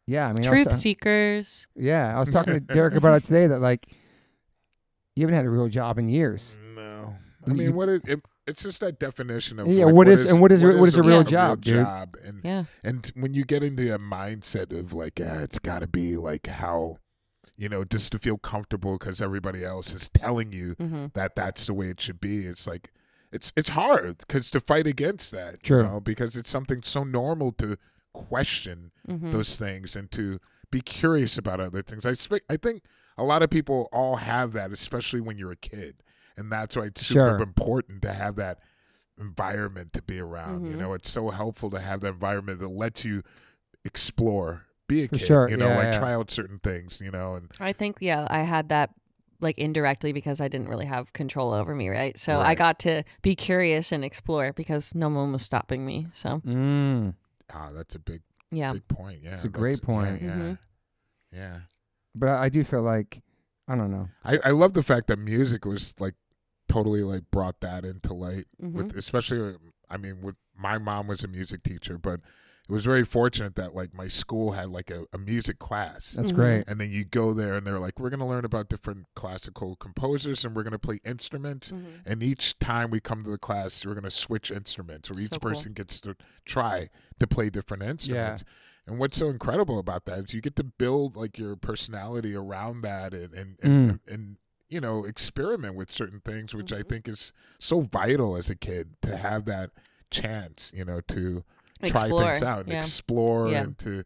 yeah, I mean, Truth seekers. I was talking to Derrick about it today that like you haven't had a real job in years. No. I You- mean, it's just that definition of Yeah, like, what is a real Yeah. job, dude? job? Yeah. And when you get into a mindset of like, it's got to be like how, you know, just to feel comfortable because everybody else is telling you Mm-hmm. that that's the way it should be. It's like, it's hard because to fight against that, True. you know, because it's something so normal to question those things and to be curious about other things. I think a lot of people all have that, especially when you're a kid. And that's why it's super important to have that environment to be around. You know, it's so helpful to have that environment that lets you explore, be a kid, you know, try out certain things, you know. And I think, I had that like indirectly because I didn't really have control over me, right? So I got to be curious and explore because no one was stopping me. So that's a big point. Yeah, it's a great point. Yeah. But I do feel like, I don't know. I love the fact that music was like totally like brought that into light. With especially, I mean, with my mom was a music teacher, but it was very fortunate that like my school had like a music class. That's great. And then you go there and they're like, we're going to learn about different classical composers and we're going to play instruments. And each time we come to the class, we're going to switch instruments, or each person gets to try to play different instruments. And what's so incredible about that is you get to build like your personality around that and you know, experiment with certain things, which I think is so vital as a kid to have that chance, you know, to try things out and explore and to,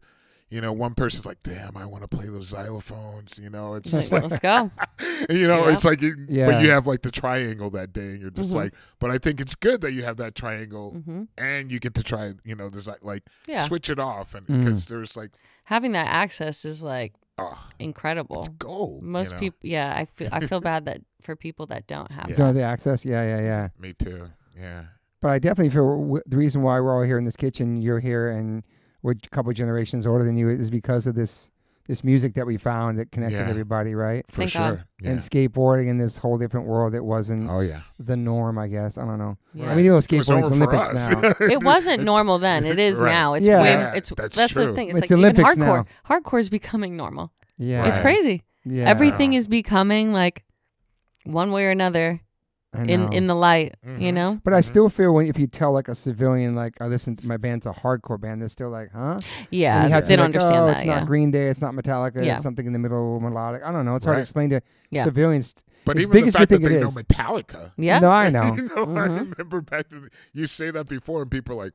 you know, one person's like, damn, I want to play those xylophones, you know, it's like, let's go. You know, it's like, but you have like the triangle that day and you're just like, but I think it's good that you have that triangle and you get to try, you know, there's like switch it off. And because there's like having that access is like incredible. It's gold. Most people, I feel bad that for people that don't have don't have the access. Yeah. Me too. Yeah. But I definitely feel the reason why we're all here in this kitchen, you're here, and we're a couple generations older than you, is because of this music that we found that connected everybody, right? For sure. Yeah. And skateboarding in this whole different world that wasn't the norm, I guess. I don't know. Yeah. I mean, you know, skateboarding's Olympics now. It wasn't normal then. It is now. It's that's true. the thing. It's like Olympics even hardcore. Now. Hardcore is becoming normal. Yeah. It's crazy. Yeah. Everything is becoming like one way or another in the light, you know? But I still feel if you tell like a civilian, like, I listen to my band's a hardcore band, they're still like, huh? Yeah, they don't understand that. It's not Green Day, it's not Metallica, it's something in the middle, melodic. I don't know. It's hard to explain to civilians. But even the fact that they know Metallica. Yeah. No, I know. You know, I remember back you say that before and people are like,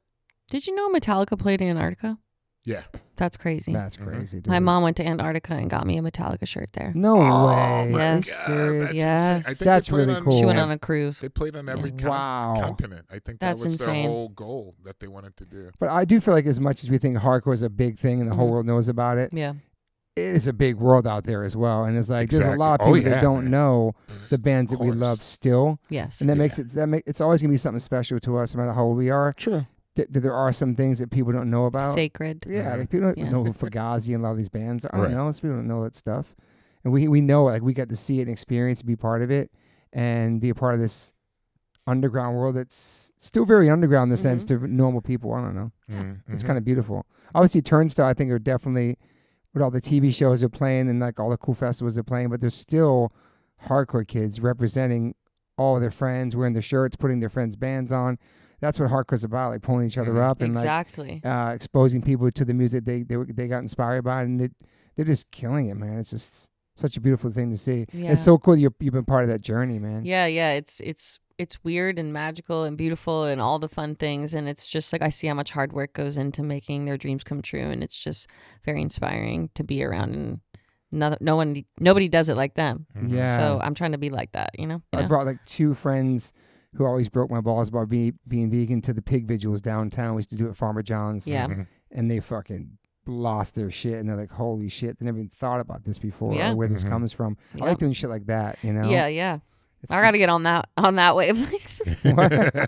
did you know Metallica played in Antarctica? Yeah. That's crazy. That's crazy, dude. My mom went to Antarctica and got me a Metallica shirt there. No way. Yes. Serious? Yes. That's really cool. She went on a cruise. They played on every continent. I think that was insane. their whole goal that they wanted to do. But I do feel like as much as we think hardcore is a big thing and the whole world knows about it, it is a big world out there as well. And it's like there's a lot of people that don't know the bands that we love still. Yes. And that makes it's always going to be something special to us no matter how old we are. True. There are some things that people don't know about. Sacred. Yeah, like people don't know who Fugazi and a lot of these bands are. I don't know. Some people don't know that stuff. And we know, like, we got to see it and experience, be part of it, and be a part of this underground world that's still very underground in the sense to normal people. I don't know. It's kind of beautiful. Obviously, Turnstile, I think, are definitely, with all the TV shows they're playing and like all the cool festivals they're playing, but there's still hardcore kids representing all their friends, wearing their shirts, putting their friends' bands on. That's what hardcore's about, like pulling each other up and like exposing people to the music they got inspired by, and they're just killing it, man. It's just such a beautiful thing to see. Yeah. It's so cool you've been part of that journey, man. Yeah. It's weird and magical and beautiful and all the fun things, and it's just like I see how much hard work goes into making their dreams come true, and it's just very inspiring to be around, and nobody does it like them. Yeah. So I'm trying to be like that, you know? I brought like two friends who always broke my balls about being vegan to the pig vigils downtown. We used to do it at Farmer John's. Yeah. And they fucking lost their shit, and they're like, holy shit, they never even thought about this before or where this comes from. I like doing shit like that, you know? Yeah. I got to get on that wave.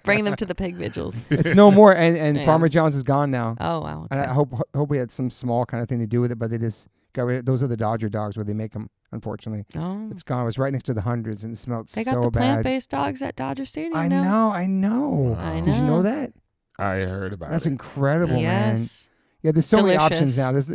Bring them to the pig vigils. It's no more, and Farmer John's is gone now. Oh, wow. Okay. And I hope we had some small kind of thing to do with it, but they just got rid of it. Those are the Dodger dogs where they make them, unfortunately. Oh. It's gone. It was right next to the Hundreds, and it smelled so bad. They got the plant-based dogs at Dodger Stadium I now. know. I know. Did you know that? I heard about That's it. incredible, man. Yes. Yeah, there's so Delicious. many options now. This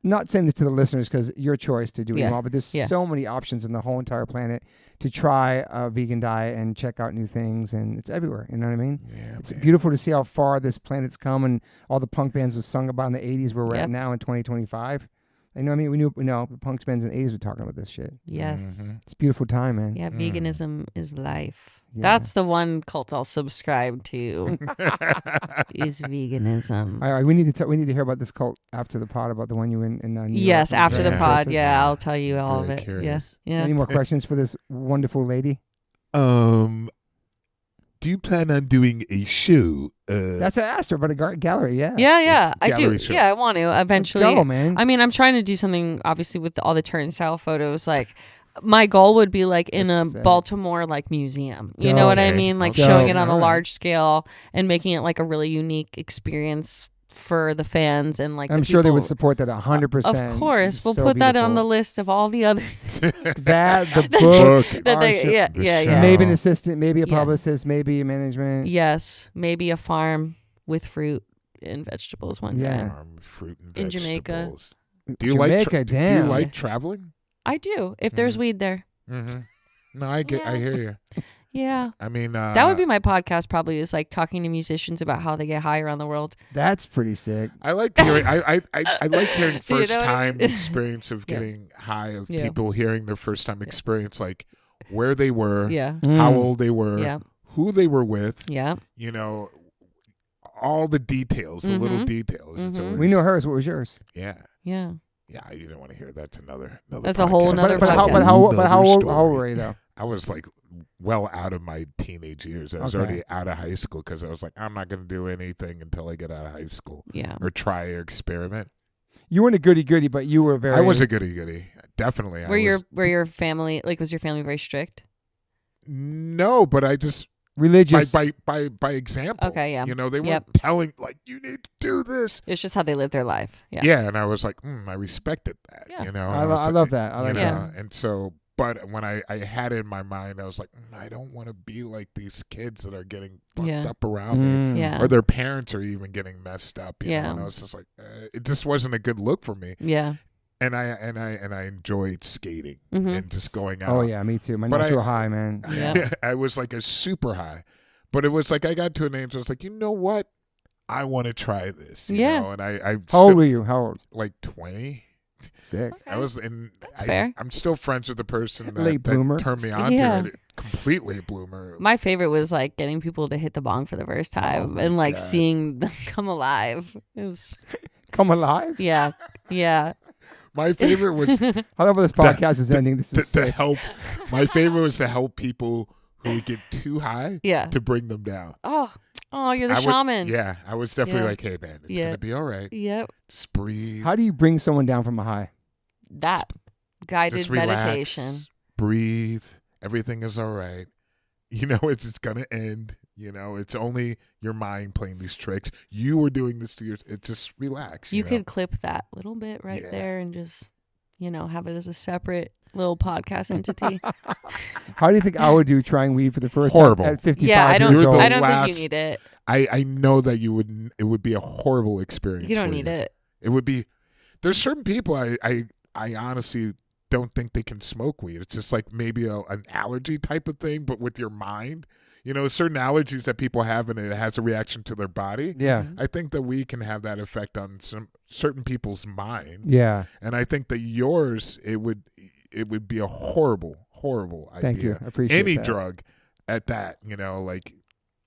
not saying this to the listeners because your choice to do what you want, but there's so many options in the whole entire planet to try a vegan diet and check out new things, and it's everywhere. You know what I mean? Yeah, it's beautiful to see how far this planet's come, and all the punk bands was sung about in the 80s where we're at now in 2025. You know what I mean? We know the punk bands in the 80s were talking about this shit. Yes. It's a beautiful time, man. Yeah, veganism is life. That's the one cult I'll subscribe to. Is veganism. All right, we need to hear about this cult after the pod, about the one you in New York. Yes, after the pod. Yeah, I'll tell you all of it. Curious. Yeah. Any more questions for this wonderful lady? Do you plan on doing a show? That's what I asked her about a gallery. Yeah. Yeah. I do. Show. Yeah, I want to eventually. Let's go, man. I mean, I'm trying to do something obviously with all the Turnstile photos. Like, my goal would be like in a Baltimore like museum. You know what I mean? Like showing it on a large scale and making it like a really unique experience for the fans and like I'm sure they would support that 100%. Of course, we'll put that on the list of all the other the book, yeah. Maybe an assistant, maybe a publicist, maybe a management. Yes, maybe a farm with fruit and vegetables one day. Farm, fruit and vegetables. In Jamaica. Do you like traveling? I do. If there's weed there. Mm-hmm. No, I hear you. Yeah. I mean, that would be my podcast. Probably is like talking to musicians about how they get high around the world. That's pretty sick. I like hearing. I like hearing first time experience of getting high, of people hearing their first time experience, like where they were, how old they were, who they were with, you know, all the details, the little details. Mm-hmm. We know hers. What was yours? Yeah. You didn't want to hear that. That's a whole nother podcast. But how old were you though? I was like well out of my teenage years. I was already out of high school because I was like, I'm not going to do anything until I get out of high school. Yeah. Or try or experiment. You weren't a goody-goody, but you were very... I was a goody-goody. Definitely. Were your family, like, was your family very strict? No, but I just... Religious. By example. Okay, yeah. You know, they weren't telling, like, you need to do this. It's just how they live their life. Yeah. Yeah, and I was like, I respected that. Yeah. You know? I love that. I like that. And so... But when I had it in my mind, I was like, I don't want to be like these kids that are getting fucked up around me. Yeah. Or their parents are even getting messed up. You know? And I was just like, it just wasn't a good look for me. Yeah. And I enjoyed skating and just going out. Oh, yeah, me too. My natural high, man. Yeah. I was like a super high. But it was like I got to an age where I was like, you know what? I want to try this. You know? And I How old were you? How old? Like 20. Sick. Okay. I was in. That's fair. I'm still friends with the person Late bloomer. that turned me on to it. Completely bloomer. My favorite was like getting people to hit the bong for the first time and like seeing them come alive. It was come alive. Yeah. My favorite was. However, this podcast is ending. This is to help. My favorite was to help people who get too high. To bring them down. Oh, you're the shaman. I was definitely like, hey, man, it's going to be all right. Yep. Just breathe. How do you bring someone down from a high? That guided meditation. Relax, breathe. Everything is all right. You know, it's going to end. You know, it's only your mind playing these tricks. You were doing this to yourself. Just relax. You could clip that little bit there and just, have it as a separate little podcast entity. How do you think I would do trying weed for the first time at 55 I don't years old? think you need it. I know that you wouldn't. It would be a horrible experience. You don't need it. It would be. There's certain people I honestly don't think they can smoke weed. It's just like maybe an allergy type of thing, but with your mind. You know, certain allergies that people have and it has a reaction to their body. Yeah. I think that we can have that effect on some certain people's mind. Yeah. And I think that yours, it would be a horrible idea. Thank you. I appreciate any that. drug at that, like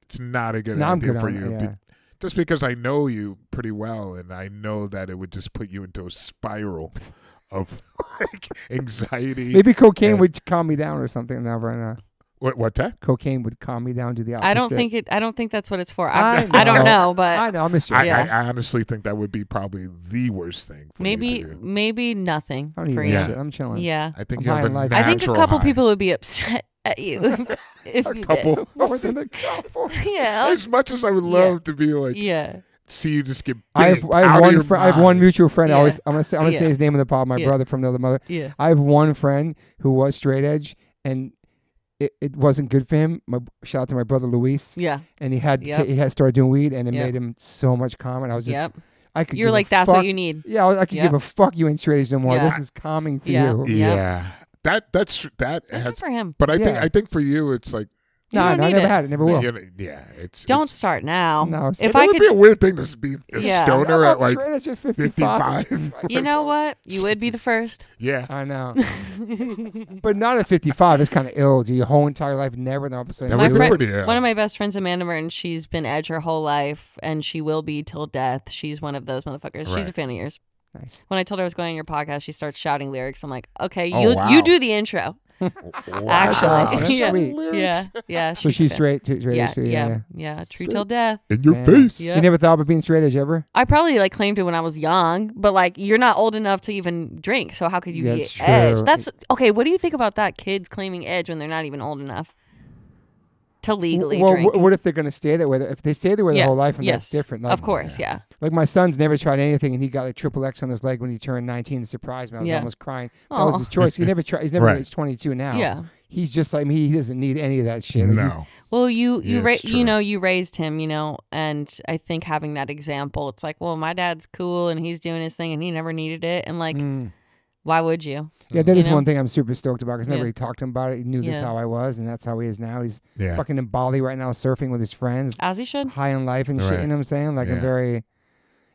it's not a good idea for you. Yeah. Just because I know you pretty well and I know that it would just put you into a spiral of like anxiety. Maybe cocaine would calm me down or something now right now. What that? Cocaine would calm me down to the opposite. I don't think that's what it's for. I don't know, but I know. I'm just joking. I honestly think that would be probably the worst thing. For maybe nothing for you. I'm chilling. Yeah. I think you have a natural I think a couple high. people would be upset at you if a you couple did. More than a couple. Yeah. As much as I would love to be like, see you just get big I have one mutual friend. Yeah. I'm gonna say his name in the pod. My brother from another mother. Yeah. I have one friend who was straight edge and. It wasn't good for him. Shout out to my brother Luis. Yeah. And he had started doing weed, and it made him so much calmer. And I was just, I could. You're like, that's what you need. Yeah, I could give a fuck. You ain't straight edge no more. Yeah. This is calming for you. Yeah. That has for him. But I think for you, it's like No, I never had it. Never will. Don't start now. No, if it would be a weird thing to be a stoner at like 55. You know what? You would be the first. Yeah, I know. But not at 55. It's kind of ill. Your whole entire life never. All of a sudden, one of my best friends, Amanda Merton, she's been edge her whole life, and she will be till death. She's one of those motherfuckers. Right. She's a fan of yours. Nice. When I told her I was going on your podcast, she starts shouting lyrics. I'm like, okay, you do the intro. Actually, yeah. So she's straight. Yeah. True till death. In your face. Yep. You never thought about being straight edge ever? I probably like claimed it when I was young, but like you're not old enough to even drink, so how could you be edge? That's okay. What do you think about that? Kids claiming edge when they're not even old enough to legally drink. What if they're going to stay that way? If they stay that way their whole life, and that's different. Like, of course, yeah. Like my son's never tried anything, and he got like XXX on his leg when he turned 19. It surprised me. I was almost crying. That was his choice. He never tried. He's never. He's 22 now. Yeah. He's just like me. He doesn't need any of that shit. Like no. Well, you raised him, and I think having that example, it's like, well, my dad's cool and he's doing his thing and he never needed it, and like. Why would you? Yeah, that is one thing I'm super stoked about because I never really talked to him about it. He knew this how I was, and that's how he is now. He's fucking in Bali right now surfing with his friends. As he should. High in life and shit, you know what I'm saying? Like, I'm very...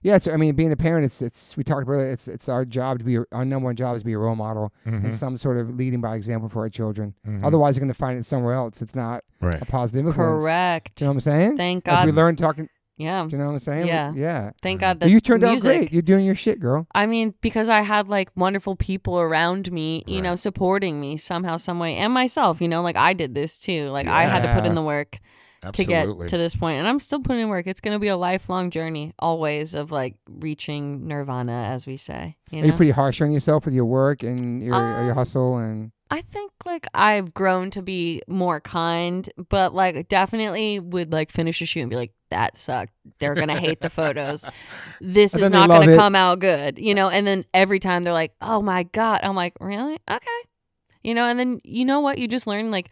Yeah, being a parent, it's we talked about it, it's our job to be, our number one job is to be a role model and some sort of leading by example for our children. Otherwise, you're going to find it somewhere else. It's not a positive influence. Correct. Do you know what I'm saying? Thank God. As we learn talking... Yeah. Do you know what I'm saying? Yeah. Thank God that you turned out great. You're doing your shit, girl. I mean, because I had like wonderful people around me, you know, supporting me somehow, some way, and myself, like I did this too. Like I had to put in the work to get to this point, and I'm still putting in work. It's going to be a lifelong journey, always, of like reaching nirvana, as we say. Are you pretty harsh on yourself with your work and your hustle and? I think like I've grown to be more kind, but like definitely would like finish a shoot and be like, that sucked. They're going to hate the photos. This is not going to come out good, and then every time they're like, oh my God. I'm like, really? Okay. And then you know what? You just learn like,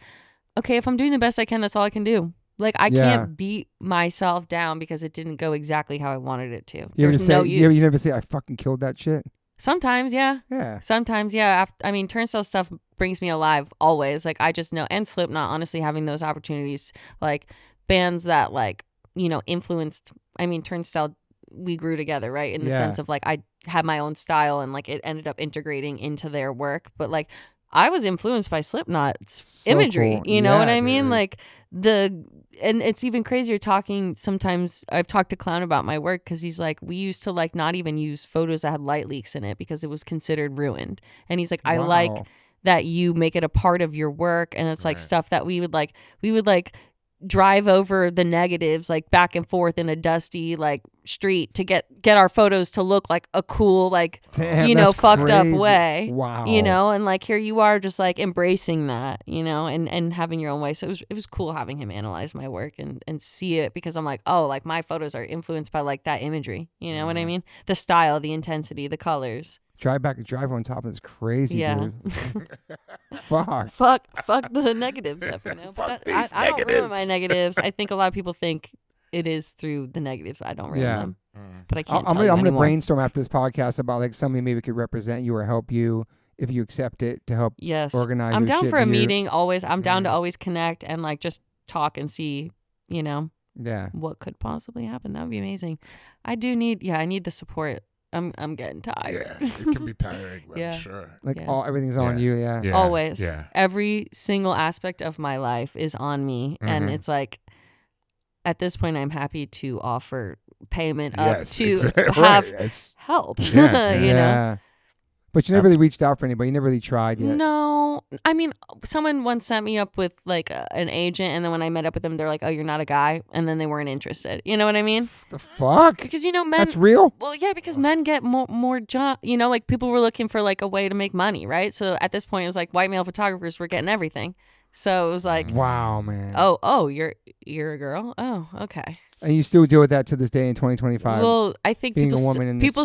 okay, if I'm doing the best I can, that's all I can do. Like I can't beat myself down because it didn't go exactly how I wanted it to. There's no use. You never say, I fucking killed that shit? Sometimes, yeah. Yeah. Sometimes, yeah. Turnstile stuff brings me alive always. Like, I just know. And Slipknot, honestly, having those opportunities, like, bands that, like, influenced. Turnstile, we grew together, right? In the sense of, like, I had my own style and, like, it ended up integrating into their work. But, like, I was influenced by Slipknot's imagery. Cool. You know what I mean? Like, and it's even crazier talking. Sometimes I've talked to Clown about my work because he's like, we used to like not even use photos that had light leaks in it because it was considered ruined. And he's like, I like that you make it a part of your work. And it's like stuff that we would like drive over the negatives like back and forth in a dusty like street to get our photos to look like a cool like fucked up way. Wow. And like here you are just like embracing that, and having your own way. So it was cool having him analyze my work and see it because I'm like, oh, like my photos are influenced by like that imagery. You know what I mean? The style, the intensity, the colors. Drive on top is crazy, dude. Fuck the negatives up, But I don't ruin my negatives. I think a lot of people think it is through the negatives. I don't ruin them. But I can't. I'm going to brainstorm after this podcast about like something maybe could represent you or help you if you accept it to help organize. I'm down for a meeting always. I'm down to always connect and like just talk and see, what could possibly happen. That would be amazing. I need the support. I'm getting tired. Yeah, it can be tiring, I'm sure. Like everything's on you, Always. Yeah. Every single aspect of my life is on me. And it's like, at this point, I'm happy to offer payment up to have help. Yeah. But you never really reached out for anybody. You never really tried yet. No. Someone once set me up with like an agent, and then when I met up with them, they're like, oh, you're not a guy. And then they weren't interested. You know what I mean? The fuck? Because, men... That's real? Well, yeah, because men get more job. Like people were looking for like a way to make money, right? So at this point, it was like white male photographers were getting everything. So it was like... Wow, man. Oh, you're a girl? Oh, okay. And you still deal with that to this day in 2025? Well, I think people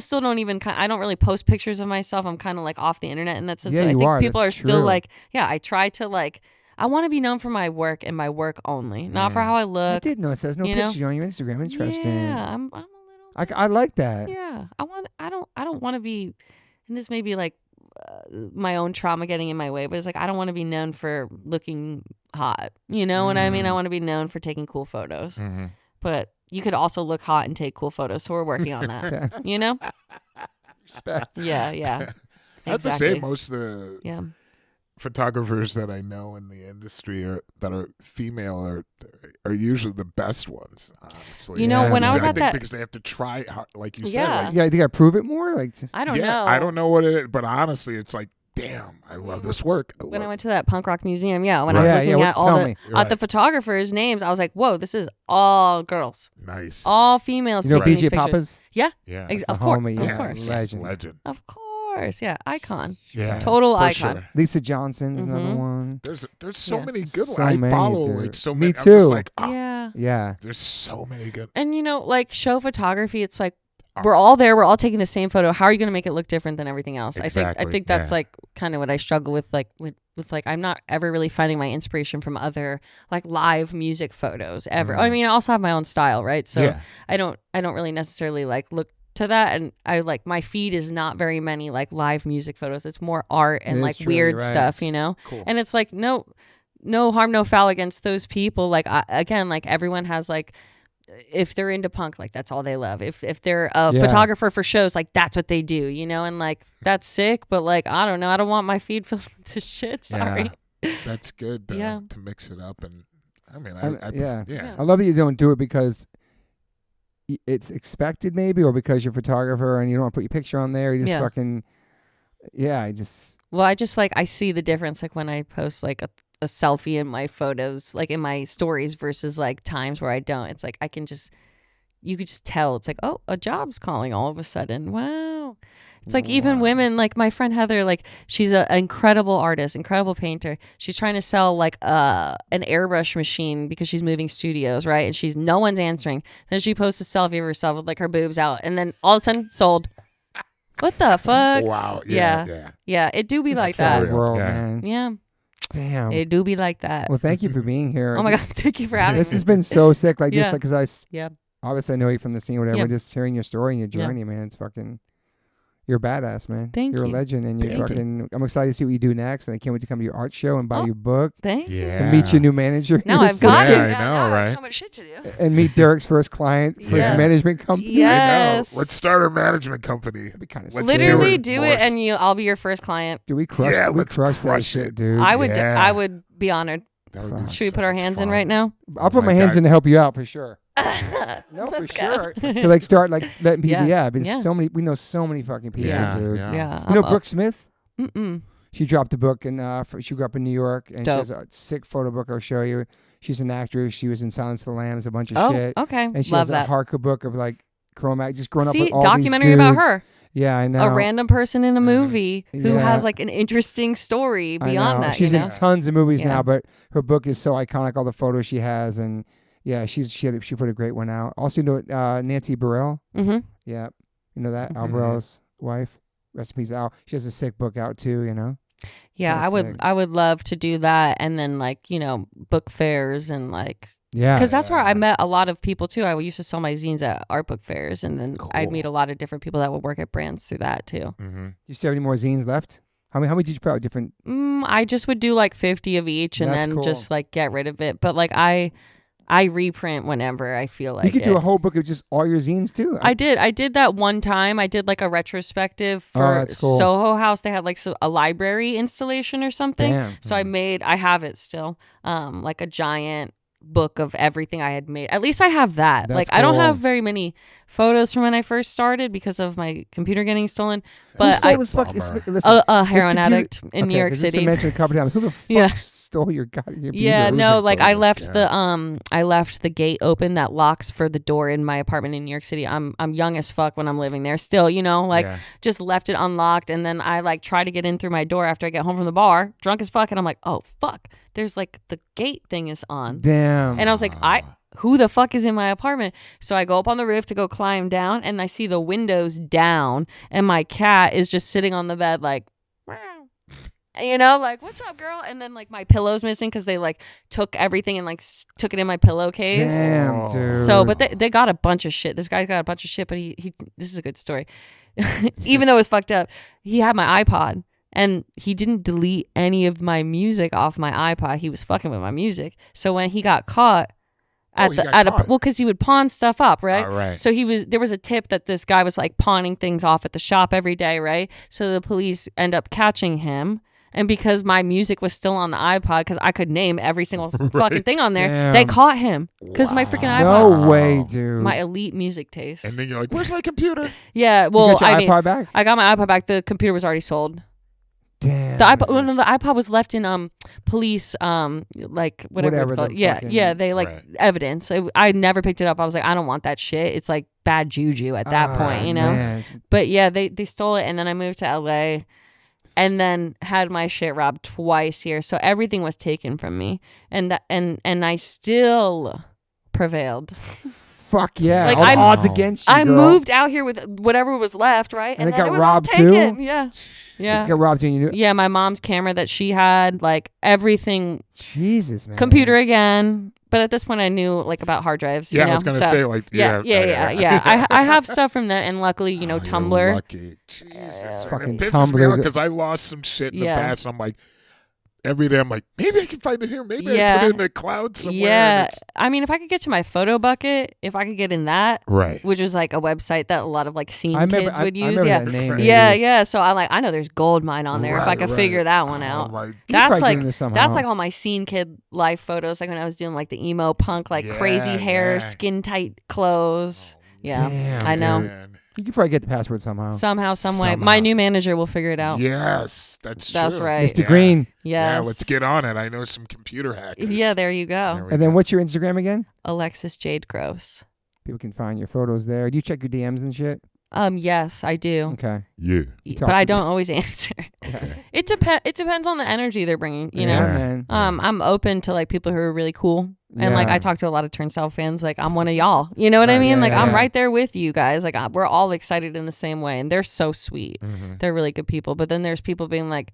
still don't even... I don't really post pictures of myself. I'm kind of like off the internet in that sense. Yeah, so I think people That's are still true. like... Yeah, I try to like... I want to be known for my work and my work only, not for how I look. I did notice there's no pictures on your Instagram. Interesting. Yeah, I'm a little... I like that. Yeah, I don't want to be... And this may be like... my own trauma getting in my way, but it's like I don't want to be known for looking hot. You know what I mean? I want to be known for taking cool photos. Mm-hmm. But you could also look hot and take cool photos. So we're working on that. You know? Respect. Yeah. I have to say, most of the photographers that I know in the industry that are female are usually the best ones, honestly. You know, when I was at that, because they have to try hard, like you said. Like, you gotta prove it more. Like, I don't know. I don't know what it is, but honestly, it's like, damn, I love this work. When I went to that punk rock museum, when I was looking at all the photographers' names, I was like, whoa, this is all girls. Nice. All females. You know taking BJ these Papas? Yeah. Of course. Homie, of course. Legend. Of course. Yeah. Icon. Yeah. Total icon. Sure. Lisa Johnson is another one. There's so many good So ones. many, I follow dude. like so Me many. too. I'm just like, Yeah. There's so many good. And you know, like show photography, it's like we're all there. We're all taking the same photo. How are you going to make it look different than everything else? Exactly. I think that's like kind of what I struggle with. Like with like I'm not ever really finding my inspiration from other like live music photos ever. I mean, I also have my own style, right? So I don't really necessarily like look to that, and I like my feed is not very many like live music photos. It's more art and like weird stuff, you know. Cool. And it's like no harm, no foul against those people. Like again, like everyone has like. If they're into punk, like that's all they love. If they're a photographer for shows, like that's what they do, you know, and like that's sick, but like I don't know, I don't want my feed filled with shit. Sorry. Yeah, that's good to mix it up, and I mean, I love that you don't do it because it's expected, maybe, or because you're a photographer and you don't want to put your picture on there. You just fucking I just like I see the difference, like when I post like a selfie in my photos, like in my stories versus like times where I don't. It's like you could just tell. It's like, oh, a job's calling all of a sudden. Wow. It's like even women, like my friend Heather, like she's an incredible artist, incredible painter. She's trying to sell like an airbrush machine because she's moving studios, right? And no one's answering. Then she posts a selfie of herself with like her boobs out, and then all of a sudden sold. What the fuck? Wow. Yeah. It do be like that. World, man. Yeah. Damn. It do be like that. Well, thank you for being here. Oh my God, thank you for having me. This has been so sick. Like just like because I obviously I know you from the scene, whatever. Just hearing your story and your journey, man. It's fucking. You're a badass, man. You're a legend, and you're fucking. I'm excited to see what you do next, and I can't wait to come to your art show and buy your book. Thank you. And meet your new manager. Now I've got it. I know, right? I have so much shit to do. And meet Derrick's first client for his management company. Yes. I know. Let's start a management company. That'd be kind of literally do it, and I'll be your first client. Do we crush? Yeah, we crush that shit, dude. I would be honored. Should we put our hands in right now? I'll put my hands in to help you out for sure. No, for sure. To like start like letting people. So many. We know so many fucking people, dude. Yeah. You know Brooke Smith? Mm-mm. She dropped a book and she grew up in New York, and Dope. she has a sick photo book I'll show you. She's an actress. She was in Silence of the Lambs, a bunch of shit. Okay. And she Love has that. a hardcover book of like chromatic, just growing up with all documentary these dudes. about her. Yeah, I know. A random person in a movie who has like an interesting story beyond that. She's in tons of movies now, Yeah. but her book is so iconic. All the photos she has, and she put a great one out. Also, you know Nancy Burrell. Mm-hmm. Yeah, you know that Al Burrell's wife. Rest in peace, Al. She has a sick book out too. You know. Yeah, I would love to do that, and then like book fairs and like. Yeah, because that's where I met a lot of people too. I used to sell my zines at art book fairs, and then I'd meet a lot of different people that would work at brands through that too. Mm-hmm. You still have any more zines left? How many did you put out? Different. I just would do like 50 of each, and then just like get rid of it. But like I reprint whenever I feel like you could do a whole book of just all your zines too. I did that one time. I did like a retrospective for Soho House. They had like a library installation or something. Damn. So I have it still, like a giant book of everything I had made. At least I have that. That's like I don't have very many photos from when I first started because of my computer getting stolen. But a heroin addict in New York City. Mentioned a couple times. Who the fuck stole your goddamn? Yeah, no, like I left the gate open that locks for the door in my apartment in New York City. I'm young as fuck when I'm living there still, just left it unlocked, and then I like try to get in through my door after I get home from the bar, drunk as fuck, and I'm like, oh fuck, there's like the gate thing is on. Damn. And I was like, who the fuck is in my apartment? So I go up on the roof to go climb down, and I see the windows down, and my cat is just sitting on the bed like, like, what's up, girl? And then like my pillow's missing because they like took everything and like took it in my pillowcase. Damn, dude. So, but they got a bunch of shit. This guy got a bunch of shit, but he this is a good story. Even though it was fucked up, he had my iPod. And he didn't delete any of my music off my iPod. He was fucking with my music. So when he got caught because he would pawn stuff up, right? Right. So there was a tip that this guy was like pawning things off at the shop every day, right? So the police end up catching him. And because my music was still on the iPod, because I could name every single fucking thing on there, they caught him because my freaking iPod. No way, dude. My elite music taste. And then you're like, "Where's my computer?" Yeah, well, you got your iPod back? I got my iPod back. The computer was already sold. Damn. The iPod was left in police like whatever it's called. Yeah, they evidence. I never picked it up. I was like, I don't want that shit. It's like bad juju at that point, you know. Man. But yeah, they stole it, and then I moved to LA. And then had my shit robbed twice here, so everything was taken from me, and I still prevailed. Fuck yeah! Like, all the odds against you, I girl. moved out here with whatever was left, right? And then got it was robbed all taken. too? Yeah. You got robbed too. You knew? Yeah, my mom's camera that she had, like everything. Jesus, man. Computer again. But at this point, I knew like about hard drives. Yeah, you know? I was gonna say like yeah. I have stuff from that, and luckily, Tumblr. You're lucky. Jesus, fucking it pisses me Tumblr. out because I lost some shit in the past. And I'm like, every day I'm like, maybe I can find it here. Maybe I put it in the cloud somewhere. Yeah, I mean, if I could get to my photo bucket, if I could get in that, right, which is like a website that a lot of like kids would use. Yeah, that name, yeah. So I'm like, I know there's gold mine on there. If I could figure that one out, that's like all my scene kid life photos. Like when I was doing like the emo punk, like crazy hair, skin tight clothes. Damn, I know. Man. You could probably get the password somehow. Some way. My new manager will figure it out. Yes, that's true. Right. Mr. Green. Yes. Yeah, let's get on it. I know some computer hackers. Yeah, there you go. And then what's your Instagram again? Alexis Jade Gross. People can find your photos there. Do you check your DMs and shit? Yes, I do. Okay. Yeah. But I don't always answer. Okay. It depends on the energy they're bringing, you know? Man. I'm open to like people who are really cool. And like I talk to a lot of Turnstile fans, like I'm one of y'all. You know what I mean? I'm right there with you guys. Like we're all excited in the same way, and they're so sweet. Mm-hmm. They're really good people. But then there's people being like,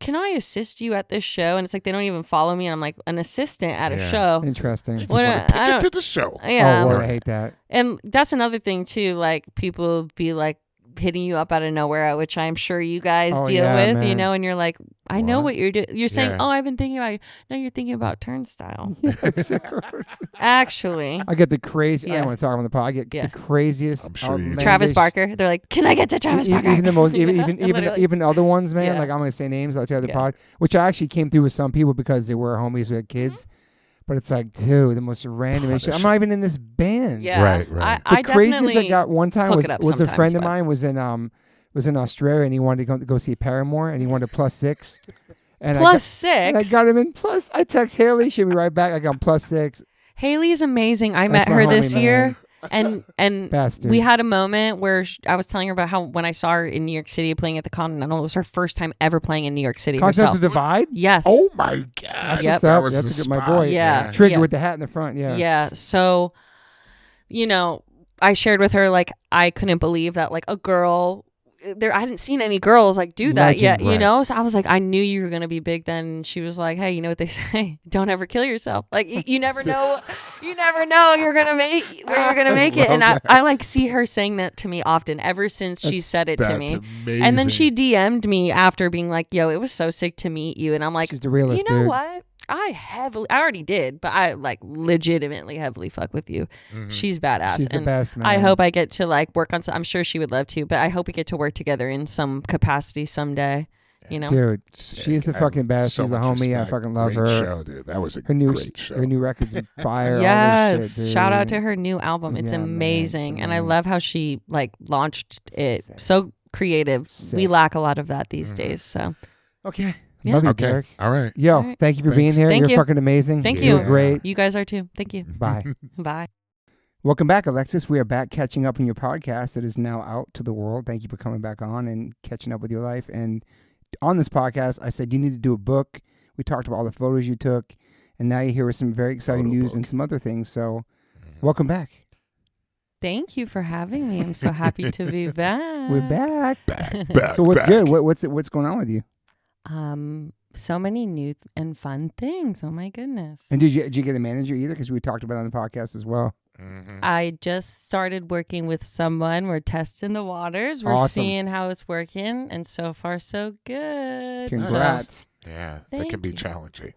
"Can I assist you at this show?" And it's like they don't even follow me, and I'm like, an assistant at a show. Interesting. Ticket to the show. Yeah. Oh, Lord, I hate that. And that's another thing too. Like people be like hitting you up out of nowhere, which I'm sure you guys deal with, man. You know, and you're like, I know what you're doing. You're saying, oh, I've been thinking about you. No, you're thinking about Turnstile. Actually. I get the crazy. I don't want to talk on the pod. I get the craziest. I'm sure you do. Travis Barker. They're like, can I get to Travis Barker? Even the most, even other ones, man. Like I'm going to say names. I'll tell the pod, which I actually came through with some people because they were homies who had kids. Mm-hmm. But it's like, dude, the most random shit. I'm not even in this band. Yeah. Right. The craziest I got one time was a friend of mine was in Australia, and he wanted to go see Paramore, and he wanted +6. And +6? And I got him in plus. I text Haley. She'll be right back. I got him +6. Haley is amazing. I met her this year. And we had a moment where I was telling her about how when I saw her in New York City playing at the Continental, it was her first time ever playing in New York City herself. Continental Divide? Yes. Oh my God. Yep. That's my boy. Yeah. Trigger with the hat in the front. Yeah. Yeah. So, I shared with her, like, I couldn't believe that, like, a girl there. I hadn't seen any girls like do that yet, you know? So I was like, I knew you were going to be big then. She was like, hey, you know what they say? Don't ever kill yourself. Like, you never know. You never know you're going to make it. And I like see her saying that to me often ever since she said it to me. Amazing. And then she DM'd me after being like, yo, it was so sick to meet you. And I'm like, she's the realest, you know dude. what? I already did, but I like legitimately heavily fuck with you. Mm-hmm. She's badass. She's the best, man. I hope I get to like work on some. I'm sure she would love to, but I hope we get to work together in some capacity someday. You know, dude, she's the fucking best. She's a homie. Respect. I fucking love great her. Show, dude. That was a great show. Her new record's fire. Yes, all this shit, dude. Shout out to her new album. It's amazing, man, and I love how she like launched it. So creative. We lack a lot of that these days. So okay. Yeah. Love you, okay. Derek. All right. Yo, thank you for being here. You're fucking amazing. Thank you. You're great. You guys are too. Thank you. Bye. Bye. Welcome back, Alexis. We are back catching up on your podcast that is now out to the world. Thank you for coming back on and catching up with your life. And on this podcast, I said you need to do a book. We talked about all the photos you took. And now you're here with some very exciting news and some other things. So welcome back. Thank you for having me. I'm so happy to be back. We're back. Back so what's good? What's going on with you? so many new and fun things. Oh my goodness. And did you get a manager either? Because we talked about it on the podcast as well. Mm-hmm. I just started working with someone. We're testing the waters. We're Awesome. seeing how it's working, and so far so good. Congrats. Yeah, that Thank can be you. challenging.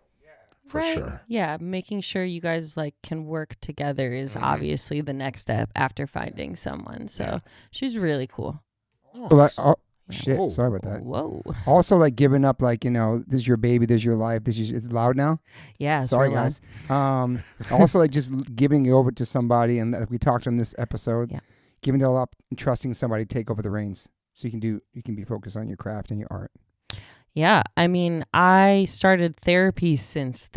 For Right. sure. Yeah, making sure you guys like can work together is obviously the next step after finding someone. So she's really cool. So, like, shit. Whoa. Sorry about that. Whoa. Also, like giving up, like, you know, this is your baby, this is your life, it's loud now. Yeah. It's Sorry, real loud. guys. Also, like just giving it over to somebody, and like we talked on this episode, giving it all up and trusting somebody to take over the reins, so you can be focused on your craft and your art. Yeah, I mean, I started therapy since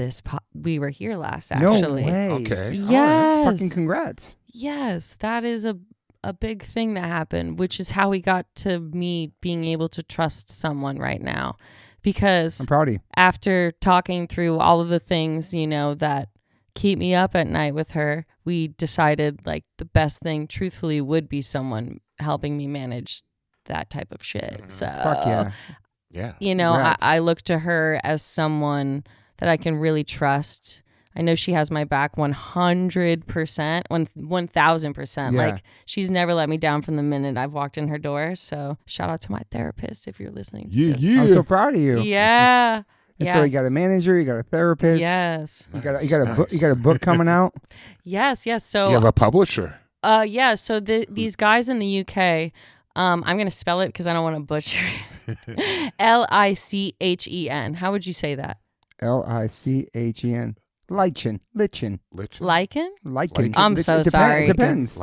we were here last. Actually, No way. Okay. Yes. Fucking congrats. Yes, that is a big thing that happened, which is how we got to me being able to trust someone right now. Because I'm proud of you. after talking through all of the things, you know, that keep me up at night with her, we decided like the best thing truthfully would be someone helping me manage that type of shit. So Fuck yeah. Yeah. you know, Congrats. I look to her as someone that I can really trust. I know she has my back 100%, 1000%. Yeah. Like, she's never let me down from the minute I've walked in her door. So shout out to my therapist if you're listening to this. I'm so proud of you. Yeah. And yeah. so you got a manager, you got a therapist. Yes. You got a book coming out. Yes. So You have a publisher. yeah. So these guys in the UK, I'm gonna spell it because I don't want to butcher it. Lichen. How would you say that? Lichen. Lichen. Lichen? Lichen. I'm so sorry. It depends.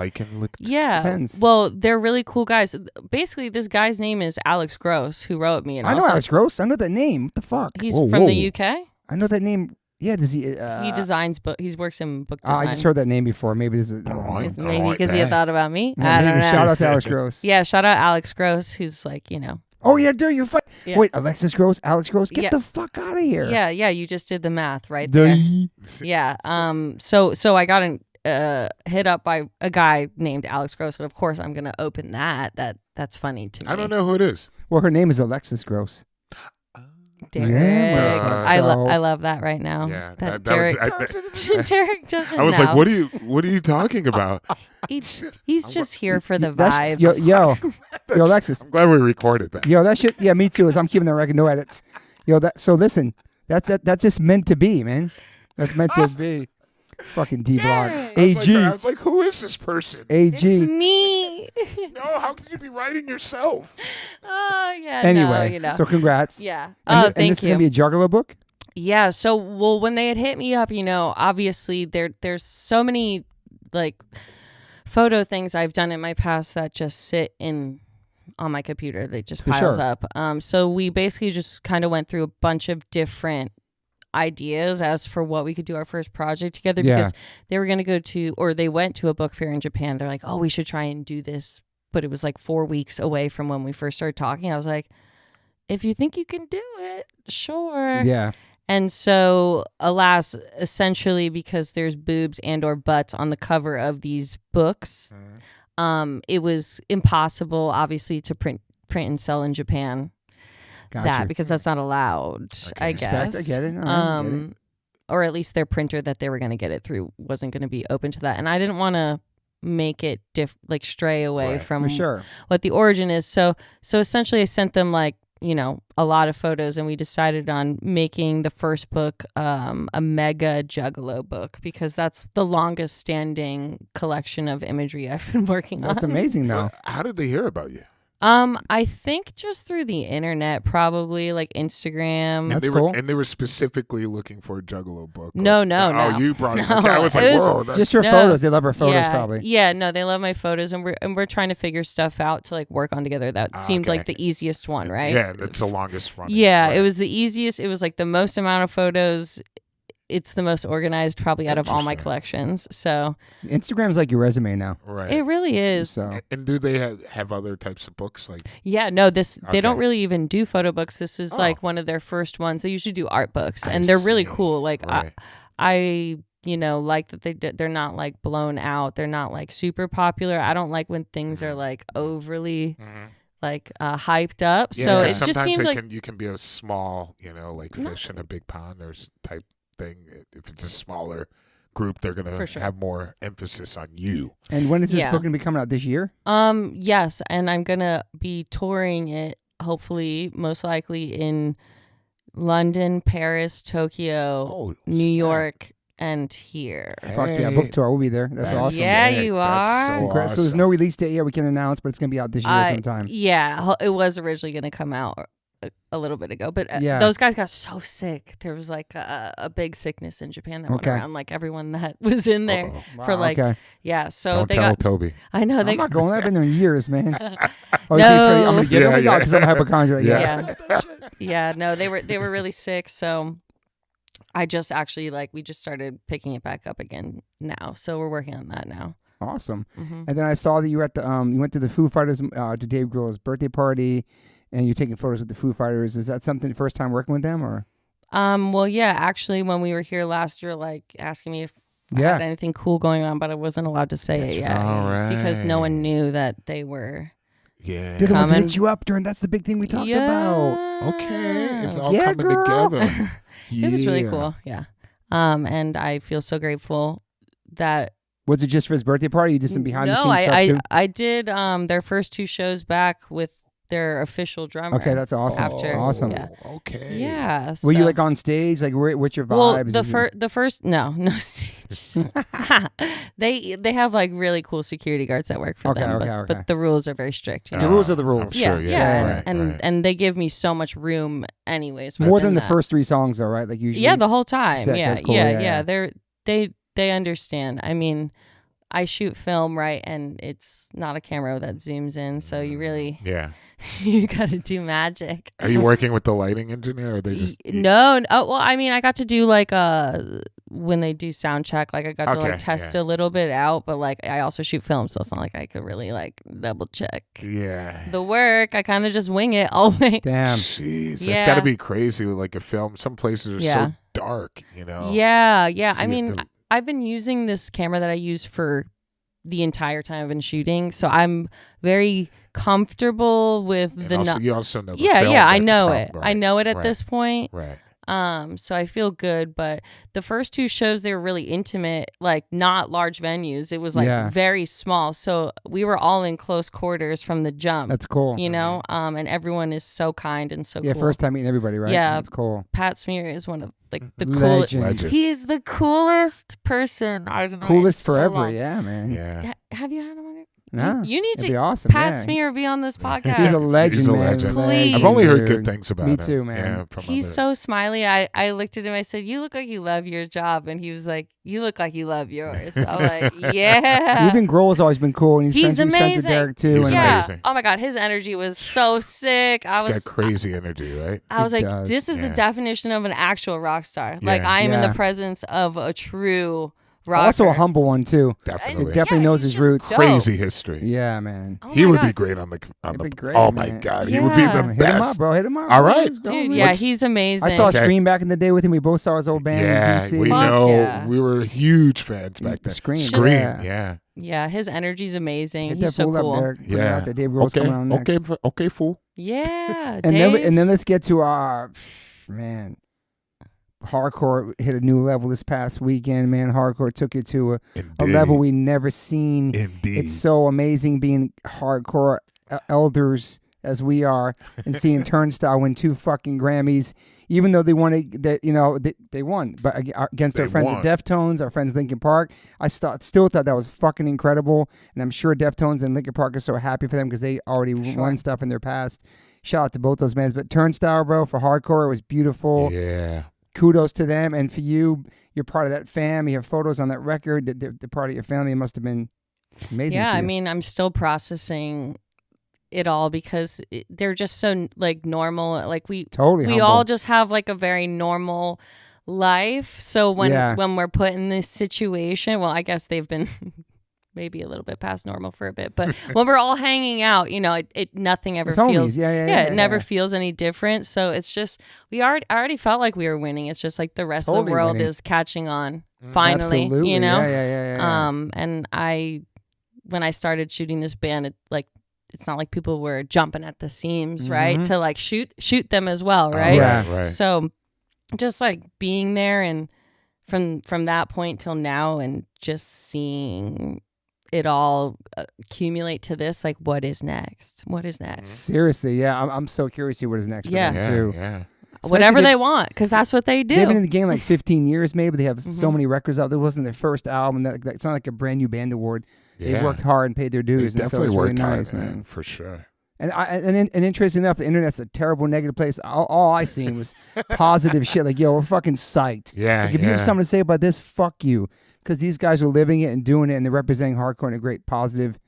Yeah. Depends. Well, they're really cool guys. Basically, this guy's name is Alex Gross, who wrote me. And I know also, Alex Gross. I know that name. What the fuck? He's from the UK. I know that name. Yeah, does he? He designs book. He works in book design. I just heard that name before. Maybe this is. Maybe because you thought about me. No, I don't maybe. know. Shout out to Alex Gross. Yeah, shout out Alex Gross, who's like, you know. Oh yeah, dude, you're fine. Yeah. Wait, Alexis Gross, Alex Gross, get Yeah. the fuck out of here. Yeah, you just did the math right there. Yeah. So I got hit up by a guy named Alex Gross, and of course I'm gonna open that. That's funny to me. I don't know who it is. Well, her name is Alexis Gross. Derrick. Yeah, I love that right now. Yeah, that that was- Derrick. Derrick doesn't. I was know. like, what are you talking about? He's just here for the That's- vibes. Yo, Alexis. I'm glad we recorded that. Yo, that shit. Yeah, me too. I'm keeping the record, no edits. Yo, so listen, that's just meant to be, man. That's meant to be. Fucking D block. Derrick. I was like, who is this person? It's AG. me. No, how can you be writing yourself? Oh yeah. Anyway, no, you know. so congrats. Yeah. And Oh, thank and this is you. gonna be a Juggalo book. Yeah. So, well, when they had hit me up, you know, obviously there's so many like photo things I've done in my past that just sit on my computer. They just For piles sure. up. So we basically just kind of went through a bunch of different ideas as for what we could do our first project together Yeah. because they were going to they went to a book fair in Japan. They're like, oh, we should try and do this. But it was like 4 weeks away from when we first started talking. I was like, if you think you can do it, sure. Yeah. And so, alas, essentially because there's boobs and or butts on the cover of these books, it was impossible, obviously, to print and sell in Japan. Gotcha. Because that's not allowed, I Respect, guess. I get it. All right, I get it. Or at least their printer that they were going to get it through wasn't going to be open to that. And I didn't want to make it stray away Right. from For sure. what the origin is. So essentially I sent them like, you know, a lot of photos, and we decided on making the first book a mega Juggalo book because that's the longest standing collection of imagery I've been working on. That's amazing, though. How did they hear about you? I think just through the internet, probably like Instagram. That's they cool. And they were specifically looking for a Juggalo book. No. Oh, you brought it. No, Okay, I was like, it was- whoa. Just her No. photos. They love her photos, yeah, probably. Yeah, no, they love my photos, and we're trying to figure stuff out to like work on together. That seemed Okay. like the easiest one, right? Yeah, that's the longest running. Yeah, Right. it was the easiest. It was like the most amount of photos. It's the most organized probably out of all my Interesting. collections. So Instagram's like your resume now. Right. it really is. So And do they have other types of books? Like, Yeah, no, they don't Okay. really even do photo books. This is Oh. like one of their first ones. They usually do art books, I and they're really see. cool. Like right. I you know, like that they're not like blown out. They're not like super popular. I don't like when things are like overly like hyped up. Yeah, so it just seems like you can be a small, like fish in a big pond or type thing. If it's a smaller group, they're gonna have more emphasis on you. And when is this book gonna be coming out, this year? Yes, and I'm gonna be touring it, hopefully, most likely in London, Paris, Tokyo, New York, and here. Fuck yeah, book tour. We'll be there. That's awesome. Yeah, you are. That's so awesome. So there's no release date yet we can announce, but it's going to be out this year sometime. Yeah, it was originally going to come out a little bit ago, but those guys got so sick. There was like a big sickness in Japan that went around like everyone that was in there for like, so Don't they tell got Toby. I know. I'm not going. I've been there in years, man. No. I'm going to get it. Oh my God, because I'm a hypochondriac. Yeah. No, they were really sick. So I just actually we just started picking it back up again now. So we're working on that now. Awesome. Mm-hmm. And then I saw that you were at the you went to the Foo Fighters to Dave Grohl's birthday party, and you're taking photos with the Foo Fighters. Is that something first time working with them or? Well, yeah. Actually, when we were here last year, asking me if I had anything cool going on, but I wasn't allowed to say it yet because no one knew that they were. Yeah, they're the ones that hit you up during. That's the big thing we talked about. Okay, it's all coming together. It was really cool. Yeah. And I feel so grateful that. Was it just for his birthday party? You did some behind the scenes stuff too? I did their first 2 shows back with their official drummer. Okay, that's awesome. After. Awesome. Yeah. Okay. Yeah. Were you on stage? What's your vibe? Well, the first no stage. They have really cool security guards that work for them. But the rules are very strict. The rules are the rules. Yeah. And they give me so much room anyways. More than the first 3 songs though, right? Usually. Yeah, the whole time. Sick. Yeah. Cool. Yeah. They understand. I mean, I shoot film, right? And it's not a camera that zooms in, so you really you got to do magic. Are you working with the lighting engineer, or are they just No. Oh, well, I mean, I got to do when they do sound check, I got to test a little bit out, but I also shoot film, so it's not like I could really double check. Yeah. The work, I kind of just wing it always. Damn. Jeez, it's got to be crazy with a film. Some places are so dark, Yeah. I mean, I've been using this camera that I use for the entire time I've been shooting, so I'm very comfortable with you also know the film I know it. Right, I know it at this point. Right. So I feel good, but the first 2 shows, they were really intimate, not large venues. It was very small. So we were all in close quarters from the jump. That's cool. And everyone is so kind and so cool. Yeah, first time meeting everybody, right? Yeah. That's cool. Pat Smear is one of the coolest. He is the coolest person I've met. Coolest so forever, long. yeah, man. Yeah. Have you had him on here? No, you need to be awesome. Pat Smear be on this podcast. He's a legend, man. Please. I've only heard good things about him. Me too, man. Yeah, he's so smiley. I looked at him. I said, "You look like you love your job," and he was like, "You look like you love yours." I'm like, "Yeah." Even Grohl's always been cool, and he's amazing. friends with Derrick too. He's amazing. Oh my God, his energy was so sick. He's got crazy energy, right? I was this is the definition of an actual rock star. I am in the presence of a true rocker. Also a humble one too. Definitely. He definitely knows his roots. Dope. Crazy history. Yeah, man. Oh he would God. be great on the great, oh man. my God, he would be the best. Hit him up, bro. Hit him up. All right, dude. Yeah, he's amazing. I saw Scream back in the day with him. We both saw his old band. Yeah, in DC. we know. We were huge fans back then. Scream. Yeah. Yeah, his energy's amazing. Hit He's so cool. Up, yeah. Dave Grohl's coming on next. Okay, fool. Yeah. And then let's get to our hardcore hit a new level this past weekend, man. Hardcore took it to a level we never seen. Indeed. It's so amazing being hardcore elders as we are and seeing Turnstile win 2 fucking Grammys, even though they won they won, but against our friends at Deftones, our friends Linkin Park. I still thought that was fucking incredible, and I'm sure Deftones and Linkin Park are so happy for them because they already won stuff in their past. Shout out to both those bands, but Turnstile, bro, for hardcore, it was beautiful. Yeah. Kudos to them, and for you, you're part of that fam. You have photos on that record. The part of your family must have been amazing. Yeah, I mean, I'm still processing it all because they're just so normal. We all just have a very normal life. So when we're put in this situation, well, I guess they've been maybe a little bit past normal for a bit, but when we're all hanging out, it nothing ever feels it never feels any different. So it's just I already felt like we were winning. It's just the rest of the world is catching on finally. Absolutely. And when I started shooting this band, it's not like people were jumping at the seams, right? To like shoot them as well, right? Right. So just like being there, and from that point till now, and just seeing it all accumulate to this, like, what is next? Seriously, yeah, I'm so curious to see what is next for them too. Yeah. Whatever they want, because that's what they do. They've been in the game like 15 years, maybe. They have so many records out. That wasn't their first album. It's not like a brand new band award. They worked hard and paid their dues. They definitely worked really nice, hard, man, for sure. And interesting enough, the internet's a terrible, negative place. All I seen was positive shit. Like, yo, we're fucking psyched. Yeah, like, if you have something to say about this, fuck you. Because these guys are living it and doing it, and they're representing hardcore in a great, positive,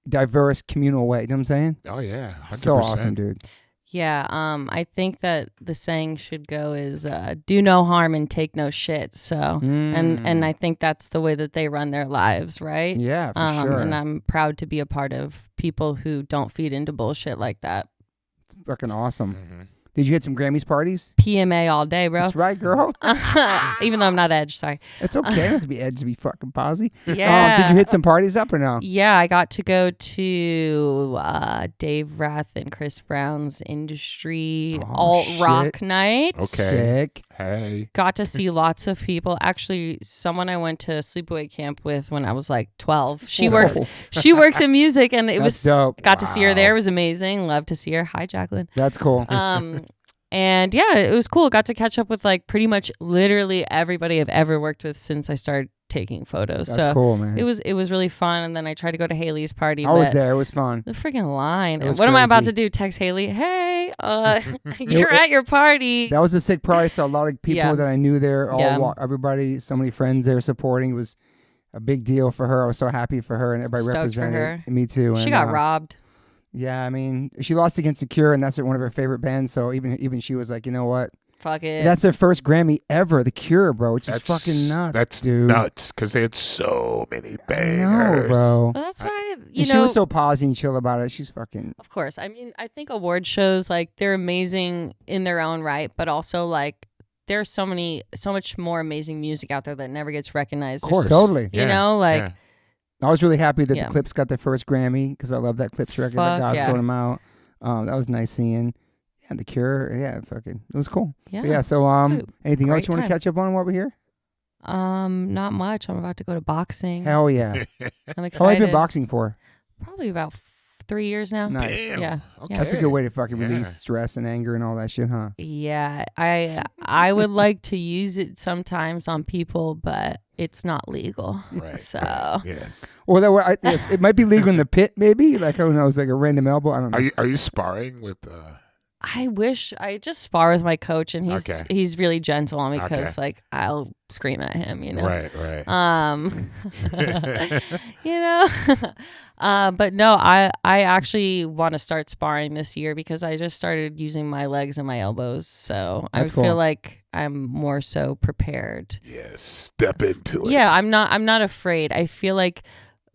diverse, communal way. You know what I'm saying? Oh, yeah. 100%. So awesome, dude. Yeah, I think that the saying should go is do no harm and take no shit. So, and I think that's the way that they run their lives, right? Yeah, for sure. And I'm proud to be a part of people who don't feed into bullshit like that. It's fucking awesome. Did you hit some Grammys parties? PMA all day, bro. That's right, girl. Even though I'm not Edge, sorry. It's okay. It doesn't have to be Edge to be fucking posy. Yeah. Did you hit some parties up or no? Yeah, I got to go to Dave Rath and Chris Brown's Industry alt rock night. Okay. Sick. Hey. Got to see lots of people. Actually, someone I went to sleepaway camp with when I was like 12. She works in music, and it was dope. Got to see her there. It was amazing. Love to see her. Hi, Jacqueline. That's cool. And yeah, it was cool. Got to catch up with like pretty much literally everybody I've ever worked with since I started taking photos. That's cool, man. It was really fun. And then I tried to go to Haley's party. I was there. It was fun. The freaking line. What am I about to do? Text Haley, hey, you're at your party. That was a sick party. Saw a lot of people that I knew there. Everybody, so many friends there supporting. It was a big deal for her. I was so happy for her, and everybody represented her. Me too. She and, got robbed. Yeah, I mean, she lost against The Cure, and that's one of her favorite bands. So even she was like, you know what? Fuck it. That's their first Grammy ever, The Cure, bro, which is fucking nuts. That's dude. Nuts, because they had so many bangers. I know, bro. Well, that's why, she was so positive and chill about it. She's fucking... Of course. I mean, I think award shows, like, they're amazing in their own right, but also, like, there's so much more amazing music out there that never gets recognized. Of course. Totally. You know, like... Yeah. I was really happy that the Clips got their first Grammy because I love that Clips record that God sorted them out. That was nice seeing. Yeah, The Cure. Fucking, it was cool. Yeah. So, anything else you want to catch up on while we're here? Not much. I'm about to go to boxing. Hell yeah. I'm excited. How long have you been boxing for? Probably about 3 years now. Nice. Damn. Yeah. Okay. That's a good way to fucking release stress and anger and all that shit, huh? Yeah. I would like to use it sometimes on people, but it's not legal. Right. So. Yes. Well, it might be legal in the pit, maybe. Like, who knows? Like a random elbow. I don't know. Are you sparring with? I wish I just spar with my coach, and he's really gentle on me because like I'll scream at him, you know. Right. You know. But no, I actually want to start sparring this year because I just started using my legs and my elbows, so I feel like I'm more so prepared. Yes, step into it. Yeah, I'm not afraid. I feel like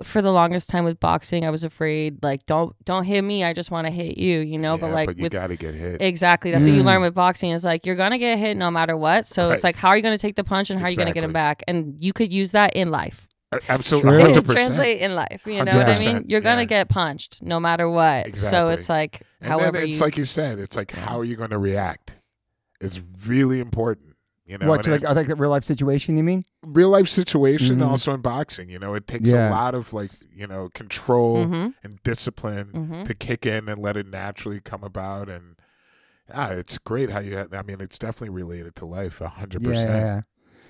for the longest time with boxing, I was afraid, like, don't hit me. I just want to hit you, you know. But like, you gotta get hit. Exactly. That's what you learn with boxing. Is like you're gonna get hit no matter what. So it's like, how are you gonna take the punch and how are you gonna get him back? And you could use that in life. Absolutely, 100%. Translate in life. You know what I mean? You're gonna get punched no matter what. Exactly. So it's like, however it's like you said, it's like how are you gonna react? It's really important. You know, what, like a real life situation, you mean? Real life situation, also in boxing. You know, it takes a lot of control and discipline to kick in and let it naturally come about. And it's great how it's definitely related to life 100%. Yeah.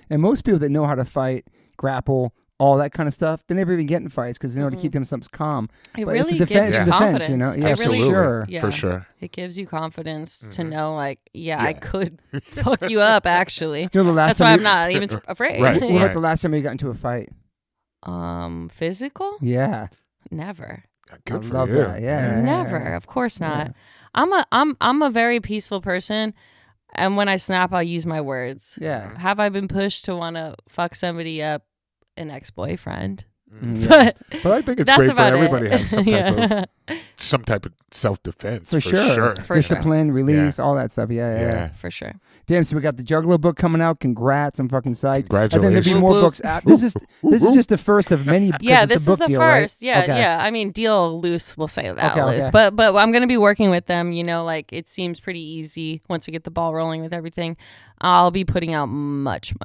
And most people that know how to fight, grapple, all that kind of stuff, they never even get in fights because they know how to keep themselves calm. It really gives you confidence. You know? Yeah, absolutely. For sure. It gives you confidence to know, like, I could fuck you up, actually. You know, that's why I'm not even afraid. Right. When was the last time you got into a fight? Physical? Yeah. Never. Good I for love you. that. Yeah. Never. Of course not. Yeah. I'm a very peaceful person. And when I snap, I'll use my words. Yeah. Have I been pushed to want to fuck somebody up? An ex-boyfriend. But I think it's great for everybody to have some type of some type of self-defense. For sure. Discipline, release, all that stuff. Yeah. For sure. Damn, so we got the Juggalo book coming out. Congrats. I'm fucking psyched. Congratulations. I think there'll be more books. This is just the first of many. Yeah, this is the deal, first. Right? Yeah. I mean, deal loose, we'll say that loose. But I'm going to be working with them. Like it seems pretty easy once we get the ball rolling with everything. I'll be putting out much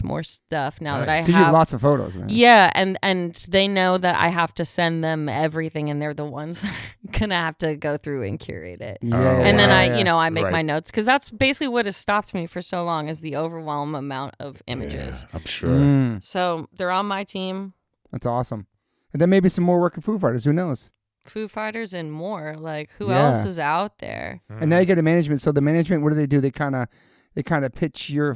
more stuff now that I have. Because you have lots of photos, man. Yeah, and they know that I have to send them everything, and they're the ones that are going to have to go through and curate it. And then I make my notes, because that's basically what has stopped me for so long, is the overwhelming amount of images. Yeah, I'm sure. So they're on my team. That's awesome. And then maybe some more working Foo Fighters. Who knows? Foo Fighters and more. Like, who else is out there? And now you get a management. So the management, what do? They kind of pitch your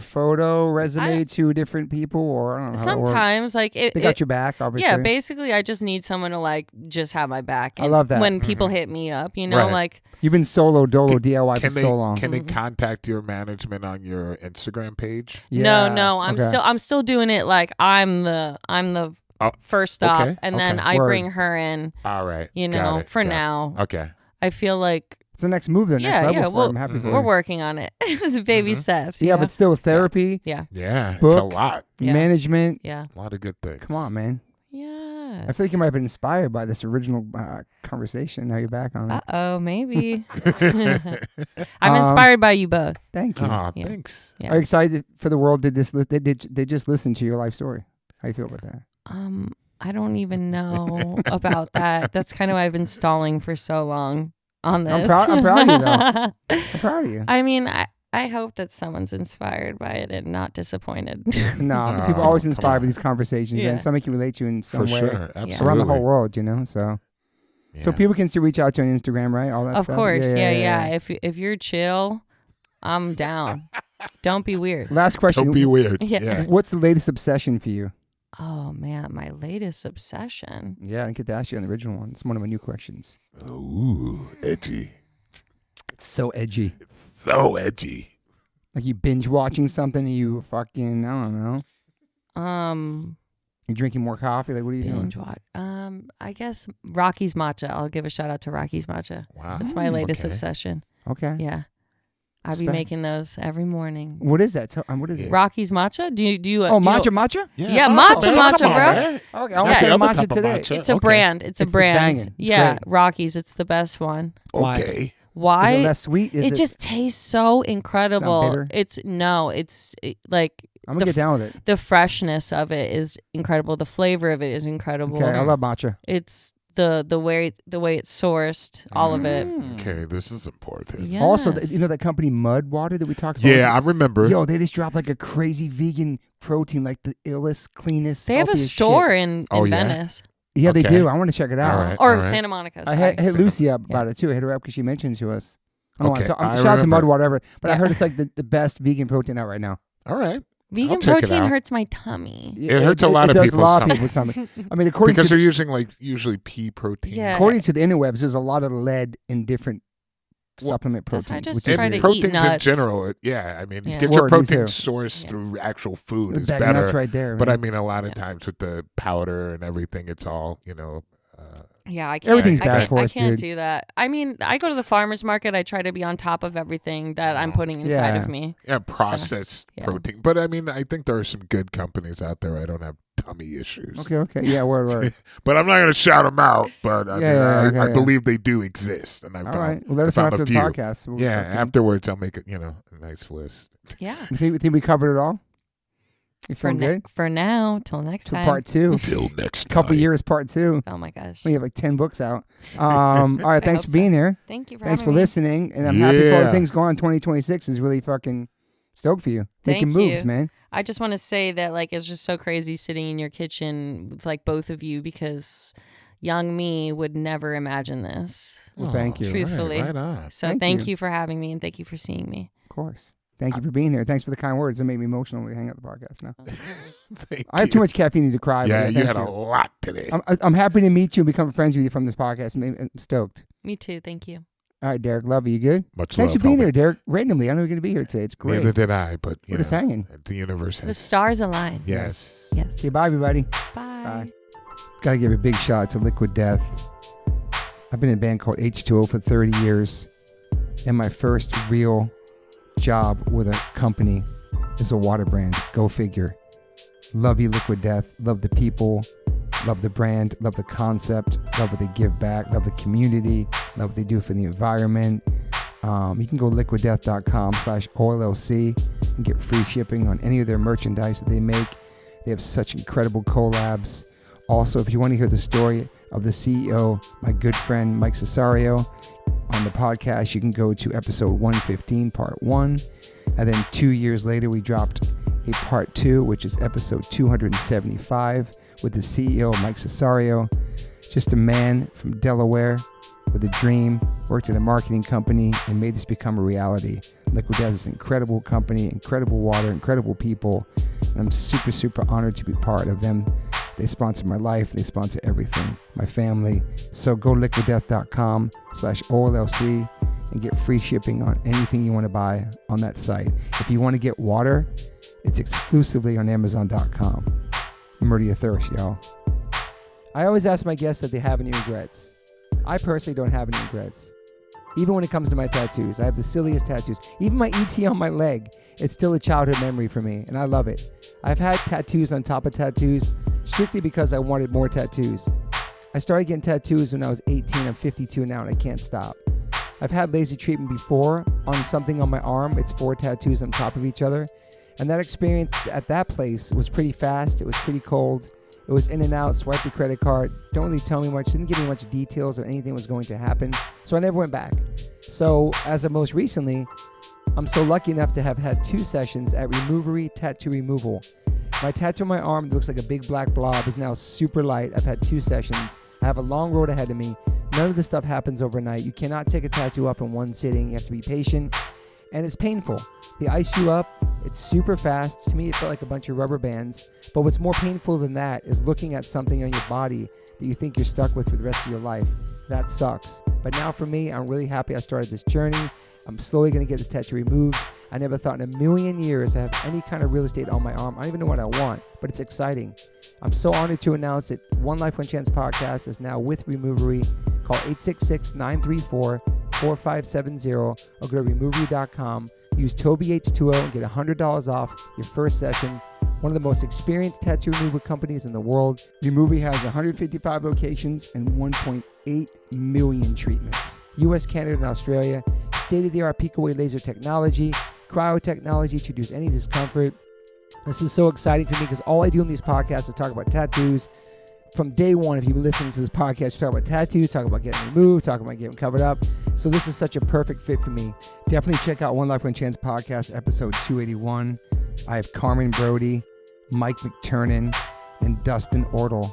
resume to different people, or I don't know. Sometimes, like they got your back, obviously. Yeah, basically, I just need someone to like just have my back. And I love that. When people hit me up, like you've been solo dolo DIY for so long. Can they contact your management on your Instagram page? Yeah. No. I'm still doing it like I'm the first stop, and then I bring her in. All right. For now. Okay. I feel like. It's the next move, the next level for I'm happy for We're working on it. It's baby steps. Yeah, but still therapy. Yeah. Book, it's a lot. Management. Yeah. A lot of good things. Come on, man. Yeah. I feel like you might have been inspired by this original conversation. Now you're back on it. Maybe. I'm inspired by you both. Thank you. Thanks. Yeah. Are you excited for the world? They just listen to your life story? How you feel about that? I don't even know about that. That's kind of why I've been stalling for so long on this. I'm proud of you, though. I'm proud of you. I mean, I hope that someone's inspired by it and not disappointed. No, people are always inspired by these conversations, man. Somebody can relate to you in some way. For sure, absolutely. Around the whole world, so. Yeah. So people can still reach out to you on Instagram, right? All that stuff. Of course, yeah. If you're chill, I'm down. Don't be weird. Last question. Don't be weird. Yeah. What's the latest obsession for you? Oh, man, my latest obsession. Yeah, I didn't get to ask you on the original one. It's one of my new questions. Ooh, edgy. It's so edgy. So edgy. Like you binge watching something and you fucking, I don't know. You drinking more coffee? Like, what are you doing? I guess Rocky's Matcha. I'll give a shout out to Rocky's Matcha. Wow. That's my latest obsession. Okay. Yeah. I'll be making those every morning. What is that? What is it? Rocky's Matcha? Do you? Matcha? Yeah, matcha, bro. Okay, I'll say matcha today. It's a brand. It's brand. It's yeah, Rocky's. It's the best one. Okay. Why? Is it less sweet? It just tastes so incredible. It's like I'm gonna get down with it. The freshness of it is incredible. The flavor of it is incredible. Okay, I love matcha. It's the way it's sourced, all of it. Okay, this is important. Yes. Also, that company Mud Water that we talked about? Yeah, I remember. Yo, they just dropped like a crazy vegan protein, like the illest, cleanest. They have a store in Venice. Yeah, they do. I want to check it out. All right. Santa Monica. I hit Lucy up about it too. I hit her up because she mentioned it to us. Shout out to Mud Water, but I heard it's like the best vegan protein out right now. All right. Vegan protein hurts my tummy. It hurts a lot of people's tummy. I mean, according because to they're using usually pea protein. Yeah. According to the interwebs, there's a lot of lead in different supplement proteins. That's why I just try to proteins eat nuts. in general. I mean, get your protein sourced through actual food is better. Nuts right there, but I mean, a lot of times with the powder and everything, it's all Yeah, I can't. Everything's bad for us, I can't dude. do that. I mean, I go to the farmer's market. I try to be on top of everything that I'm putting inside of me. Yeah, processed protein. But I mean, I think there are some good companies out there. I don't have tummy issues. Okay. Yeah, word. But I'm not going to shout them out. But I believe they do exist. And I've all right. Well, let us know after the podcast. Afterwards, I'll make a nice list. Yeah. You think we covered it all? You feel good? For now, till next time. Part 2. Till next time. Couple years, part 2. Oh my gosh. We have like 10 books out. All right, thanks for being here. Thank you for Thanks having for me. listening. And I'm happy for all the things going on. 2026 is really fucking stoked for you. Making moves, man. I just want to say that it's just so crazy sitting in your kitchen with both of you, because young me would never imagine this. Well, thank you. Truthfully. Right on. So thank you for having me, and thank you for seeing me. Of course. Thank you for being here. Thanks for the kind words. It made me emotional when we hang out the podcast now. I have too much caffeine to cry. Yeah, you had a lot today. I'm happy to meet you and become friends with you from this podcast. I'm stoked. Me too. Thank you. All right, Derek. Love you. You good? Much Thanks love, for being homie. here, Derek. Randomly. I know you're going to be here today. It's great. Neither did I, but we're just hanging. The universe has. The stars align. Yes. Okay, bye, everybody. Bye. Gotta give a big shout out to Liquid Death. I've been in a band called H2O for 30 years, and my first real job with a company is a water brand. Go figure. Love you, Liquid Death. Love the people. Love the brand. Love the concept. Love what they give back. Love the community. Love what they do for the environment. You can go liquiddeath.com/OLLC and get free shipping on any of their merchandise that they make. They have such incredible collabs. Also, if you want to hear the story of the CEO, my good friend Mike Cesario, on the podcast, you can go to episode 115, part 1. And then 2 years later, we dropped a part 2, which is episode 275 with the CEO, Mike Cesario. Just a man from Delaware with a dream, worked at a marketing company, and made this become a reality. Liquid Death is an incredible company, incredible water, incredible people. And I'm super, super honored to be part of them. They sponsor my life. They sponsor everything, my family. So go liquiddeath.com/OLLC and get free shipping on anything you want to buy on that site. If you want to get water, it's exclusively on Amazon.com. Murder your thirst, y'all. I always ask my guests if they have any regrets. I personally don't have any regrets. Even when it comes to my tattoos, I have the silliest tattoos. Even my ET on my leg, it's still a childhood memory for me, and I love it. I've had tattoos on top of tattoos strictly because I wanted more tattoos. I started getting tattoos when I was 18. I'm 52 now, and I can't stop. I've had laser treatment before on something on my arm. It's 4 tattoos on top of each other. And that experience at that place was pretty fast. It was pretty cold. It was in and out, swipe the credit card. Don't really tell me much, didn't give me much details of anything was going to happen. So I never went back. So as of most recently, I'm so lucky enough to have had 2 sessions at Removery Tattoo Removal. My tattoo on my arm that looks like a big black blob is now super light. I've had 2 sessions. I have a long road ahead of me. None of this stuff happens overnight. You cannot take a tattoo up in one sitting. You have to be patient. And it's painful. They ice you up. It's super fast. To me, it felt like a bunch of rubber bands. But what's more painful than that is looking at something on your body that you think you're stuck with for the rest of your life. That sucks. But now for me, I'm really happy I started this journey. I'm slowly going to get this tattoo removed. I never thought in a million years I have any kind of real estate on my arm. I don't even know what I want, but it's exciting. I'm so honored to announce that One Life, One Chance podcast is now with Removery. Call 866-934-4570 or go to removery.com. Use TobyH2O and get $100 off your first session. One of the most experienced tattoo removal companies in the world. Removery has 155 locations and 1.8 million treatments. US, Canada, and Australia. State-of-the-art peak-away laser technology, cryo-technology to reduce any discomfort. This is so exciting for me because all I do in these podcasts is talk about tattoos. From day one, if you've been listening to this podcast, we talk about tattoos, talk about getting removed, talk about getting covered up. So this is such a perfect fit for me. Definitely check out One Life, One Chance podcast, episode 281. I have Carmen Brody, Mike McTurnan, and Dustin Ortle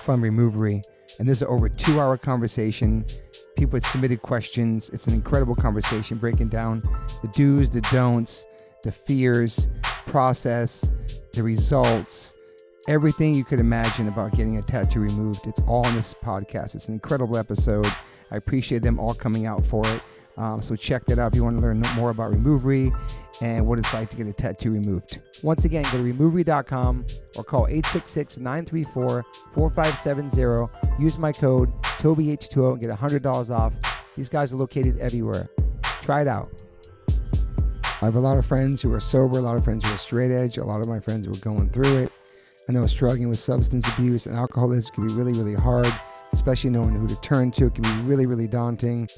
from Removery. And this is over a 2-hour conversation. People had submitted questions. It's an incredible conversation breaking down the do's, the don'ts, the fears, process, the results, everything you could imagine about getting a tattoo removed. It's all in this podcast. It's an incredible episode. I appreciate them all coming out for it. So check that out if you want to learn more about Removery and what it's like to get a tattoo removed. Once again, go to removery.com or call 866-934-4570. Use my code TobyH2O and get $100 off. These guys are located everywhere. Try it out. I have a lot of friends who are sober, a lot of friends who are straight edge, a lot of my friends who are going through it. I know struggling with substance abuse and alcoholism can be really, really hard, especially knowing who to turn to. It can be really, really daunting.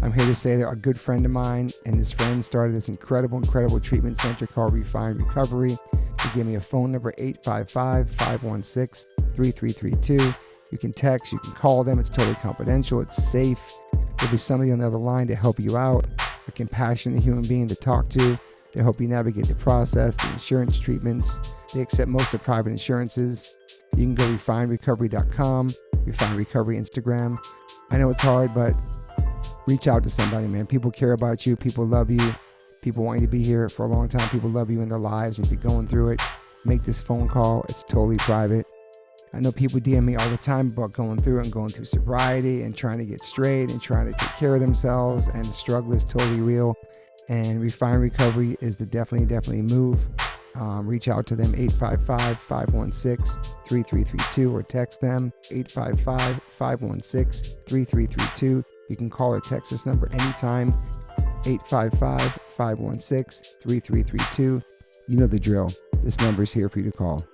I'm here to say that a good friend of mine and his friend started this incredible treatment center called Refined Recovery. He gave me a phone number, 855-516-3332. You can text, you can call them. It's totally confidential. It's safe. There'll be somebody on the other line to help you out, a compassionate human being to talk to. They help you navigate the process, the insurance treatments. They accept most of private insurances. You can go refinerecovery.com, Refine Recovery Instagram. I know it's hard, but reach out to somebody, man. People care about you. People love you. People want you to be here for a long time. People love you in their lives. If you're going through it, make this phone call. It's totally private. I know people DM me all the time about going through it and going through sobriety and trying to get straight and trying to take care of themselves, and the struggle is totally real. And Refine Recovery is the definitely move. reach out to them, 855-516-3332, or text them, 855-516-3332. You can call or text this number anytime, 855-516-3332. You know the drill. This number is here for you to call.